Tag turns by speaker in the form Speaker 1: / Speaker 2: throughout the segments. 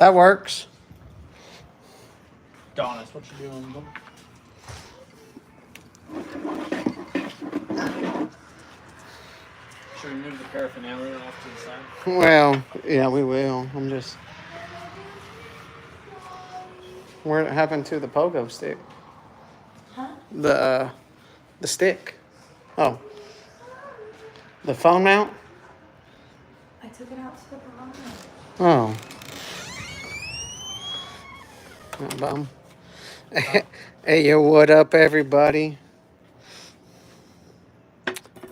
Speaker 1: That works.
Speaker 2: Donis, what you doing? Should we move the paraphernalia off to the side?
Speaker 1: Well, yeah, we will. I'm just. What happened to the pogo stick?
Speaker 3: Huh?
Speaker 1: The stick. Oh. The phone mount?
Speaker 3: I took it out to the garage.
Speaker 1: Oh. Not bum. Hey, yo, what up, everybody?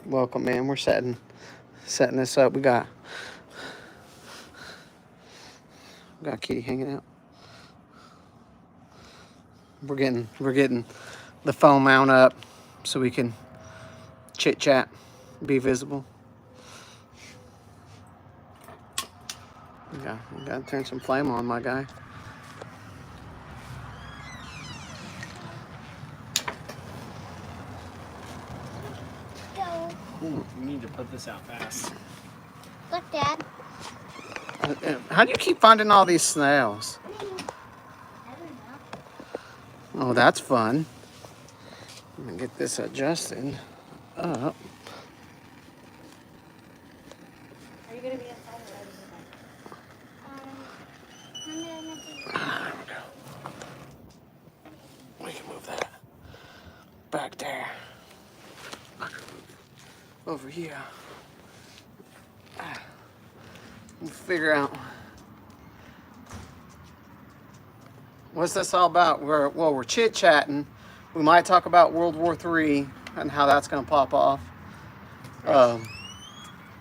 Speaker 1: Welcome, man. We're setting this up. We got Kitty hanging out. We're getting the phone mount up so we can chit chat, be visible. We gotta turn some flame on, my guy.
Speaker 2: Ooh, we need to put this out fast.
Speaker 4: Look, Dad.
Speaker 1: How do you keep finding all these snails? Oh, that's fun. I'm gonna get this adjusted up.
Speaker 3: Are you gonna be inside or
Speaker 1: There we go. We can move that back there. Over here. We'll figure out what's this all about. We're chit-chatting. We might talk about World War III and how that's going to pop off.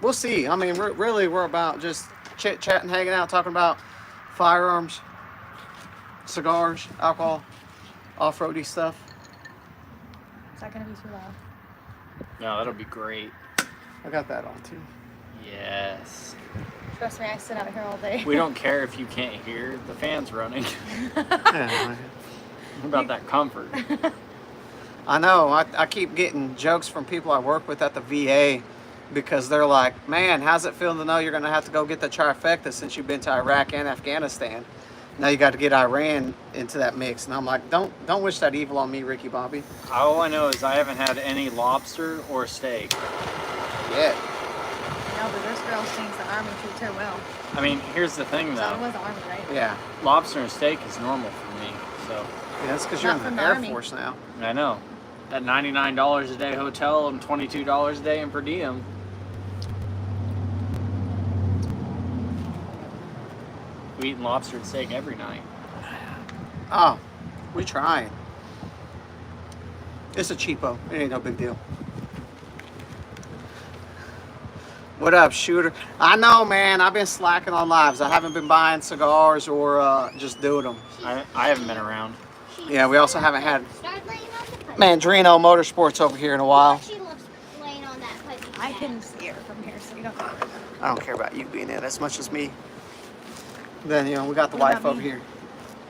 Speaker 1: We'll see. I mean, we're about just chit-chatting, hanging out, talking about firearms, cigars, alcohol, off-roady stuff.
Speaker 3: Is that gonna be too loud?
Speaker 2: No, that'll be great.
Speaker 1: I got that on too.
Speaker 2: Yes.
Speaker 3: Trust me, I sit out here all day.
Speaker 2: We don't care if you can't hear the fans running.
Speaker 1: Yeah,
Speaker 2: About that comfort.
Speaker 1: I know. I keep getting jokes from people I work with at the VA because they're like, man, how's it feel to know you're going to have to go get the trifecta since you've been to Iraq and Afghanistan? Now you got to get Iran into that mix. And I'm like, don't wish that evil on me, Ricky Bobby.
Speaker 2: All I know is I haven't had any lobster or steak.
Speaker 1: Yeah.
Speaker 3: No, but this girl sings the army too well.
Speaker 2: I mean, here's the thing
Speaker 3: So it
Speaker 2: though.
Speaker 3: was the army, right?
Speaker 1: Yeah.
Speaker 2: Lobster and steak is normal for me. So
Speaker 1: Yeah, that's because you're
Speaker 3: Not
Speaker 1: in
Speaker 3: from
Speaker 1: the
Speaker 3: the
Speaker 1: Air
Speaker 3: Army.
Speaker 1: Force now.
Speaker 2: I know. That $99 a day hotel and $22 a day in per diem. We eating lobster and steak every night.
Speaker 1: Oh, we tried. It's a cheapo. It ain't no big deal. What up, shooter? I know, man. I've been slacking on lives. I haven't been buying cigars or just doing them.
Speaker 2: I haven't been around.
Speaker 1: Yeah, we also haven't had
Speaker 4: Start laying on the pipe.
Speaker 1: Mandrino Motorsports over here in a while.
Speaker 4: She loves laying on that pipe.
Speaker 3: I can see her from here, so you don't have to worry about it.
Speaker 1: I don't care about you being in as much as me. Then, you know, we got the
Speaker 3: What
Speaker 1: wife
Speaker 3: about
Speaker 1: over
Speaker 3: me?
Speaker 1: here.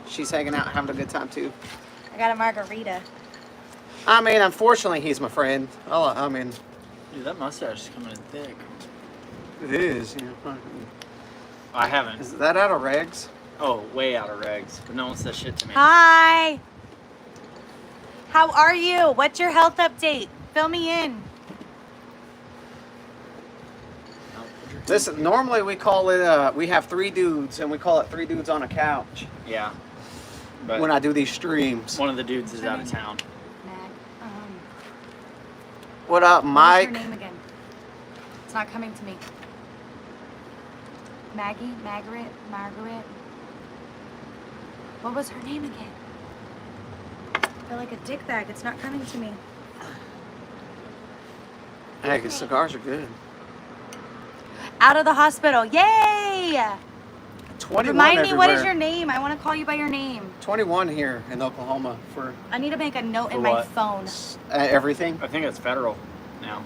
Speaker 1: She's hanging out, having a good time, too.
Speaker 3: I got a margarita.
Speaker 1: I mean, unfortunately, he's my friend. I mean,
Speaker 2: Dude, that mustache is coming in thick.
Speaker 1: it is. You know,
Speaker 2: I haven't.
Speaker 1: is that out of regs?
Speaker 2: Oh, way out of regs. But no one says shit to me.
Speaker 3: Hi. How are you? What's your health update? Fill me in.
Speaker 1: Listen, normally we call it, we have three dudes, and we call it three dudes on a couch
Speaker 2: Yeah. But
Speaker 1: when I do these streams.
Speaker 2: one of the dudes is out of town.
Speaker 3: Mag.
Speaker 1: What up, Mike?
Speaker 3: What's your name again? It's not coming to me. Maggie? Margaret? What was her name again? I feel like a dick bag. It's not coming to me.
Speaker 1: Hey, 'cause cigars are good.
Speaker 3: Out of the hospital. Yay!
Speaker 1: 21
Speaker 3: Remind me, what is
Speaker 1: everywhere.
Speaker 3: your name? I want to call you by your name.
Speaker 1: 21 here in Oklahoma for
Speaker 3: I need to make a note in
Speaker 2: For
Speaker 3: my
Speaker 2: what?
Speaker 3: phone.
Speaker 1: Everything.
Speaker 2: I think it's federal now.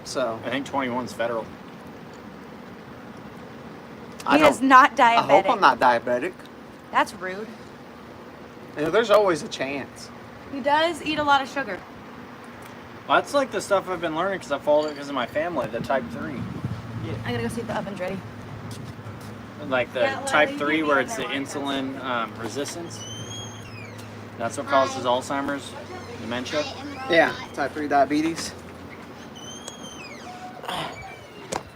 Speaker 1: So
Speaker 2: I think 21's federal.
Speaker 1: I
Speaker 3: He is
Speaker 1: don't.
Speaker 3: not
Speaker 1: I
Speaker 3: diabetic.
Speaker 1: hope I'm not diabetic.
Speaker 3: That's rude.
Speaker 1: You know, there's always a chance.
Speaker 3: He does eat a lot of sugar.
Speaker 2: Well, that's like the stuff I've been learning because I followed it because of my family, the type 3.
Speaker 3: I gotta go see if the oven's ready.
Speaker 2: Like the
Speaker 3: Yeah, well,
Speaker 2: type
Speaker 3: you
Speaker 2: 3
Speaker 3: can
Speaker 2: where
Speaker 3: be
Speaker 2: it's the
Speaker 3: in there.
Speaker 2: insulin resistance. That's what causes Alzheimer's, dementia.
Speaker 4: I am robot.
Speaker 1: Yeah, type 3 diabetes.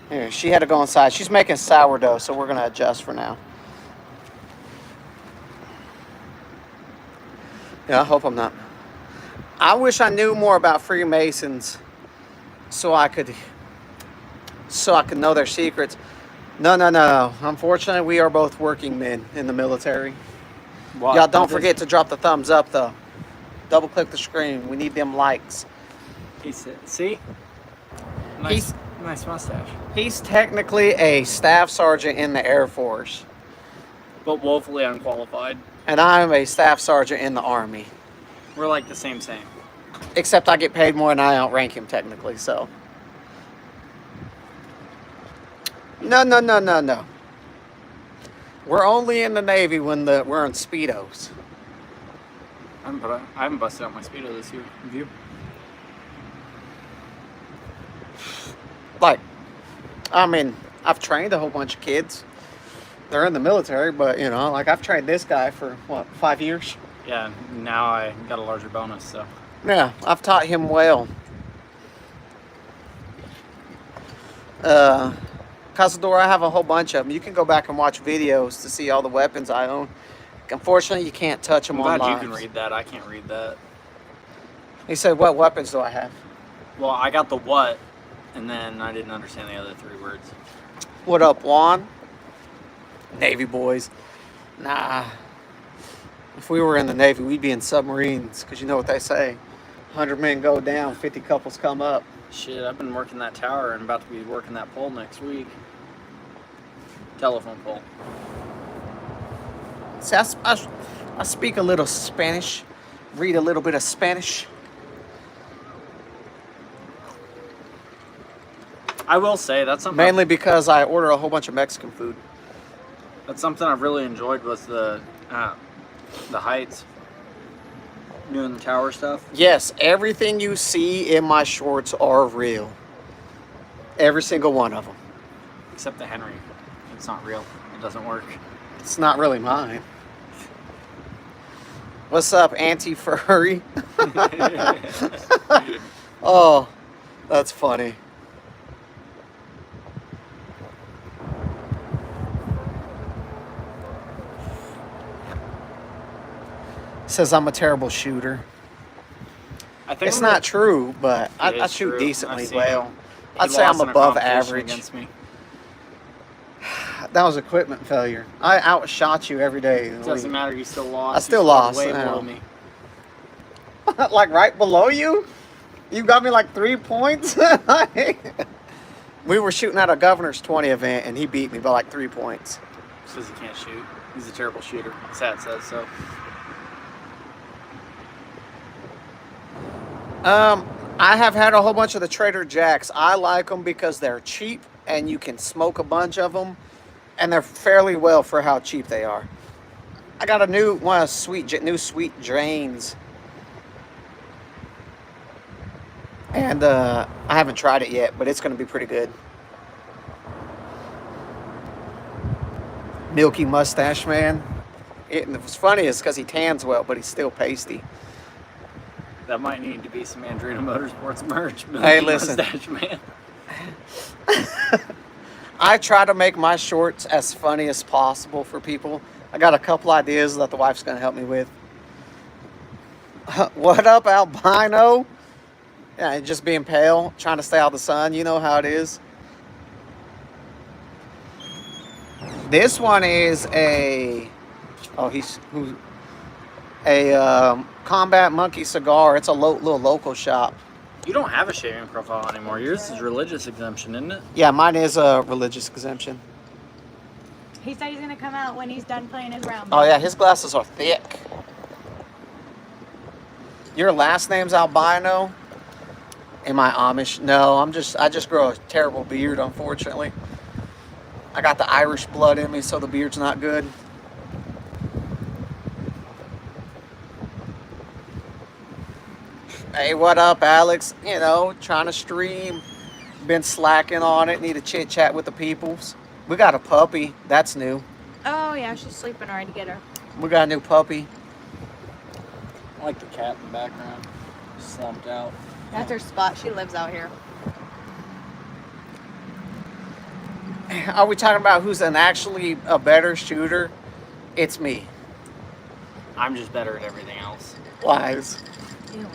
Speaker 1: Here, she had to go inside. She's making sourdough, so we're going to adjust for now. Yeah, I hope I'm not. I wish I knew more about Freemasons so I could know their secrets. No. Unfortunately, we are both working men in the military.
Speaker 2: What?
Speaker 1: Y'all don't forget to drop the thumbs up, though. Double click the screen. We need them likes.
Speaker 2: He said, see?
Speaker 1: He's-
Speaker 2: Nice mustache.
Speaker 1: He's technically a staff sergeant in the Air Force,
Speaker 2: But woefully unqualified.
Speaker 1: and I'm a staff sergeant in the Army.
Speaker 2: We're like the same.
Speaker 1: Except I get paid more and I outrank him technically, so. No. We're only in the Navy when we're in Speedos.
Speaker 2: I haven't busted out my Speedo this year. Have you?
Speaker 1: Like, I mean, I've trained a whole bunch of kids. They're in the military, but, you know, like I've trained this guy for, 5 years?
Speaker 2: Yeah, now I got a larger bonus, so.
Speaker 1: Yeah, I've taught him well. Cazador, I have a whole bunch of them. You can go back and watch videos to see all the weapons I own. Unfortunately, you can't touch them
Speaker 2: I'm
Speaker 1: on
Speaker 2: glad
Speaker 1: live.
Speaker 2: you can read that. I can't read that.
Speaker 1: He said, what weapons do I have?
Speaker 2: Well, I got the what, and then I didn't understand the other 3 words.
Speaker 1: What up, Juan? Navy boys. Nah. If we were in the Navy, we'd be in submarines, because you know what they say. 100 men go down, 50 couples come up.
Speaker 2: Shit, I've been working that tower and about to be working that pole next week. Telephone pole.
Speaker 1: See, I speak a little Spanish, read a little bit of Spanish.
Speaker 2: I will say that's something.
Speaker 1: Mainly because I order a whole bunch of Mexican food.
Speaker 2: That's something I've really enjoyed was the heights, doing the tower stuff.
Speaker 1: Yes, everything you see in my shorts are real. Every single one of them.
Speaker 2: Except the Henry. It's not real. It doesn't work.
Speaker 1: It's not really mine. What's up, anti-furry? Oh, that's funny. Says I'm a terrible shooter.
Speaker 2: I think
Speaker 1: It's not true, but
Speaker 2: It
Speaker 1: I
Speaker 2: is
Speaker 1: shoot
Speaker 2: true.
Speaker 1: decently
Speaker 2: I've seen
Speaker 1: well.
Speaker 2: him. He
Speaker 1: I'd say I'm
Speaker 2: lost in a
Speaker 1: above
Speaker 2: competition
Speaker 1: average.
Speaker 2: against me.
Speaker 1: That was equipment failure. I outshot you every day.
Speaker 2: It doesn't matter. You still lost.
Speaker 1: I still
Speaker 2: You
Speaker 1: lost,
Speaker 2: scored
Speaker 1: I
Speaker 2: way
Speaker 1: know.
Speaker 2: below me.
Speaker 1: Like right below you? You got me like 3 points? We were shooting at a Governor's 20 event and he beat me by like 3 points.
Speaker 2: Says he can't shoot. He's a terrible shooter. Sad says so.
Speaker 1: I have had a whole bunch of the Trader Jacks. I like them because they're cheap and you can smoke a bunch of them, and they're fairly well for how cheap they are. I got a new sweet drains, and I haven't tried it yet, but it's going to be pretty good. Milky mustache man. And what's funny is because he tans well, but he's still pasty.
Speaker 2: That might need to be some Andrina Motorsports merch.
Speaker 1: Hey, listen.
Speaker 2: Mustache man.
Speaker 1: I try to make my shorts as funny as possible for people. I got a couple ideas that the wife's going to help me with. What up, albino? Yeah, just being pale, trying to stay out of the sun. You know how it is. This one is a Combat Monkey cigar. It's a little local shop.
Speaker 2: You don't have a shaving profile anymore. Yours is religious exemption, isn't it?
Speaker 1: Yeah, mine is a religious exemption.
Speaker 3: He said he's gonna come out when he's done playing his round.
Speaker 1: Oh yeah, his glasses are thick. Your last name's albino? Am I Amish? No, I just grow a terrible beard, unfortunately. I got the Irish blood in me, so the beard's not good. Hey, what up, Alex? You know, trying to stream. Been slacking on it. Need to chit chat with the peoples. We got a puppy. That's new.
Speaker 3: Oh yeah, she's sleeping already. Get her.
Speaker 1: We got a new puppy.
Speaker 2: I like the cat in the background, slumped out.
Speaker 3: That's her spot. She lives out here.
Speaker 1: Are we talking about who's actually a better shooter? It's me.
Speaker 2: I'm just better at everything else.
Speaker 1: Lies.
Speaker 3: Ew.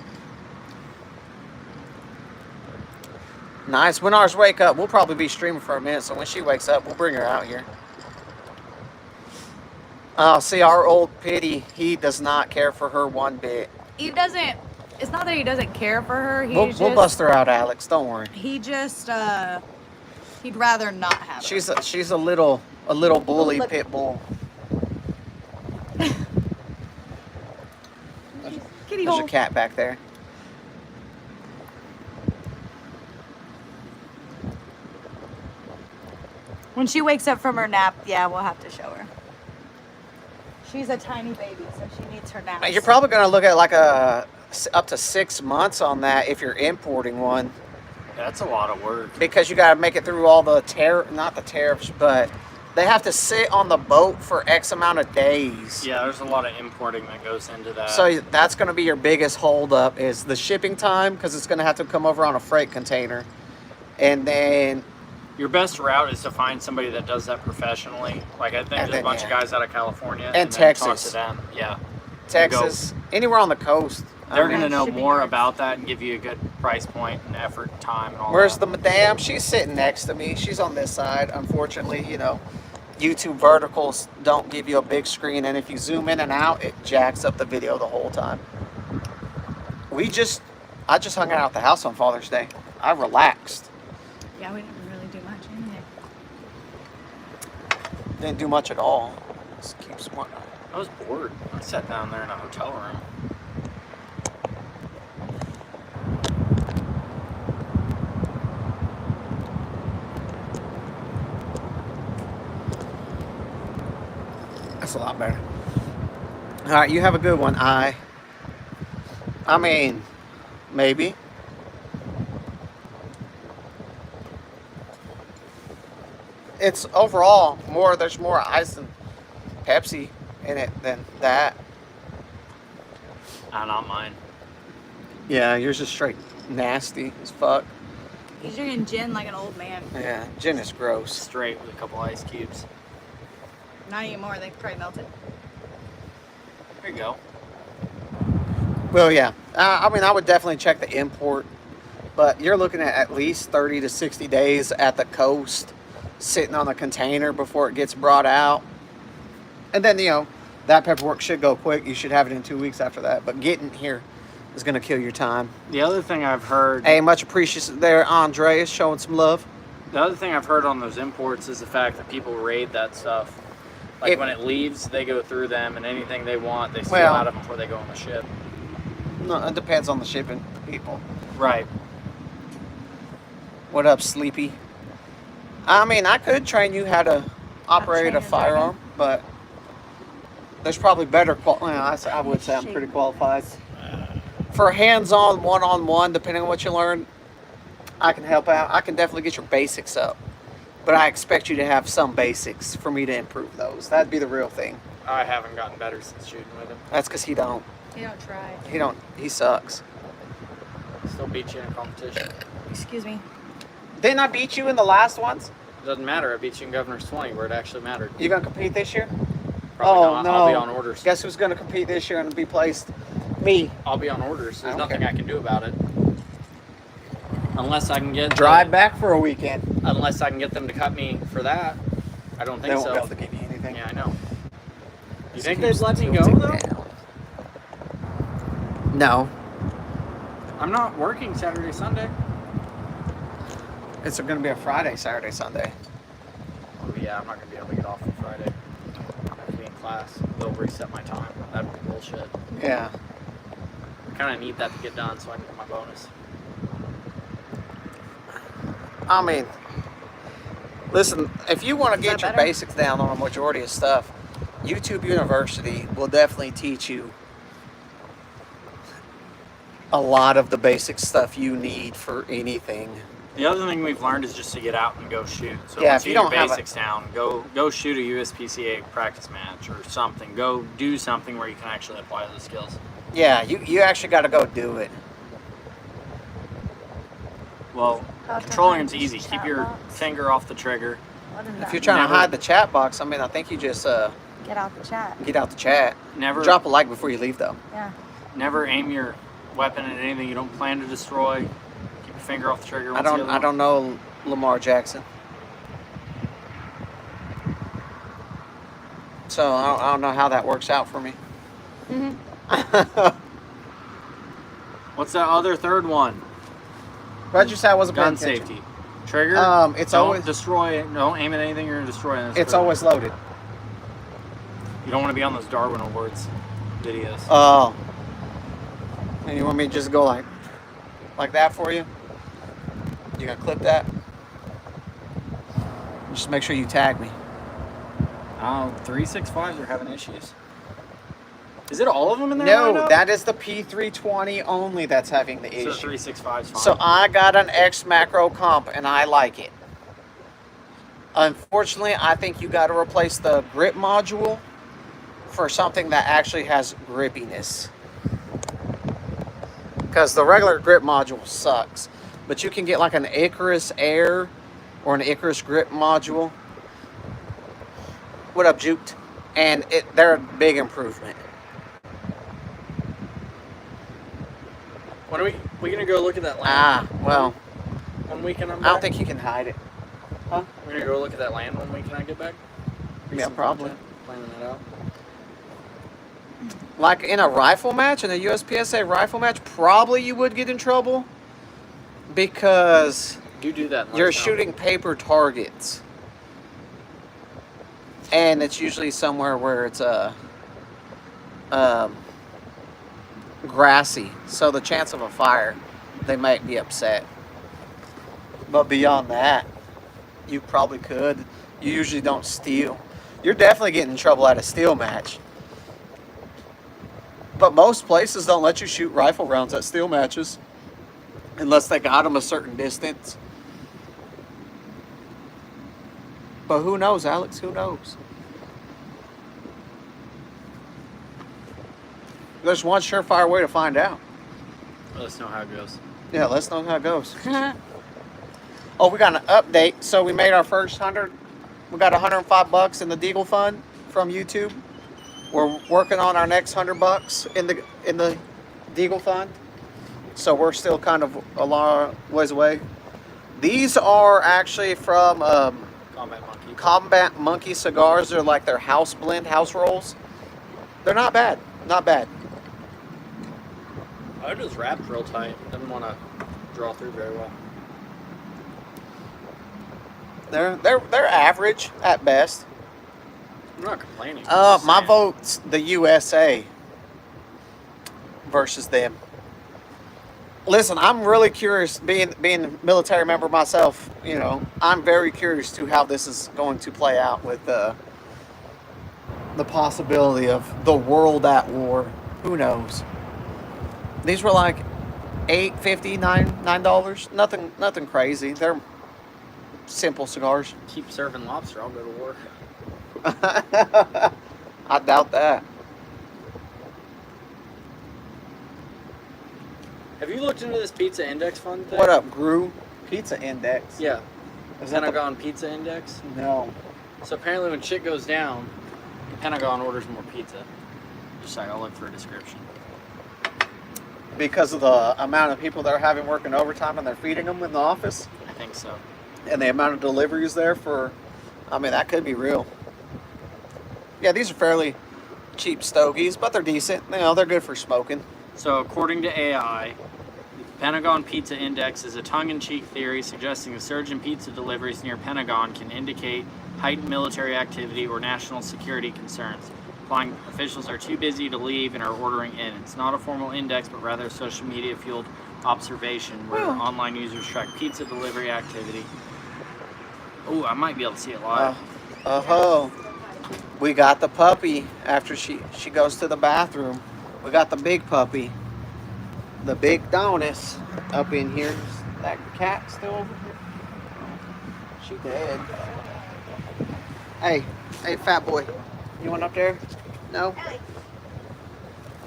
Speaker 1: Nice. When ours wake up, we'll probably be streaming for a minute. So when she wakes up, we'll bring her out here. See, our old Pity, he does not care for her one bit.
Speaker 3: He doesn't. It's not that he doesn't care for her.
Speaker 1: We'll bust her out, Alex. Don't worry.
Speaker 3: He just he'd rather not have her.
Speaker 1: She's a little bully
Speaker 3: Look.
Speaker 1: pit bull.
Speaker 3: Kitty
Speaker 1: There's
Speaker 3: hole.
Speaker 1: a cat back there.
Speaker 3: When she wakes up from her nap, yeah, we'll have to show her. She's a tiny baby, so she needs her naps.
Speaker 1: You're probably going to look at like up to 6 months on that if you're importing one,
Speaker 2: That's a lot of work.
Speaker 1: because you got to make it through all the not the tariffs, but they have to sit on the boat for X amount of days.
Speaker 2: Yeah, there's a lot of importing that goes into that.
Speaker 1: So that's going to be your biggest holdup is the shipping time, because it's going to have to come over on a freight container, and then
Speaker 2: Your best route is to find somebody that does that professionally. Like I think
Speaker 1: And
Speaker 2: there's
Speaker 1: then,
Speaker 2: a bunch of
Speaker 1: yeah.
Speaker 2: guys out of California
Speaker 1: And
Speaker 2: then talk
Speaker 1: Texas.
Speaker 2: to them. Yeah,
Speaker 1: Texas, anywhere on the coast.
Speaker 2: they're
Speaker 1: I mean,
Speaker 2: gonna know
Speaker 3: shipping
Speaker 2: more
Speaker 3: yards.
Speaker 2: about that and give you a good price point and effort, and time, and all
Speaker 1: Where's
Speaker 2: that.
Speaker 1: the madame? She's sitting next to me. She's on this side. Unfortunately, YouTube verticals don't give you a big screen, and if you zoom in and out, it jacks up the video the whole time. I just hung out at the house on Father's Day. I relaxed.
Speaker 3: Yeah, we didn't really do much anyway.
Speaker 1: Didn't do much at all. Just keep smarting.
Speaker 2: I was bored. I sat down there in a hotel room.
Speaker 1: That's a lot better. All right, you have a good one. I mean, maybe. It's overall there's more ice and Pepsi in it than that.
Speaker 2: Not mine.
Speaker 1: Yeah, yours is straight nasty as fuck.
Speaker 3: He's drinking gin like an old man.
Speaker 1: Yeah, gin is gross.
Speaker 2: Straight with a couple ice cubes.
Speaker 3: Not anymore. They've probably melted.
Speaker 2: There you go.
Speaker 1: Well, yeah. I would definitely check the import, but you're looking at least 30 to 60 days at the coast, sitting on the container before it gets brought out. And then, that paperwork should go quick. You should have it in 2 weeks after that. But getting here is going to kill your time.
Speaker 2: The other thing I've heard.
Speaker 1: Hey, much appreciated there, Andreas, showing some love.
Speaker 2: The other thing I've heard on those imports is the fact that people raid that stuff. Like when it leaves, they go through them, and anything they want, they steal out of them before they go on the ship.
Speaker 1: No, it depends on the shipping people.
Speaker 2: Right.
Speaker 1: What up, Sleepy? I mean, I could train you how to operate a firearm, but there's probably better I would say I'm pretty qualified. For hands-on, one-on-one, depending on what you learn, I can help out. I can definitely get your basics up. But I expect you to have some basics for me to improve those. That'd be the real thing.
Speaker 2: I haven't gotten better since shooting with him.
Speaker 1: That's because he don't.
Speaker 3: You don't try.
Speaker 1: He sucks.
Speaker 2: Still beat you in a competition.
Speaker 3: Excuse me.
Speaker 1: Didn't I beat you in the last ones?
Speaker 2: Doesn't matter. I beat you in Governor's 20 where it actually mattered.
Speaker 1: You gonna compete this year?
Speaker 2: Probably
Speaker 1: Oh,
Speaker 2: not.
Speaker 1: no.
Speaker 2: I'll be on orders.
Speaker 1: Guess who's gonna compete this year and be placed? Me.
Speaker 2: I'll be on orders. There's
Speaker 1: I don't
Speaker 2: nothing
Speaker 1: care.
Speaker 2: I can do about it. Unless I can get
Speaker 1: Drive back for a weekend.
Speaker 2: Unless I can get them to cut me for that. I don't
Speaker 1: They
Speaker 2: think
Speaker 1: won't
Speaker 2: so.
Speaker 1: be able to give you anything.
Speaker 2: Yeah, I know. You
Speaker 1: Just
Speaker 2: think
Speaker 1: keeps
Speaker 2: they'd let me go
Speaker 1: tilting
Speaker 2: though?
Speaker 1: down. No.
Speaker 2: I'm not working Saturday, Sunday.
Speaker 1: It's going to be a Friday, Saturday, Sunday.
Speaker 2: Oh yeah, I'm not gonna be able to get off on Friday. I have to be in class. They'll reset my time. That'd be bullshit.
Speaker 1: Yeah.
Speaker 2: I kind of need that to get done so I can get my bonus.
Speaker 1: I mean, listen, if you want to get your
Speaker 3: better?
Speaker 1: basics down on a majority of stuff, YouTube University will definitely teach you a lot of the basic stuff you need for anything.
Speaker 2: The other thing we've learned is just to get out and go shoot. So
Speaker 1: Yeah,
Speaker 2: once
Speaker 1: if you
Speaker 2: get your
Speaker 1: don't have
Speaker 2: basics down, go shoot a USPCA practice match or something. Go do something where you can actually apply those skills.
Speaker 1: Yeah, you actually got to go do it.
Speaker 2: Well,
Speaker 3: How to
Speaker 2: controlling
Speaker 3: hide
Speaker 2: it's
Speaker 3: this
Speaker 2: easy. Keep
Speaker 3: chat
Speaker 2: your
Speaker 3: box?
Speaker 2: finger off the trigger.
Speaker 3: What is
Speaker 1: If
Speaker 3: that?
Speaker 1: you're trying
Speaker 2: Never-
Speaker 1: to hide the chat box, I mean, I think you just
Speaker 3: Get out the chat.
Speaker 1: get out the chat.
Speaker 2: Never
Speaker 1: Drop a like before you leave, though.
Speaker 3: Yeah.
Speaker 2: never aim your weapon at anything you don't plan to destroy. Keep your finger off the trigger.
Speaker 1: I don't know Lamar Jackson, so I don't know how that works out for me.
Speaker 2: What's that other third one?
Speaker 1: Why'd you say I wasn't paying
Speaker 2: Gun
Speaker 1: attention?
Speaker 2: safety. Trigger.
Speaker 1: It's
Speaker 2: don't
Speaker 1: always
Speaker 2: destroy it. Don't aim at anything you're gonna destroy.
Speaker 1: it's always loaded.
Speaker 2: You don't want to be on those Darwin Awards videos.
Speaker 1: Oh. And you want me to just go like that for you? You gonna clip that? Just make sure you tag me.
Speaker 2: 365s are having issues. Is it all of them in there?
Speaker 1: No,
Speaker 2: right now?
Speaker 1: that is the P320 only that's having the
Speaker 2: So
Speaker 1: issue.
Speaker 2: 365's fine.
Speaker 1: So I got an X macro comp and I like it. Unfortunately, I think you got to replace the grip module for something that actually has grippiness. Because the regular grip module sucks. But you can get like an Icarus Air or an Icarus grip module. What up, Juked? And they're a big improvement.
Speaker 2: When are we gonna go look at that land?
Speaker 1: Well,
Speaker 2: One weekend I'm
Speaker 1: I
Speaker 2: back?
Speaker 1: don't think you can hide it. Huh?
Speaker 2: We're gonna go look at that land one weekend I get back?
Speaker 1: Yeah, probably.
Speaker 2: Planning that out.
Speaker 1: Like in a rifle match, in a USPSA rifle match, probably you would get in trouble because
Speaker 2: Do that.
Speaker 1: you're shooting paper targets. And it's usually somewhere where it's grassy. So the chance of a fire, they might be upset. But beyond that, you probably could. You usually don't steal. You're definitely getting in trouble at a steel match. But most places don't let you shoot rifle rounds at steel matches unless they got them a certain distance. But who knows, Alex? Who knows? There's one surefire way to find out.
Speaker 2: Let us know how it goes.
Speaker 1: Yeah, let's know how it goes. Oh, we got an update. So we made our first 100. We got $105 in the Deagle Fund from YouTube. We're working on our next $100 in the Deagle Fund. So we're still kind of a long ways away. These are actually from Combat Monkey cigars. They're like their house blend, house rolls. They're not bad. Not bad.
Speaker 2: I just wrapped real tight. Didn't want to draw through very well.
Speaker 1: They're average at best.
Speaker 2: I'm not complaining.
Speaker 1: My vote's the USA versus them. Listen, I'm really curious, being a military member myself, you know, I'm very curious to how this is going to play out with the possibility of the world at war. Who knows? These were like $8.50, $9. Nothing crazy. They're simple cigars.
Speaker 2: Keep serving lobster, I'll go to war.
Speaker 1: I doubt that.
Speaker 2: Have you looked into this pizza index fund thing?
Speaker 1: What up, Gru? Pizza Index.
Speaker 2: Yeah.
Speaker 1: Is that the...
Speaker 2: Pentagon Pizza Index?
Speaker 1: No.
Speaker 2: So apparently when shit goes down, the Pentagon orders more pizza. Just like, I'll look for a description.
Speaker 1: Because of the amount of people that are having working overtime and they're feeding them in the office?
Speaker 2: I think so.
Speaker 1: And the amount of deliveries there for... I mean, that could be real. Yeah, these are fairly cheap stogies, but they're decent. You know, they're good for smoking.
Speaker 2: So according to AI, the Pentagon Pizza Index is a tongue-in-cheek theory suggesting the surge in pizza deliveries near Pentagon can indicate heightened military activity or national security concerns, implying officials are too busy to leave and are ordering in. It's not a formal index, but rather a social media-fueled observation where online users track pizza delivery activity. Oh, I might be able to see it live.
Speaker 1: Oh, we got the puppy after she goes to the bathroom. We got the big puppy, the big Donis up in here. Is that cat still over here? She dead. Hey, fat boy. You want up there? No? Hey,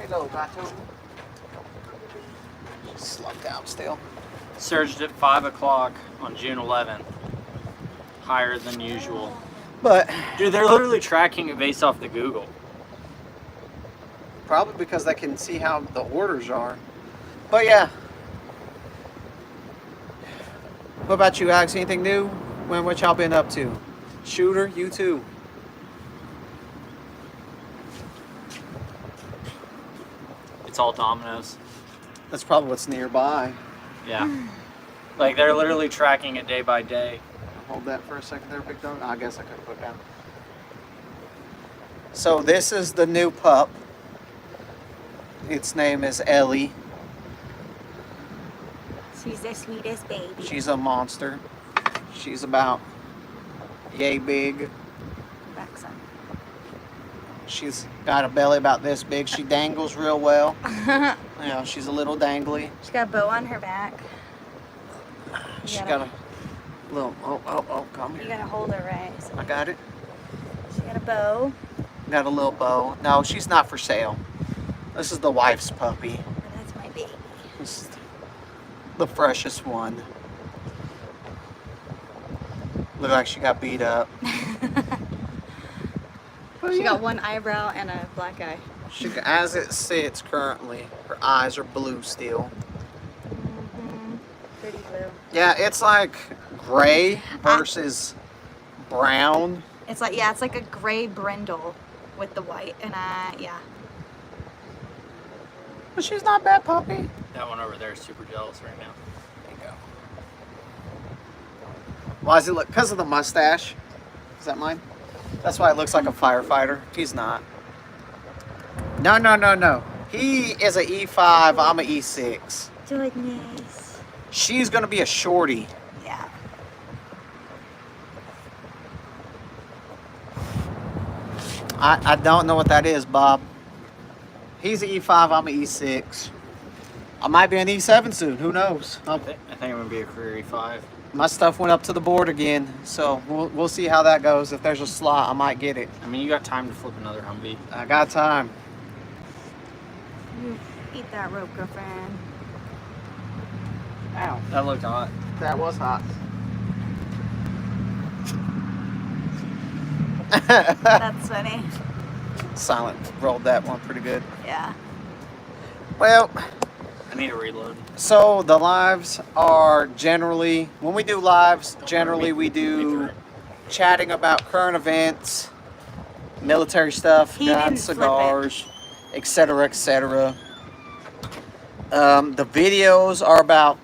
Speaker 1: little gato. She's slumped out still.
Speaker 2: Surged at 5 o'clock on June 11th. Higher than usual.
Speaker 1: But
Speaker 2: Dude, they're literally tracking it based off the Google.
Speaker 1: probably because they can see how the orders are. But yeah. What about you, Alex? Anything new? What y'all been up to? Shooter, you too.
Speaker 2: It's all Domino's.
Speaker 1: That's probably what's nearby.
Speaker 2: Yeah. Like, they're literally tracking it day by day.
Speaker 1: Hold that for a second there, big dog. I guess I could put it down. So this is the new pup. Its name is Ellie.
Speaker 3: She's the sweetest baby.
Speaker 1: She's a monster. She's about yay big.
Speaker 3: Back some.
Speaker 1: She's got a belly about this big. She dangles real well. You know, she's a little dangly.
Speaker 3: She's got a bow on her back.
Speaker 1: She got a little, come
Speaker 3: You
Speaker 1: here.
Speaker 3: gotta hold her right. So
Speaker 1: I got it.
Speaker 3: she got a bow.
Speaker 1: Got a little bow. No, she's not for sale. This is the wife's puppy.
Speaker 3: And that's my baby.
Speaker 1: This is the freshest one. Look like she got beat up. But
Speaker 3: She
Speaker 1: yeah,
Speaker 3: got one eyebrow and a black eye.
Speaker 1: as it sits currently, her eyes are blue still.
Speaker 3: Mm-hmm. Pretty blue.
Speaker 1: Yeah, it's like gray versus brown.
Speaker 3: It's like, yeah, it's like a gray brindle with the white. And yeah.
Speaker 1: But she's not a bad puppy.
Speaker 2: That one over there is super jealous right now.
Speaker 1: There you go. Why does it look? Because of the mustache. Is that mine? That's why it looks like a firefighter. He's not. No. He is an E5. I'm an E6.
Speaker 3: Goodness.
Speaker 1: She's going to be a shorty.
Speaker 3: Yeah.
Speaker 1: I don't know what that is, Bob. He's an E5. I'm an E6. I might be an E7 soon. Who knows?
Speaker 2: I think I'm going to be a career E5.
Speaker 1: My stuff went up to the board again, so we'll see how that goes. If there's a slot, I might get it.
Speaker 2: I mean, you got time to flip another Humvee.
Speaker 1: I got time.
Speaker 3: You eat that rope, girlfriend.
Speaker 1: Ow.
Speaker 2: That looked hot.
Speaker 1: That was hot.
Speaker 3: That's funny.
Speaker 1: Silent rolled that one pretty good.
Speaker 3: Yeah.
Speaker 1: Well,
Speaker 2: I need a reload.
Speaker 1: so the lives are generally, when we do lives, generally we do chatting about current events, military stuff,
Speaker 3: He didn't
Speaker 1: guns,
Speaker 3: flip it.
Speaker 1: cigars, etc., etc. The videos are about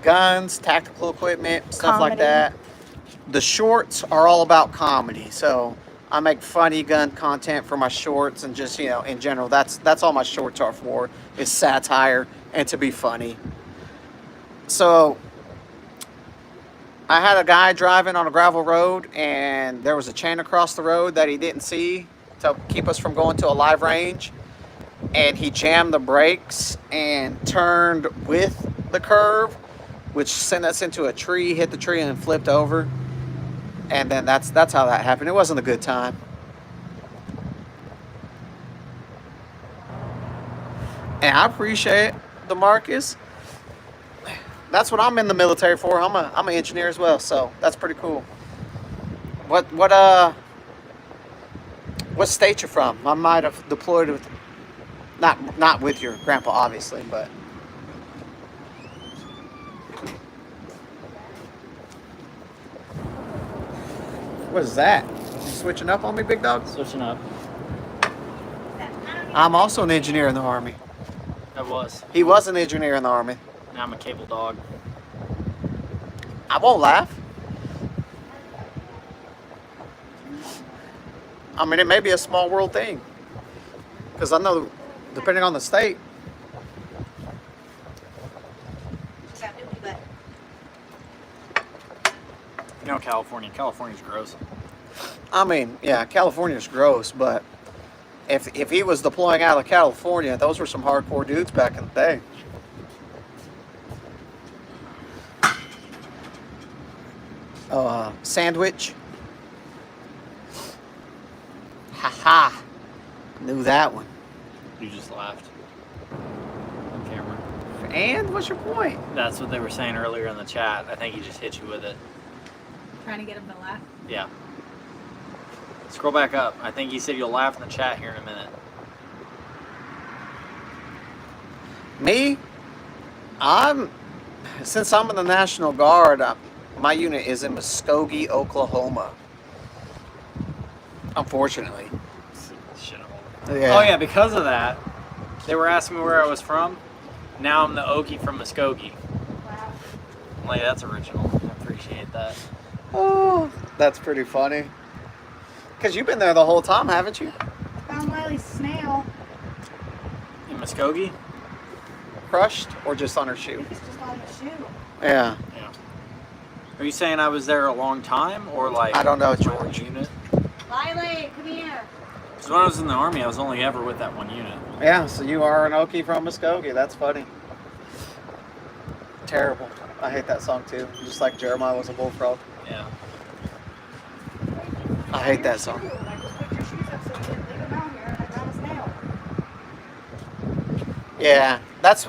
Speaker 1: guns, tactical equipment, stuff like
Speaker 3: Comedy.
Speaker 1: that. The shorts are all about comedy. So I make funny gun content for my shorts, and just, you know, in general, that's all my shorts are for, is satire and to be funny. So I had a guy driving on a gravel road, and there was a chain across the road that he didn't see to keep us from going to a live range, and he jammed the brakes and turned with the curve, which sent us into a tree, hit the tree, and then flipped over. And then that's how that happened. It wasn't a good time. And I appreciate the Marcus. That's what I'm in the military for. I'm an engineer as well, so that's pretty cool. What state you from? I might have deployed with, not with your grandpa, obviously, but. What is that? You switching up on me, big dog?
Speaker 2: Switching up.
Speaker 1: I'm also an engineer in the Army.
Speaker 2: That was.
Speaker 1: He was an engineer in the Army.
Speaker 2: Now I'm a cable dog.
Speaker 1: I won't laugh. I mean, it may be a small world thing. Because I know, depending on the state.
Speaker 2: You know California's gross.
Speaker 1: I mean, yeah, California's gross, but if he was deploying out of California, those were some hardcore dudes back in the day. Sandwich. Ha. Knew that one.
Speaker 2: You just laughed on camera.
Speaker 1: And what's your point?
Speaker 2: That's what they were saying earlier in the chat. I think he just hit you with it.
Speaker 3: Trying to get him to laugh.
Speaker 2: Yeah. Scroll back up. I think he said you'll laugh in the chat here in a minute.
Speaker 1: Me? Since I'm in the National Guard, my unit is in Muskogee, Oklahoma. Unfortunately.
Speaker 2: Shithole.
Speaker 1: Yeah.
Speaker 2: Oh yeah, because of that, they were asking me where I was from. Now I'm the Okie from Muskogee.
Speaker 3: Wow.
Speaker 2: Like, that's original. I appreciate that.
Speaker 1: Oh, that's pretty funny. Because you've been there the whole time, haven't you?
Speaker 3: Found Miley's snail.
Speaker 2: In Muskogee?
Speaker 1: Crushed or just on her shoe?
Speaker 3: It's just on the shoe.
Speaker 1: Yeah.
Speaker 2: Yeah. Are you saying I was there a long time, or like?
Speaker 1: I don't know,
Speaker 2: my
Speaker 1: George.
Speaker 2: Unit?
Speaker 3: Miley, come here.
Speaker 2: Because when I was in the Army, I was only ever with that one unit.
Speaker 1: Yeah, so you are an Okie from Muskogee. That's funny. Terrible. I hate that song too. Just like Jeremiah was a bullfrog.
Speaker 2: Yeah.
Speaker 1: I hate that song.
Speaker 3: I just picked your shoes up so you didn't leave them out here, and I found a snail.
Speaker 1: Yeah, that's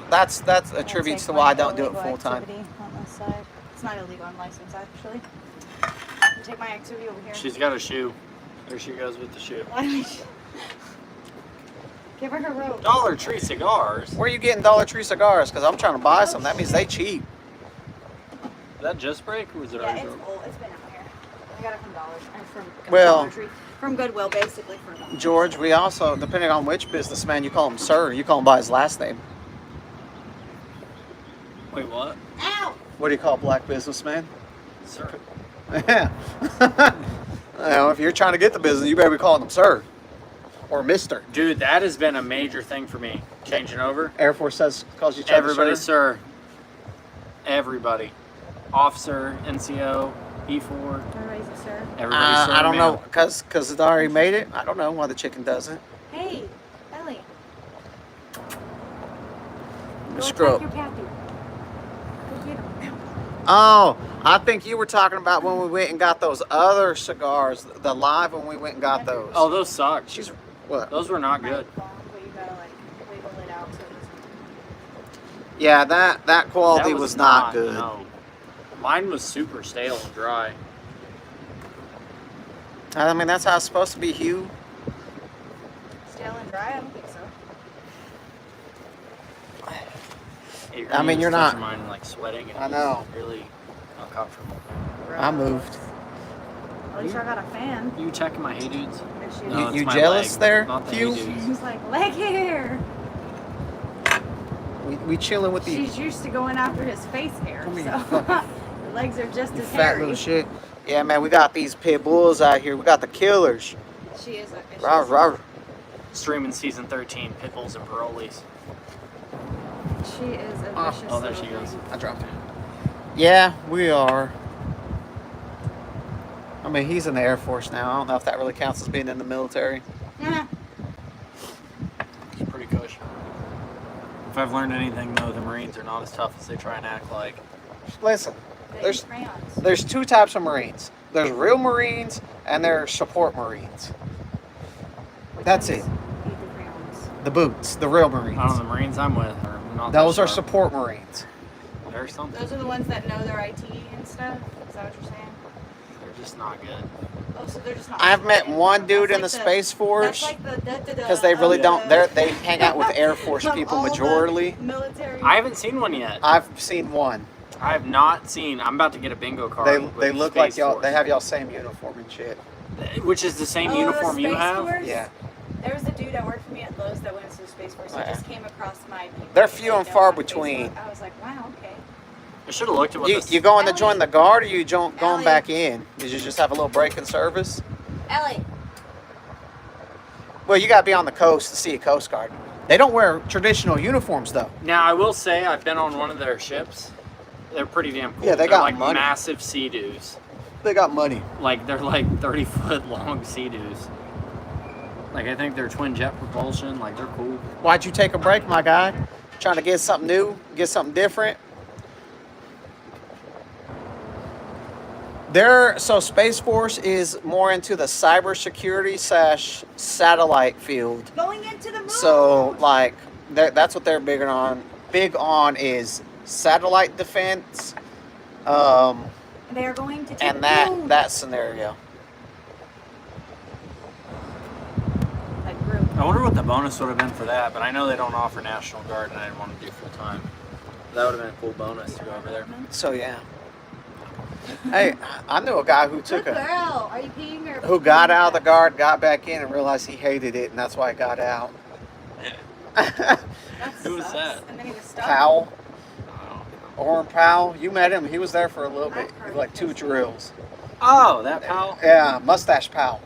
Speaker 1: attributes to why I don't do it full time.
Speaker 3: On this side. It's not illegal on license, actually. Take my activity over here.
Speaker 2: She's got a shoe. There she goes with the shoe.
Speaker 3: Give her her rope.
Speaker 2: Dollar Tree Cigars.
Speaker 1: Where are you getting Dollar Tree cigars? Because I'm trying to buy some. That means they cheap.
Speaker 2: Is that Just Break or was it
Speaker 3: Yeah,
Speaker 2: already
Speaker 3: it's
Speaker 2: broke?
Speaker 3: old. It's been out here. I got it from from
Speaker 1: Well-
Speaker 3: Dollar Tree. From Goodwill, basically. For $1.
Speaker 1: George, we also, depending on which businessman you call him sir, you call him by his last name.
Speaker 2: Wait, what?
Speaker 3: Ow!
Speaker 1: What do you call a black businessman?
Speaker 2: Sir.
Speaker 1: Yeah. Well, if you're trying to get the business, you better be calling them sir or mister.
Speaker 2: Dude, that has been a major thing for me. Changing over.
Speaker 1: Air Force calls you Chuck
Speaker 2: Everybody,
Speaker 1: sir.
Speaker 2: sir. Everybody. Officer, NCO, E4.
Speaker 3: Everybody's a sir.
Speaker 2: Everybody, sir.
Speaker 1: I don't know,
Speaker 2: ma'am.
Speaker 1: because it already made it. I don't know why the chicken doesn't.
Speaker 3: Hey, Ellie. Go
Speaker 1: Screw
Speaker 3: attack
Speaker 1: up.
Speaker 3: your pappy. Go get him.
Speaker 1: Oh, I think you were talking about when we went and got those other cigars, the live when we went and got those.
Speaker 2: Oh, those sucked.
Speaker 1: She's what?
Speaker 2: Those were not good.
Speaker 3: But you gotta like wiggle it out so it doesn't.
Speaker 1: Yeah, that quality
Speaker 2: That
Speaker 1: was not good.
Speaker 2: No. Mine was super stale and dry.
Speaker 1: I mean, that's how it's supposed to be, Hugh.
Speaker 3: Stale and dry? I don't think so.
Speaker 2: I
Speaker 1: mean, you're not-
Speaker 2: Mine like sweating. And
Speaker 1: I know.
Speaker 2: it was really uncomfortable.
Speaker 1: I moved.
Speaker 3: At least I got a fan.
Speaker 2: You checking my hey dudes?
Speaker 3: There she
Speaker 2: No,
Speaker 3: is.
Speaker 2: it's
Speaker 1: You
Speaker 2: my
Speaker 1: jealous
Speaker 2: leg,
Speaker 1: there,
Speaker 2: not the
Speaker 1: Hugh?
Speaker 2: hey dudes.
Speaker 3: She's like, leg hair.
Speaker 1: We chilling with the
Speaker 3: She's used to going after his face hair,
Speaker 1: Come
Speaker 3: so
Speaker 1: here.
Speaker 3: her legs are just
Speaker 1: you
Speaker 3: as
Speaker 1: fat
Speaker 3: hairy.
Speaker 1: little shit. Yeah, man, we got these pit bulls out here. We got the killers.
Speaker 3: She is a. she's-
Speaker 1: Rawr, rawr.
Speaker 2: Streaming season 13, Pitbulls and Parolees.
Speaker 3: She is a
Speaker 1: Oh,
Speaker 3: vicious.
Speaker 2: Oh, there
Speaker 3: little
Speaker 2: she goes.
Speaker 3: thing.
Speaker 1: I dropped it. Yeah, we are. I mean, he's in the Air Force now. I don't know if that really counts as being in the military.
Speaker 3: Yeah.
Speaker 2: It's pretty cush. If I've learned anything, though, the Marines are not as tough as they try and act like.
Speaker 1: Listen,
Speaker 3: They
Speaker 1: There's-
Speaker 3: eat crayons.
Speaker 1: there's two types of Marines. There's real Marines and there's support Marines.
Speaker 3: Which
Speaker 1: That's
Speaker 3: ones
Speaker 1: it.
Speaker 3: Eat the crayons.
Speaker 1: The boots, the real
Speaker 2: I don't know,
Speaker 1: Marines.
Speaker 2: the Marines I'm with are not that
Speaker 1: Those are
Speaker 2: sharp.
Speaker 1: support Marines.
Speaker 2: There's something.
Speaker 3: Those are the ones that know their IT and stuff. Is that what you're saying?
Speaker 2: They're just not good.
Speaker 3: Oh, so they're just not.
Speaker 1: I've met
Speaker 3: supported.
Speaker 1: one dude
Speaker 3: That's
Speaker 1: in the
Speaker 3: like
Speaker 1: Space Force
Speaker 3: That's like the
Speaker 1: because they really don't. They hang out with Air Force
Speaker 3: Of
Speaker 1: people
Speaker 3: all the
Speaker 1: majorly.
Speaker 3: Military.
Speaker 2: I haven't seen one yet.
Speaker 1: I've seen one.
Speaker 2: I have not seen. I'm about to get a bingo card.
Speaker 1: They
Speaker 2: with
Speaker 1: they look like
Speaker 2: Space
Speaker 1: y'all.
Speaker 2: Force.
Speaker 1: They have y'all same uniform and shit.
Speaker 2: Which is the same
Speaker 3: Oh,
Speaker 2: uniform you
Speaker 3: Space
Speaker 2: have?
Speaker 3: Force?
Speaker 1: Yeah.
Speaker 3: There was a dude that worked for me at Lowe's that went into the Space Force. He
Speaker 1: Yeah.
Speaker 3: just came across my people.
Speaker 1: They're
Speaker 3: that
Speaker 1: few
Speaker 3: I
Speaker 1: and
Speaker 3: know
Speaker 1: far
Speaker 3: on
Speaker 1: between.
Speaker 3: Facebook. I was like, wow, okay.
Speaker 2: I should have looked at what
Speaker 1: You
Speaker 2: this.
Speaker 1: you going to
Speaker 3: Ellie.
Speaker 1: join the guard or you going
Speaker 3: Ellie.
Speaker 1: back in? Did you just have a little break in service?
Speaker 3: Ellie.
Speaker 1: Well, you got to be on the coast to see a Coast Guard. They don't wear traditional uniforms though.
Speaker 2: Now I will say I've been on one of their ships. They're pretty damn cool.
Speaker 1: Yeah, they
Speaker 2: They're
Speaker 1: got
Speaker 2: like
Speaker 1: money.
Speaker 2: massive sea-doos.
Speaker 1: They got money.
Speaker 2: Like they're like 30-foot long sea-doos. Like I think they're twin jet propulsion. Like they're cool.
Speaker 1: Why'd you take a break, my guy? Trying to get something new, get something different. So Space Force is more into the cybersecurity / satellite field.
Speaker 3: Going into the moon.
Speaker 1: So like that's what they're big on. Big on is satellite defense.
Speaker 3: They are going to take
Speaker 1: And
Speaker 3: the moon.
Speaker 1: that scenario.
Speaker 3: Like group.
Speaker 2: I wonder what the bonus would have been for that, but I know they don't offer National Guard, and I didn't want to do full time. That would have been a cool bonus to go over there.
Speaker 1: So yeah. Hey, I knew a guy who took
Speaker 3: Good girl. Are you peeing or?
Speaker 1: who got out of the guard, got back in, and realized he hated it, and that's why he got out.
Speaker 2: Who was that?
Speaker 3: And then he was stuck.
Speaker 1: Powell,
Speaker 2: Oh.
Speaker 1: Orrin Powell. You met him. He was there for a little bit, like 2 drills.
Speaker 2: Oh, that pal?
Speaker 1: Yeah, Mustache Powell.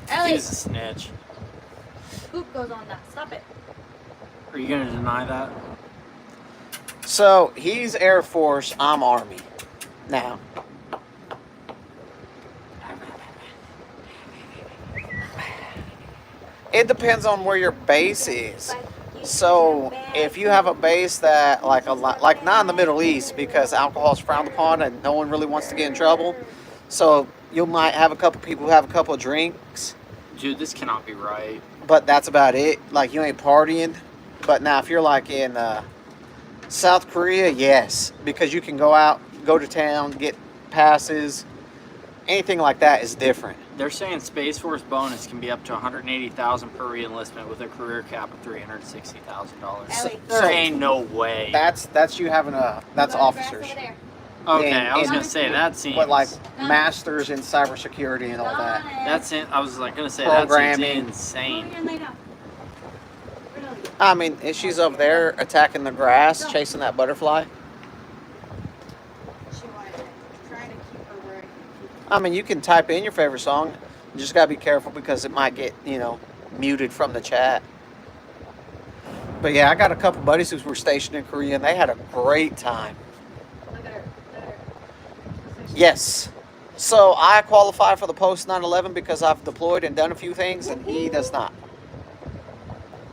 Speaker 3: Ellie,
Speaker 2: He's a snitch.
Speaker 3: poop goes on that. Stop it.
Speaker 2: Are you going to deny that?
Speaker 1: So he's Air Force. I'm Army. Now. It depends on where your base is. So if you have a base that like not in the Middle East because alcohol is frowned upon and no one really wants to get in trouble, so you might have a couple people who have a couple of drinks,
Speaker 2: Dude, this cannot be right.
Speaker 1: but that's about it. Like you ain't partying. But now if you're like in South Korea, yes, because you can go to town, get passes, anything like that is different.
Speaker 2: They're saying Space Force bonus can be up to $180,000 per re-enlistment with a career cap of $360,000.
Speaker 3: Ellie.
Speaker 2: There ain't no way.
Speaker 1: That's you having that's officers.
Speaker 2: Okay,
Speaker 1: and-
Speaker 2: I was
Speaker 1: and-
Speaker 2: gonna say that seems.
Speaker 1: But like masters in cybersecurity and all that.
Speaker 2: That's it. I was like gonna say
Speaker 1: Programming.
Speaker 2: that seems insane.
Speaker 1: I mean, if she's over there attacking the grass, chasing that butterfly.
Speaker 3: She wanted it. Trying to keep her word.
Speaker 1: I mean, you can type in your favorite song. You just gotta be careful because it might get, muted from the chat. But yeah, I got a couple buddies who were stationed in Korea and they had a great time.
Speaker 3: Look at her. Look at her.
Speaker 1: Yes. So I qualify for the post 9/11 because I've deployed and done a few things, and he does not.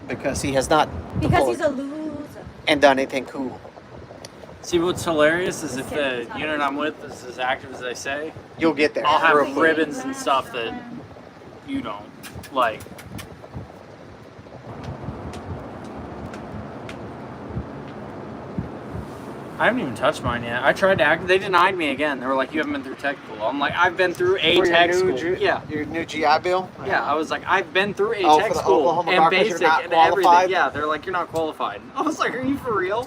Speaker 1: Because he has not
Speaker 3: Because
Speaker 1: deployed
Speaker 3: he's a loser.
Speaker 1: and done anything cool.
Speaker 2: See, what's hilarious is if the unit I'm with is as active as they say,
Speaker 1: You'll get there.
Speaker 2: I'll
Speaker 1: real
Speaker 2: have
Speaker 1: quick.
Speaker 2: ribbons and stuff that you don't like. I haven't even touched mine yet. I tried to act. They denied me again. They were like, "You haven't been through tech school." I'm like, "I've been through a
Speaker 1: For your
Speaker 2: tech
Speaker 1: new
Speaker 2: school." Yeah,
Speaker 1: Your new GI Bill?
Speaker 2: yeah. I was like, "I've been through a
Speaker 1: Oh,
Speaker 2: tech
Speaker 1: for the
Speaker 2: school
Speaker 1: Oklahoma
Speaker 2: and
Speaker 1: Guard 'cause you're
Speaker 2: basic
Speaker 1: not
Speaker 2: and everything."
Speaker 1: qualified?
Speaker 2: Yeah, they're like, "You're not qualified." I was like, "Are you for real?"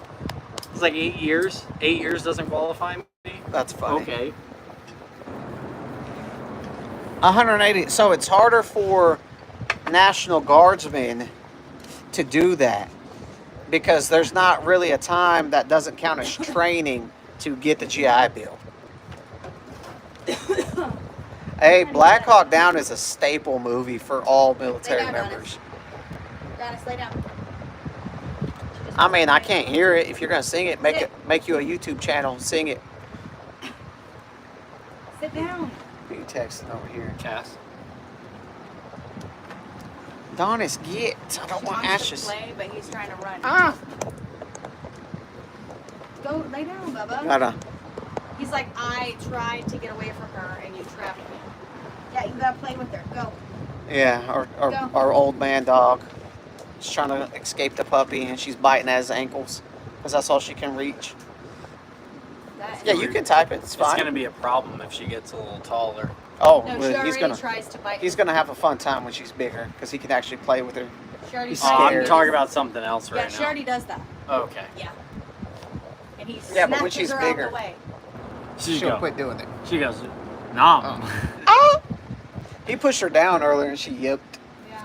Speaker 2: It's like 8 years. 8 years doesn't qualify me.
Speaker 1: That's funny.
Speaker 2: Okay.
Speaker 1: 180. So it's harder for National Guardsmen to do that because there's not really a time that doesn't count as training to get the GI Bill. Hey, Black Hawk Down is a staple movie for all military
Speaker 3: Lay down,
Speaker 1: members.
Speaker 3: Dennis, lay down.
Speaker 1: I mean, I can't hear it. If you're gonna sing it, make you a YouTube channel and sing it.
Speaker 3: Sit down.
Speaker 1: Who you texting over here?
Speaker 2: Cass.
Speaker 1: Donis, get. I don't
Speaker 3: He
Speaker 1: want
Speaker 3: wants to
Speaker 1: ashes.
Speaker 3: play, but he's trying to run.
Speaker 1: Ah!
Speaker 3: Go lay down, Bubba.
Speaker 1: Gotta.
Speaker 3: He's like, I tried to get away from her and you trapped me. Yeah, you gotta play with her. Go.
Speaker 1: Yeah,
Speaker 3: Go.
Speaker 1: our old man dog. She's trying to escape the puppy and she's biting at his ankles because that's all she can reach.
Speaker 3: That
Speaker 1: Yeah, you can type it. It's
Speaker 2: It's
Speaker 1: fine.
Speaker 2: gonna be a problem if she gets a little taller.
Speaker 1: Oh,
Speaker 3: No,
Speaker 1: well,
Speaker 3: she already tries to bite.
Speaker 1: he's gonna have a fun time when she's bigger because he can actually play with her.
Speaker 3: She already
Speaker 1: he's
Speaker 3: tries
Speaker 2: Oh,
Speaker 3: to
Speaker 2: I'm
Speaker 1: scared.
Speaker 2: talking about something else
Speaker 3: Yeah,
Speaker 2: right
Speaker 3: she
Speaker 2: now.
Speaker 3: already does that.
Speaker 2: Okay.
Speaker 3: Yeah. And he
Speaker 1: Yeah, but when
Speaker 3: snatches
Speaker 1: she's
Speaker 3: her
Speaker 1: bigger.
Speaker 3: out the way.
Speaker 2: She'll
Speaker 1: She'll
Speaker 2: go.
Speaker 1: quit doing it.
Speaker 2: She goes, nom.
Speaker 1: Oh. He pushed her down earlier and she yipped.
Speaker 3: Yeah.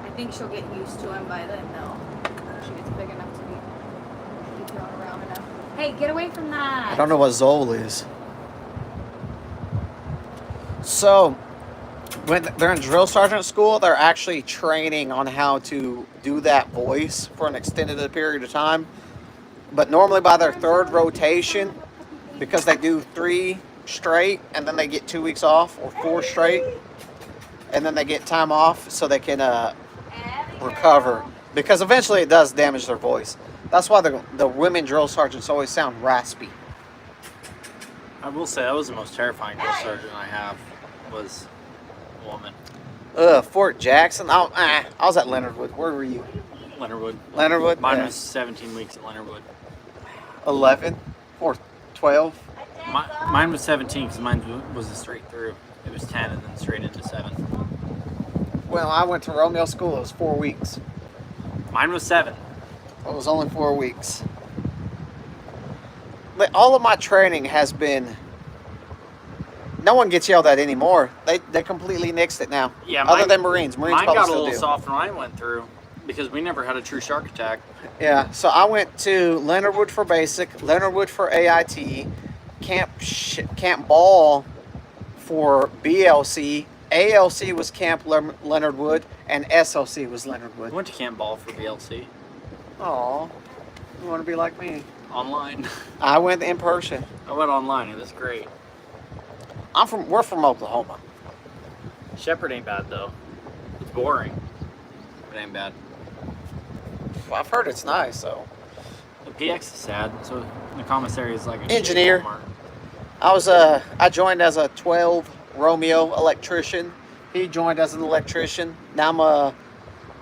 Speaker 3: I think she'll get used to him by then, though. When she gets big enough to be thrown around enough. Hey, get away from that.
Speaker 1: I don't know what Zoll is. So, when they're in drill sergeant school, they're actually training on how to do that voice for an extended period of time. But normally by their third rotation, because they do 3 straight and then they get 2 weeks off, or 4 straight, and then they get time off so they can recover. Because eventually it does damage their voice. That's why the women drill sergeants always sound raspy.
Speaker 2: I will say that was the most terrifying drill sergeant I have was a woman.
Speaker 1: Fort Jackson. I was at Leonard Wood. Where were you?
Speaker 2: Leonard Wood.
Speaker 1: Leonard Wood?
Speaker 2: Mine
Speaker 1: Yeah.
Speaker 2: was 17 weeks at Leonard Wood.
Speaker 1: 11 or 12.
Speaker 2: Mine was 17 because mine was a straight through. It was 10 and then straight into 7.
Speaker 1: Well, I went to Romeo School. It was 4 weeks.
Speaker 2: Mine was 7.
Speaker 1: It was only 4 weeks. But all of my training has been. No one gets yelled at anymore. They completely nixed it now.
Speaker 2: Yeah,
Speaker 1: Other than Marines. Marines
Speaker 2: mine
Speaker 1: probably
Speaker 2: got a
Speaker 1: still
Speaker 2: little
Speaker 1: do.
Speaker 2: soft when I went through because we never had a true shark attack.
Speaker 1: Yeah, so I went to Leonard Wood for basic, Leonard Wood for AIT, Camp Ball for BLC, ALC was Camp Leonard Wood, and SLC was Leonard
Speaker 2: I
Speaker 1: Wood.
Speaker 2: went to Camp Ball for BLC
Speaker 1: Aw, you want to be like me?
Speaker 2: online.
Speaker 1: I went in person.
Speaker 2: I went online. It was great.
Speaker 1: We're from Oklahoma.
Speaker 2: Shepherd ain't bad though. It's boring. It ain't bad.
Speaker 1: Well, I've heard it's nice, so.
Speaker 2: The PX is sad. So the commissary is like a
Speaker 1: Engineer.
Speaker 2: Walmart.
Speaker 1: I joined as a 12 Romeo electrician. He joined as an electrician. Now I'm a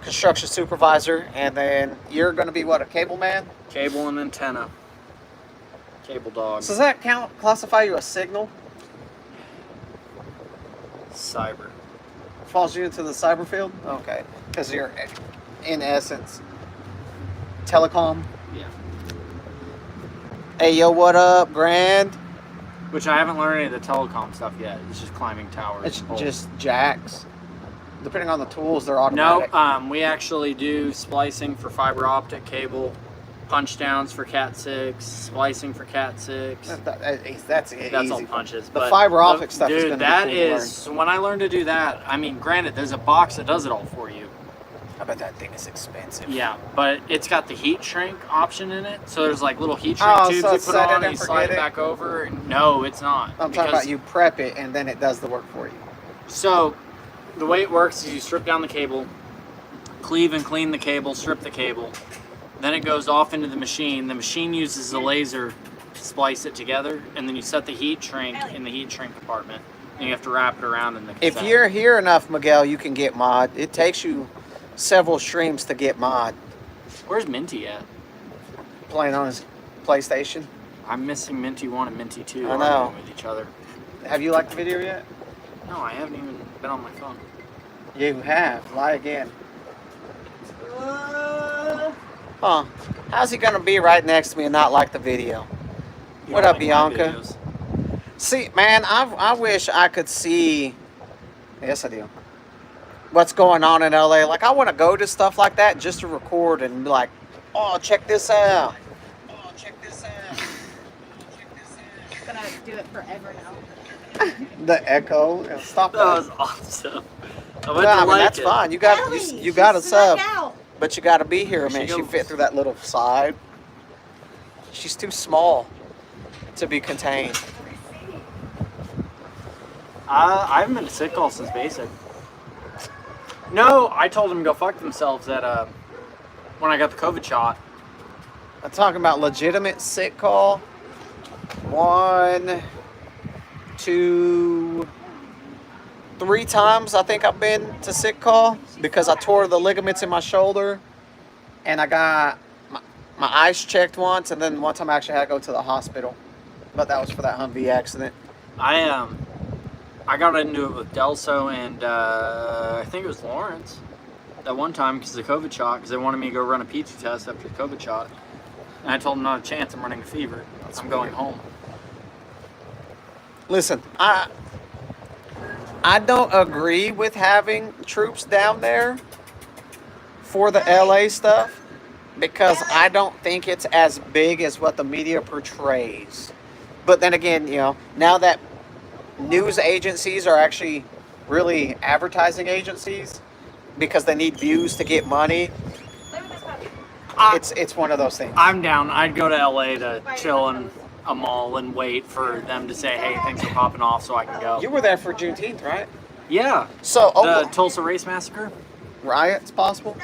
Speaker 1: construction supervisor, and then you're going to be what, a cable man?
Speaker 2: Cable and antenna. Cable dog.
Speaker 1: So does that classify you as signal?
Speaker 2: Cyber.
Speaker 1: Falls you into the cyber field? Okay, because you're in essence telecom.
Speaker 2: Yeah.
Speaker 1: Hey yo, what up, Grand?
Speaker 2: Which I haven't learned any of the telecom stuff yet. It's just climbing towers.
Speaker 1: It's
Speaker 2: and poles.
Speaker 1: just jacks. Depending on the tools, they're
Speaker 2: No,
Speaker 1: automatic.
Speaker 2: we actually do splicing for fiber optic cable, punch downs for Cat 6, splicing for Cat 6.
Speaker 1: That's
Speaker 2: That's
Speaker 1: easy.
Speaker 2: all punches.
Speaker 1: The
Speaker 2: but
Speaker 1: fiber optic stuff is
Speaker 2: dude,
Speaker 1: gonna be
Speaker 2: that
Speaker 1: cool to learn.
Speaker 2: is when I learned to do that. I mean, granted, there's a box that does it all for you.
Speaker 1: I bet that thing is expensive.
Speaker 2: Yeah, but it's got the heat shrink option in it. So there's like little heat shrink
Speaker 1: Oh,
Speaker 2: tubes
Speaker 1: so
Speaker 2: you
Speaker 1: it's
Speaker 2: put
Speaker 1: set it
Speaker 2: on
Speaker 1: and
Speaker 2: and you slide
Speaker 1: forget
Speaker 2: it
Speaker 1: it?
Speaker 2: back over. No, it's not.
Speaker 1: I'm talking about you prep it and then it does the work for you.
Speaker 2: So the way it works is you strip down the cable, cleave and clean the cable, strip the cable. Then it goes off into the machine. The machine uses a laser to splice it together, and then you set the heat shrink in the heat shrink compartment. And you have to wrap it around in the
Speaker 1: If
Speaker 2: cassette.
Speaker 1: you're here enough, Miguel, you can get mod. It takes you several streams to get mod.
Speaker 2: Where's Minty at?
Speaker 1: Playing on his PlayStation.
Speaker 2: I'm missing Minty 1 and Minty 2
Speaker 1: I know.
Speaker 2: arguing with each other.
Speaker 1: Have you liked the video yet?
Speaker 2: No, I haven't even been on my phone.
Speaker 1: You have. Lie again. Huh. How's he gonna be right next to me and not like the video?
Speaker 2: You
Speaker 1: What
Speaker 2: don't
Speaker 1: up,
Speaker 2: like my
Speaker 1: Bianca?
Speaker 2: videos.
Speaker 1: See, man, I wish I could see. Yes, I do. What's going on in LA? Like, I want to go to stuff like that just to record and be like, oh, check this out. Oh, check this out.
Speaker 3: I'm gonna do it forever now.
Speaker 1: The echo. Stop
Speaker 2: That
Speaker 1: that.
Speaker 2: was awesome. I went
Speaker 1: Yeah,
Speaker 2: to
Speaker 1: I mean,
Speaker 2: like
Speaker 1: that's
Speaker 2: it.
Speaker 1: fine. You got
Speaker 3: Ellie,
Speaker 1: you got a
Speaker 3: she snuck
Speaker 1: sub,
Speaker 3: out.
Speaker 1: but you got to be here,
Speaker 2: There she
Speaker 1: man. She
Speaker 2: goes.
Speaker 1: fit through that little side. She's too small to be contained.
Speaker 2: I haven't been to sick call since basic. No, I told them to go fuck themselves at when I got the COVID shot.
Speaker 1: I'm talking about legitimate sick call. 1, 2, 3 times I think I've been to sick call because I tore the ligaments in my shoulder and I got my eyes checked once, and then one time I actually had to go to the hospital. But that was for that Humvee accident.
Speaker 2: I got into it with Delso and I think it was Lawrence that one time because of the COVID shot, because they wanted me to go run a PT test after the COVID shot. And I told them not a chance, I'm running a fever. I'm going home.
Speaker 1: Listen, I don't agree with having troops down there for the LA stuff because I don't think it's as big as what the media portrays. But then again, you know, now that news agencies are actually really advertising agencies because they need views to get money, it's one of those things.
Speaker 2: I'm down. I'd go to LA to chill in a mall and wait for them to say, hey, things are popping off so I can go.
Speaker 1: You were there for Juneteenth, right?
Speaker 2: Yeah.
Speaker 1: So,
Speaker 2: The Tulsa Race Massacre?
Speaker 1: riots possible?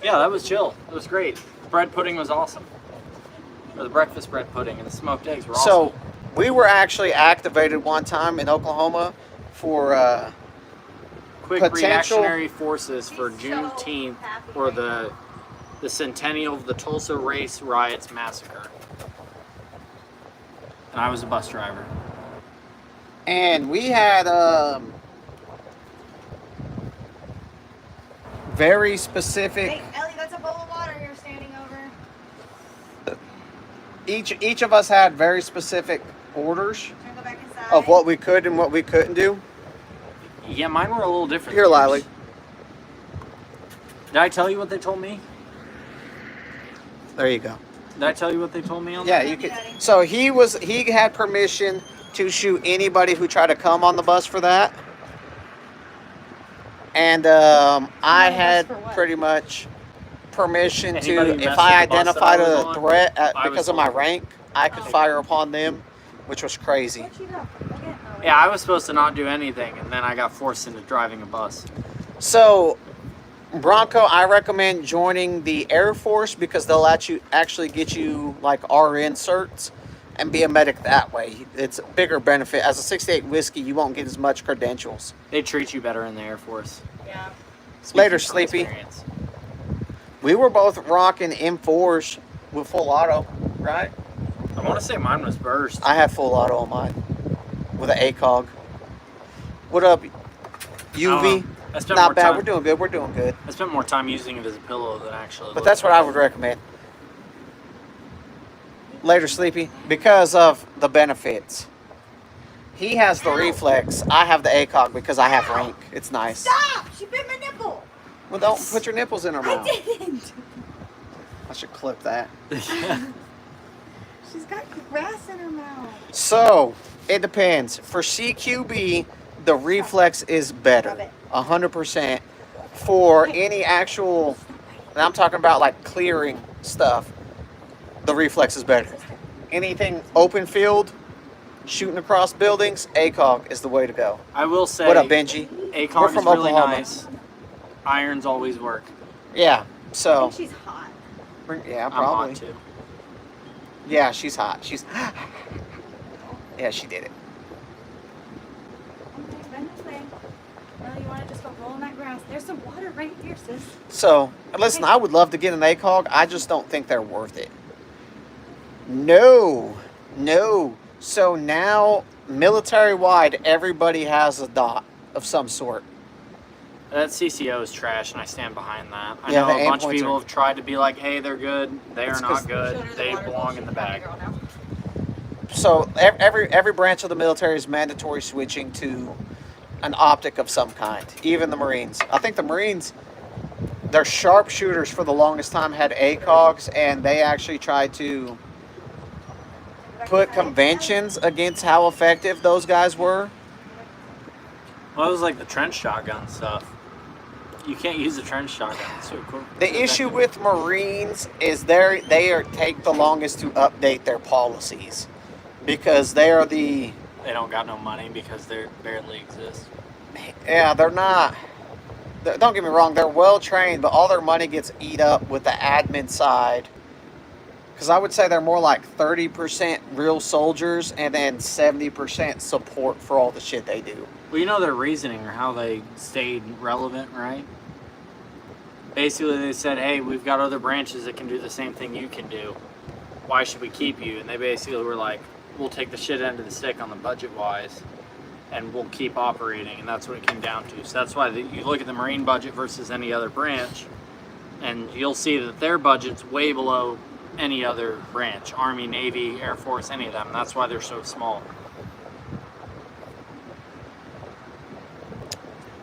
Speaker 2: Yeah, that was chill. It was great. bread pudding was awesome. Or the breakfast bread pudding and the smoked eggs were
Speaker 1: So
Speaker 2: awesome.
Speaker 1: we were actually activated one time in Oklahoma for
Speaker 2: Quick
Speaker 1: potential-
Speaker 2: reactionary forces for
Speaker 3: He's so
Speaker 2: Juneteenth
Speaker 3: happy
Speaker 2: or
Speaker 3: right
Speaker 2: the centennial of the Tulsa Race Riots Massacre. And I was a bus driver.
Speaker 1: and we had very specific.
Speaker 3: Hey, Ellie, that's a bowl of water you're standing over.
Speaker 1: Each of us had very specific orders
Speaker 3: Trying to go back inside.
Speaker 1: of what we could and what we couldn't do.
Speaker 2: Yeah, mine were a little different.
Speaker 1: Here,
Speaker 2: than yours.
Speaker 1: Lily.
Speaker 2: Did I tell you what they told me?
Speaker 1: There you go.
Speaker 2: Did I tell you what they told me on
Speaker 1: Yeah,
Speaker 2: that?
Speaker 1: you could. So he had permission to shoot anybody who tried to come on the bus for that. And I had
Speaker 3: for what?
Speaker 1: pretty much permission
Speaker 2: Anybody who
Speaker 1: to, if
Speaker 2: messed
Speaker 1: I
Speaker 2: with the bus that
Speaker 1: identified
Speaker 2: I was
Speaker 1: a
Speaker 2: on,
Speaker 1: threat
Speaker 2: I was
Speaker 1: because of my
Speaker 2: told.
Speaker 1: rank, I could fire upon them, which was crazy.
Speaker 3: Where'd you go? Again? Oh,
Speaker 2: Yeah, I was supposed to not do anything, and then I got forced into driving a bus.
Speaker 1: So, Bronco, I recommend joining the Air Force because they'll actually get you like RN certs and be a medic that way. It's a bigger benefit. As a 68 whiskey, you won't get as much credentials.
Speaker 2: They treat you better in the Air Force.
Speaker 3: Yeah.
Speaker 1: Later,
Speaker 2: Speaking from
Speaker 1: Sleepy.
Speaker 2: experience.
Speaker 1: We were both rocking M4s with full auto, right?
Speaker 2: I want to say mine was burst.
Speaker 1: I have full auto on mine with an ACOG. What up, UV?
Speaker 2: I spent more
Speaker 1: Not bad.
Speaker 2: time.
Speaker 1: We're doing good. We're doing good.
Speaker 2: I spent more time using it as a pillow than actually.
Speaker 1: But that's what I would recommend. Later, Sleepy, because of the benefits. He has the reflex. I have the ACOG because I have rank. It's nice.
Speaker 3: Stop! She bit my nipple.
Speaker 1: Well, don't put your nipples in her
Speaker 3: I
Speaker 1: mouth.
Speaker 3: didn't.
Speaker 1: I should clip that.
Speaker 3: She's got grass in her mouth.
Speaker 1: So, it depends. For CQB, the reflex is better.
Speaker 3: Rub it.
Speaker 1: 100%. For any actual, and I'm talking about like clearing stuff, the reflex is better. Anything open field, shooting across buildings, ACOG is the way to go.
Speaker 2: I will say.
Speaker 1: What up, Benji? We're
Speaker 2: ACOG is
Speaker 1: from
Speaker 2: really
Speaker 1: Oklahoma.
Speaker 2: nice. Irons always work.
Speaker 1: Yeah,
Speaker 3: I
Speaker 1: so,
Speaker 3: think she's hot.
Speaker 1: yeah,
Speaker 2: I'm
Speaker 1: probably.
Speaker 2: hot too.
Speaker 1: Yeah, she's hot. She's, yeah, she did it.
Speaker 3: Okay, bend this way. Well, you want to just go roll in that grass. There's some water right here, sis.
Speaker 1: So, listen, I would love to get an ACOG. I just don't think they're worth it. No. So now, military-wide, everybody has a dot of some sort.
Speaker 2: That CCO is trash, and I stand behind that. I
Speaker 1: Yeah,
Speaker 2: know
Speaker 1: the
Speaker 2: a
Speaker 1: aim
Speaker 2: bunch of
Speaker 1: points
Speaker 2: people
Speaker 1: are-
Speaker 2: have tried to be like, hey, they're good. They
Speaker 1: It's
Speaker 2: are
Speaker 1: 'cause-
Speaker 2: not good.
Speaker 3: Showed her the
Speaker 2: They
Speaker 3: water
Speaker 2: belong
Speaker 3: bottle.
Speaker 2: in the
Speaker 3: She's a
Speaker 2: bag.
Speaker 3: girl now.
Speaker 1: So every branch of the military is mandatory switching to an optic of some kind. Even the Marines. I think the Marines, their sharpshooters for the longest time had ACOGs, and they actually tried to put conventions against how effective those guys were.
Speaker 2: Well, it was like the trench shotgun stuff. You can't use a trench shotgun. It's so cool.
Speaker 1: The issue with Marines is take the longest to update their policies because they are the
Speaker 2: They don't got no money because they barely exist.
Speaker 1: yeah they're not. Don't get me wrong, they're well trained, but all their money gets eat up with the admin side. Because I would say they're more like 30% real soldiers and then 70% support for all the shit they do.
Speaker 2: Well, you know their reasoning or how they stayed relevant, right? Basically, they said, hey, we've got other branches that can do the same thing you can do. Why should we keep you? And they basically were like, we'll take the shit end of the stick on the budget-wise, and we'll keep operating. And that's what it came down to. So that's why you look at the Marine budget versus any other branch, and you'll see that their budget's way below any other branch. Army, Navy, Air Force, any of them. That's why they're so small.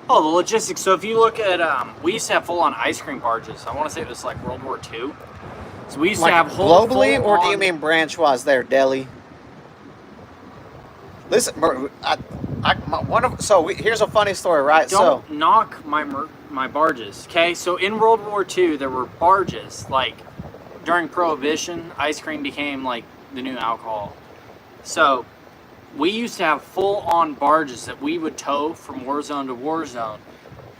Speaker 2: Oh, the logistics. So if you look at, we used to have full-on ice cream barges. I want to say it was like World War II. So we used to
Speaker 1: Like
Speaker 2: have whole
Speaker 1: globally, or do you
Speaker 2: full-on-
Speaker 1: mean branch-wise there, Delhi? Listen, here's a funny story, right?
Speaker 2: Don't knock my barges, okay? So in World War II, there were barges. Like during Prohibition, ice cream became like the new alcohol. So we used to have full-on barges that we would tow from war zone to war zone,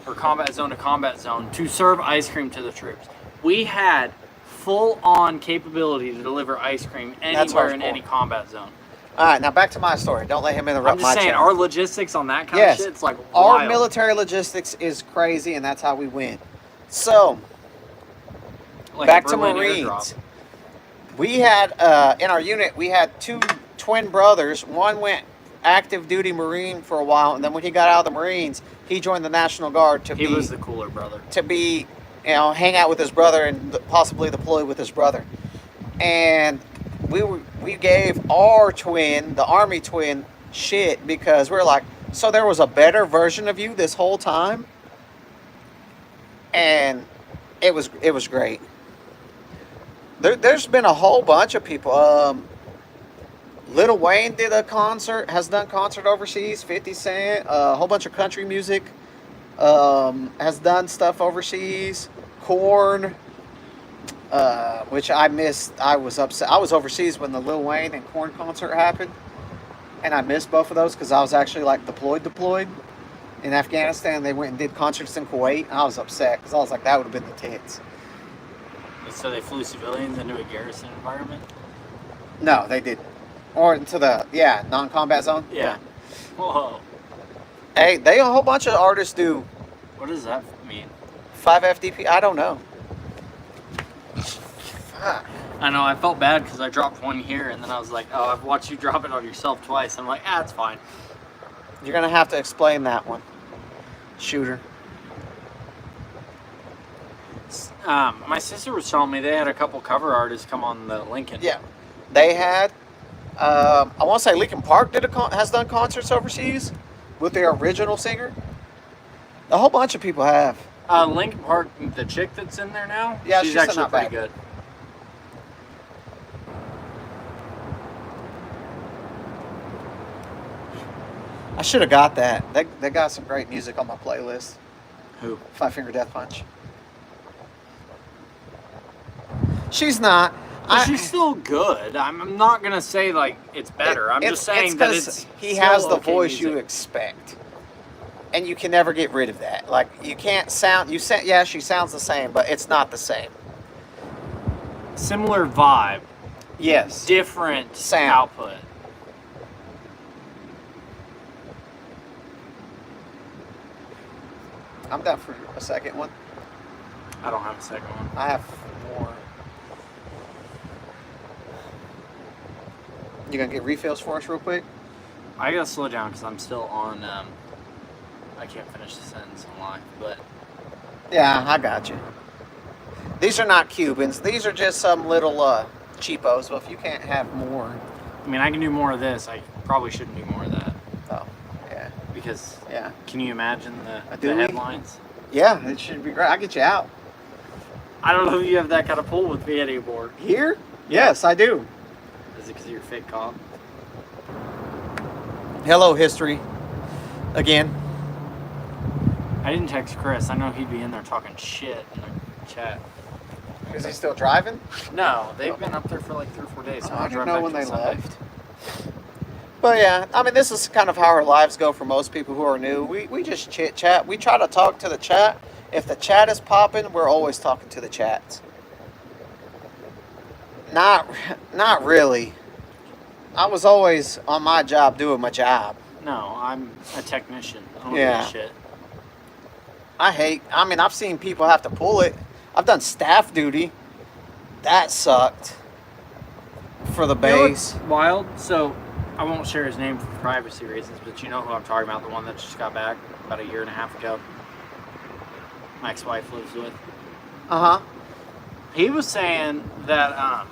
Speaker 2: or combat zone to combat zone, to serve ice cream to the troops. We had full-on capability to deliver ice cream anywhere in
Speaker 1: hardcore.
Speaker 2: any combat zone.
Speaker 1: All right, now back to my story. Don't let him interrupt
Speaker 2: I'm just
Speaker 1: my
Speaker 2: saying,
Speaker 1: chat.
Speaker 2: our logistics on that kind
Speaker 1: Yes.
Speaker 2: of shit, it's like
Speaker 1: Our
Speaker 2: wild.
Speaker 1: military logistics is crazy, and that's how we win. So,
Speaker 2: Like
Speaker 1: back
Speaker 2: a
Speaker 1: to
Speaker 2: Berlin
Speaker 1: Marines.
Speaker 2: airdrop.
Speaker 1: We had, in our unit, we had 2 twin brothers. One went active duty Marine for a while, and then when he got out of the Marines, he joined the National Guard
Speaker 2: He was the cooler brother.
Speaker 1: hang out with his brother and possibly deploy with his brother. And we gave our twin, the Army twin, shit because we're like, so there was a better version of you this whole time? And it was great. There's been a whole bunch of people. Lil Wayne has done concert overseas. 50 Cent, a whole bunch of country music, has done stuff overseas. Korn, which I missed. I was upset. I was overseas when the Lil Wayne and Korn concert happened, and I missed both of those because I was actually like deployed in Afghanistan. They went and did concerts in Kuwait, and I was upset because I was like, that would have been the tits.
Speaker 2: So they flew civilians into a garrison environment?
Speaker 1: No, they didn't. Or into the non-combat zone.
Speaker 2: Yeah. Whoa.
Speaker 1: Hey, a whole bunch of artists do
Speaker 2: What does that mean?
Speaker 1: 5 FDP. I don't know. Fuck.
Speaker 2: I know, I felt bad because I dropped one here and then I was like, oh, I've watched you drop it on yourself twice. I'm like, it's fine.
Speaker 1: You're gonna have to explain that one, shooter.
Speaker 2: My sister was telling me they had a couple cover artists come on the Lincoln.
Speaker 1: Yeah, they had. I want to say Lincoln Park has done concerts overseas with their original singer. A whole bunch of people have.
Speaker 2: Lincoln Park, the chick that's in there now,
Speaker 1: Yeah,
Speaker 2: she's
Speaker 1: she's
Speaker 2: actually
Speaker 1: not
Speaker 2: pretty
Speaker 1: bad.
Speaker 2: good.
Speaker 1: I should have got that. They got some great music on my playlist.
Speaker 2: Who?
Speaker 1: 5 Finger Death Punch. She's not.
Speaker 2: But she's still good. I'm not gonna say like it's better. I'm just saying that it's
Speaker 1: he
Speaker 2: still
Speaker 1: has the
Speaker 2: okay
Speaker 1: voice you
Speaker 2: music.
Speaker 1: expect, and you can never get rid of that. Like you can't sound. Yeah, she sounds the same, but it's not the same.
Speaker 2: Similar vibe,
Speaker 1: Yes.
Speaker 2: different
Speaker 1: Sound.
Speaker 2: output.
Speaker 1: I'm down for a second one.
Speaker 2: I don't have a second one.
Speaker 1: I have more. You gonna get refills for us real quick?
Speaker 2: I gotta slow down because I'm still on. I can't finish the sentence on live, but
Speaker 1: Yeah, I got you. These are not Cubans. These are just some little cheapos. But if you can't have more,
Speaker 2: I mean I can do more of this. I probably shouldn't do more of that
Speaker 1: oh yeah,
Speaker 2: because
Speaker 1: yeah,
Speaker 2: can you imagine the
Speaker 1: Do we?
Speaker 2: headlines?
Speaker 1: yeah. It should be great. I'll get you out
Speaker 2: I don't know if you have that kind of pull with me anymore.
Speaker 1: here. Yes, I do.
Speaker 2: Is it because you're a fake cop?
Speaker 1: Hello, history. Again.
Speaker 2: I didn't text Chris. I know he'd be in there talking shit in the chat.
Speaker 1: Is he still driving?
Speaker 2: No, they've been up there for like 3 or 4 days. So
Speaker 1: I
Speaker 2: I'll
Speaker 1: didn't
Speaker 2: drive
Speaker 1: know
Speaker 2: back
Speaker 1: when
Speaker 2: till
Speaker 1: they
Speaker 2: Sunday.
Speaker 1: left. But yeah, I mean, this is kind of how our lives go for most people who are new. We just chit chat. We try to talk to the chat. If the chat is popping, we're always talking to the chats. Not really. I was always on my job doing my job.
Speaker 2: No, I'm a technician. I don't
Speaker 1: Yeah.
Speaker 2: give a shit.
Speaker 1: I've seen people have to pull it. I've done staff duty. That sucked. For the
Speaker 2: You know
Speaker 1: base.
Speaker 2: what's wild? So, I won't share his name for privacy reasons, but you know who I'm talking about, the one that just got back about 1.5 years ago. My ex-wife lives with.
Speaker 1: Uh-huh.
Speaker 2: He was saying that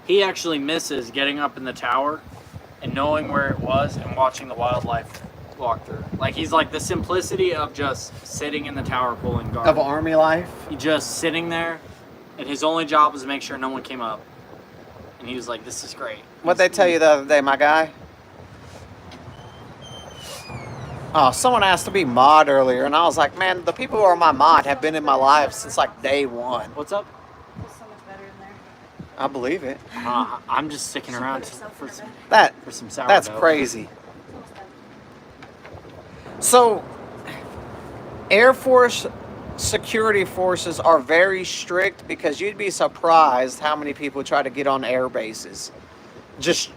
Speaker 2: he actually misses getting up in the tower and knowing where it was and watching the wildlife walk through. Like, he's like, the simplicity of just sitting in the tower pulling guard.
Speaker 1: Of Army life.
Speaker 2: He just sitting there, and his only job was to make sure no one came up. And he was like, this is great.
Speaker 1: What'd they tell you the other day, my guy? Oh, someone asked to be mod earlier, and I was like, man, the people who are my mod have been in my life since like day one.
Speaker 2: What's up?
Speaker 3: Feels so much better in there.
Speaker 1: I believe it.
Speaker 2: I'm just sticking
Speaker 3: Just
Speaker 2: around
Speaker 3: put yourself
Speaker 2: for
Speaker 3: in
Speaker 2: some,
Speaker 3: there.
Speaker 2: for some sourdough.
Speaker 1: That's crazy.
Speaker 3: It's almost done.
Speaker 1: So, Air Force security forces are very strict because you'd be surprised how many people try to get on air bases. Just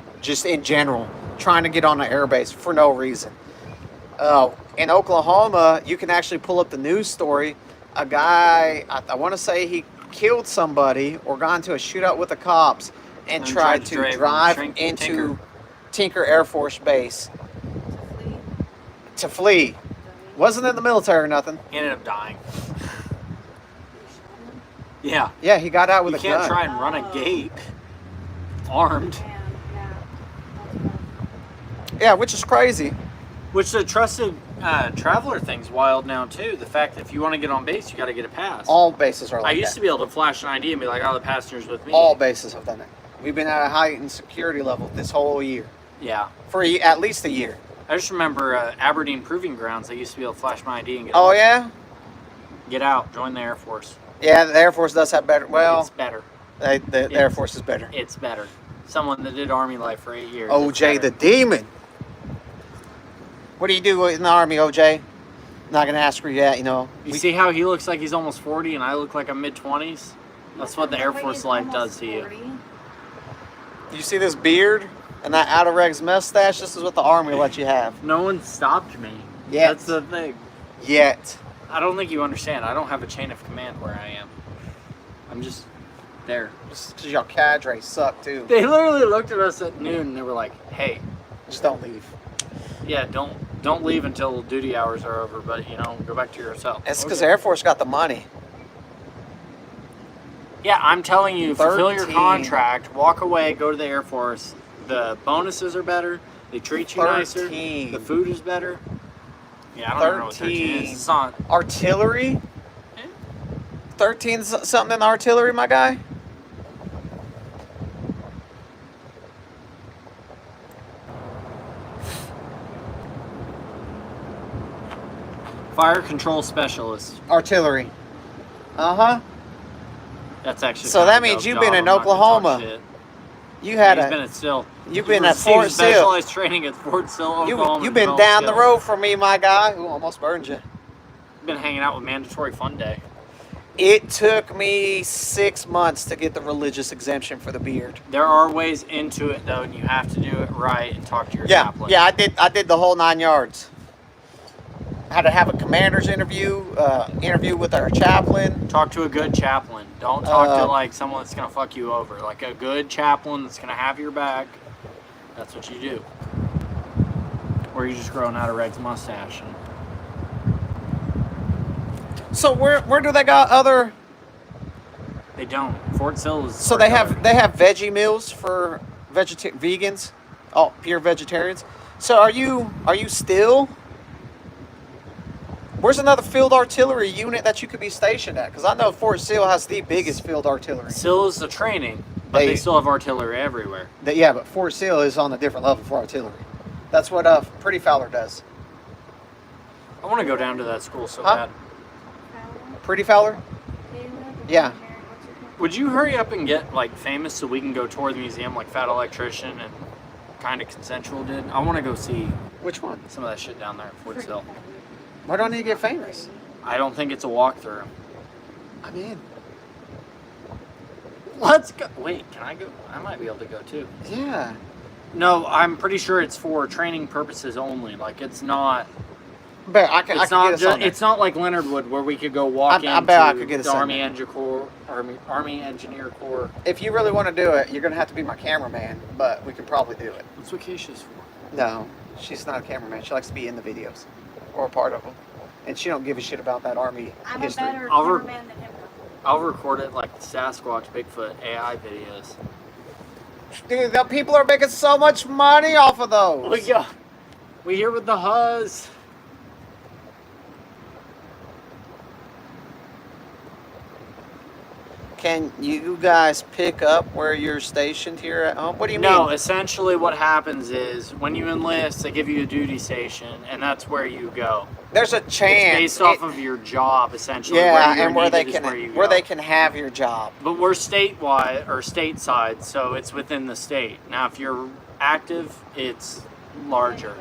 Speaker 1: in general, trying to get on an air base for no reason. In Oklahoma, you can actually pull up the news story. A guy, I want to say he killed somebody or got into a shootout with the cops and tried to drive into Tinker Air Force Base to flee. Wasn't in the military or nothing.
Speaker 2: He ended up dying. Yeah.
Speaker 1: Yeah, he got out with
Speaker 2: You
Speaker 1: a
Speaker 2: can't
Speaker 1: gun.
Speaker 2: try and run a gate armed.
Speaker 1: Yeah, which is crazy.
Speaker 2: Which the trusted traveler thing's wild now too. The fact that if you want to get on base, you got to get a pass.
Speaker 1: All bases are like
Speaker 2: I used
Speaker 1: that.
Speaker 2: to be able to flash an ID and be like, "Oh, the passenger's with me."
Speaker 1: All bases have done it. We've been at a heightened security level this whole year.
Speaker 2: Yeah.
Speaker 1: For at least a year.
Speaker 2: I just remember Aberdeen Proving Grounds. I used to be able to flash my ID and get.
Speaker 1: Oh, yeah?
Speaker 2: Get out. Join the Air Force.
Speaker 1: Yeah, the Air Force does have better. Well,
Speaker 2: It's better.
Speaker 1: the Air Force is better.
Speaker 2: It's better. Someone that did Army life for 8 years.
Speaker 1: OJ
Speaker 2: it's
Speaker 1: the
Speaker 2: better.
Speaker 1: Demon. What do you do in the Army, OJ? Not going to ask where you at, you know.
Speaker 2: You see how he looks like he's almost 40 and I look like I'm mid-20s? That's what the Air Force life does to you.
Speaker 1: You see this beard and that out of regs mustache? This is what the Army let you have.
Speaker 2: No one stopped me.
Speaker 1: Yet.
Speaker 2: That's the thing.
Speaker 1: Yet.
Speaker 2: I don't think you understand. I don't have a chain of command where I am. I'm just there.
Speaker 1: Just because your cadre suck, too.
Speaker 2: They literally looked at us at noon and they were like, "Hey,
Speaker 1: Just don't leave.
Speaker 2: yeah, don't leave until duty hours are over, but you know, go back to your cell."
Speaker 1: It's because the Air Force got the money.
Speaker 2: Yeah, I'm telling you, fulfill your
Speaker 1: 13.
Speaker 2: contract, walk away, go to the Air Force. The bonuses are better. They treat you nicer.
Speaker 1: 13.
Speaker 2: The food is better. Yeah, I don't even know what 13 is. It's not.
Speaker 1: Artillery? 13 something in artillery, my guy?
Speaker 2: Fire control specialist.
Speaker 1: Artillery. Uh-huh.
Speaker 2: That's actually.
Speaker 1: So
Speaker 2: kind
Speaker 1: that
Speaker 2: of a
Speaker 1: means
Speaker 2: dope
Speaker 1: you've
Speaker 2: job.
Speaker 1: been in
Speaker 2: I'm not gonna talk
Speaker 1: Oklahoma.
Speaker 2: shit.
Speaker 1: You had
Speaker 2: He's
Speaker 1: a...
Speaker 2: been at Still.
Speaker 1: You've been at
Speaker 2: Received
Speaker 1: Fort Sill.
Speaker 2: specialized training at Fort Sill, Oklahoma.
Speaker 1: You've been
Speaker 2: Development
Speaker 1: down the
Speaker 2: Skills.
Speaker 1: road from me, my guy. Ooh, almost burned you.
Speaker 2: Been hanging out with Mandatory Fun Day.
Speaker 1: It took me 6 months to get the religious exemption for the beard.
Speaker 2: There are ways into it though, and you have to do it right and talk to your
Speaker 1: Yeah,
Speaker 2: chaplain.
Speaker 1: yeah, I did the whole 9 yards. Had to have a commander's interview, interview with our chaplain.
Speaker 2: Talk to a good chaplain. Don't talk to
Speaker 1: Uh,
Speaker 2: like someone that's gonna fuck you over. Like a good chaplain that's gonna have your back. That's what you do. Or you just grow an out of Reg's mustache. And
Speaker 1: So where do they got other?
Speaker 2: they don't. Fort Sill is.
Speaker 1: So they have veggie meals for vegans, oh, pure vegetarians. So are you still? Where's another field artillery unit that you could be stationed at? Because I know Fort Sill has the biggest field artillery.
Speaker 2: Sill is the training, but they still have artillery everywhere.
Speaker 1: Yeah, but Fort Sill is on a different level for artillery. That's what Pretty Fowler does.
Speaker 2: I want to go down to that school so
Speaker 1: Huh?
Speaker 2: bad.
Speaker 1: Pretty Fowler? Yeah.
Speaker 2: Would you hurry up and get like famous so we can go tour the museum like Fat Electrician and Kind of Consensual did? I want to go see
Speaker 1: Which one?
Speaker 2: some of that shit down there at Fort Sill.
Speaker 1: Why don't you get famous?
Speaker 2: I don't think it's a walkthrough.
Speaker 1: I'm in.
Speaker 2: Let's go. Wait, can I go? I might be able to go too.
Speaker 1: Yeah.
Speaker 2: No, I'm pretty sure it's for training purposes only. Like it's not.
Speaker 1: But I can
Speaker 2: It's
Speaker 1: get
Speaker 2: not
Speaker 1: us on
Speaker 2: just.
Speaker 1: there.
Speaker 2: It's not like Leonard Wood where we could go walk
Speaker 1: I
Speaker 2: into
Speaker 1: bet I could get us
Speaker 2: the
Speaker 1: on
Speaker 2: Army
Speaker 1: there.
Speaker 2: Engineer Corps, Army Engineer Corps.
Speaker 1: If you really want to do it, you're going to have to be my cameraman, but we can probably do it.
Speaker 2: That's what Keisha's for.
Speaker 1: No, she's not a cameraman. She likes to be in the videos or a part of them. And she don't give a shit about that Army
Speaker 3: I'm a
Speaker 1: history.
Speaker 3: better
Speaker 2: I'll
Speaker 3: cameraman than him.
Speaker 2: I'll record it like Sasquatch, Bigfoot, AI videos.
Speaker 1: Dude, the people are making so much money off of those.
Speaker 2: We here with the Huzz.
Speaker 1: Can you guys pick up where you're stationed here at home? What do you
Speaker 2: No,
Speaker 1: mean?
Speaker 2: essentially what happens is when you enlist, they give you a duty station, and that's where you go.
Speaker 1: There's a
Speaker 2: It's
Speaker 1: chance.
Speaker 2: based off of your job, essentially.
Speaker 1: yeah,
Speaker 2: where
Speaker 1: and where they
Speaker 2: needed is
Speaker 1: can
Speaker 2: where you go.
Speaker 1: they can have your job.
Speaker 2: But we're statewide or stateside, so it's within the state. Now, if you're active, it's larger.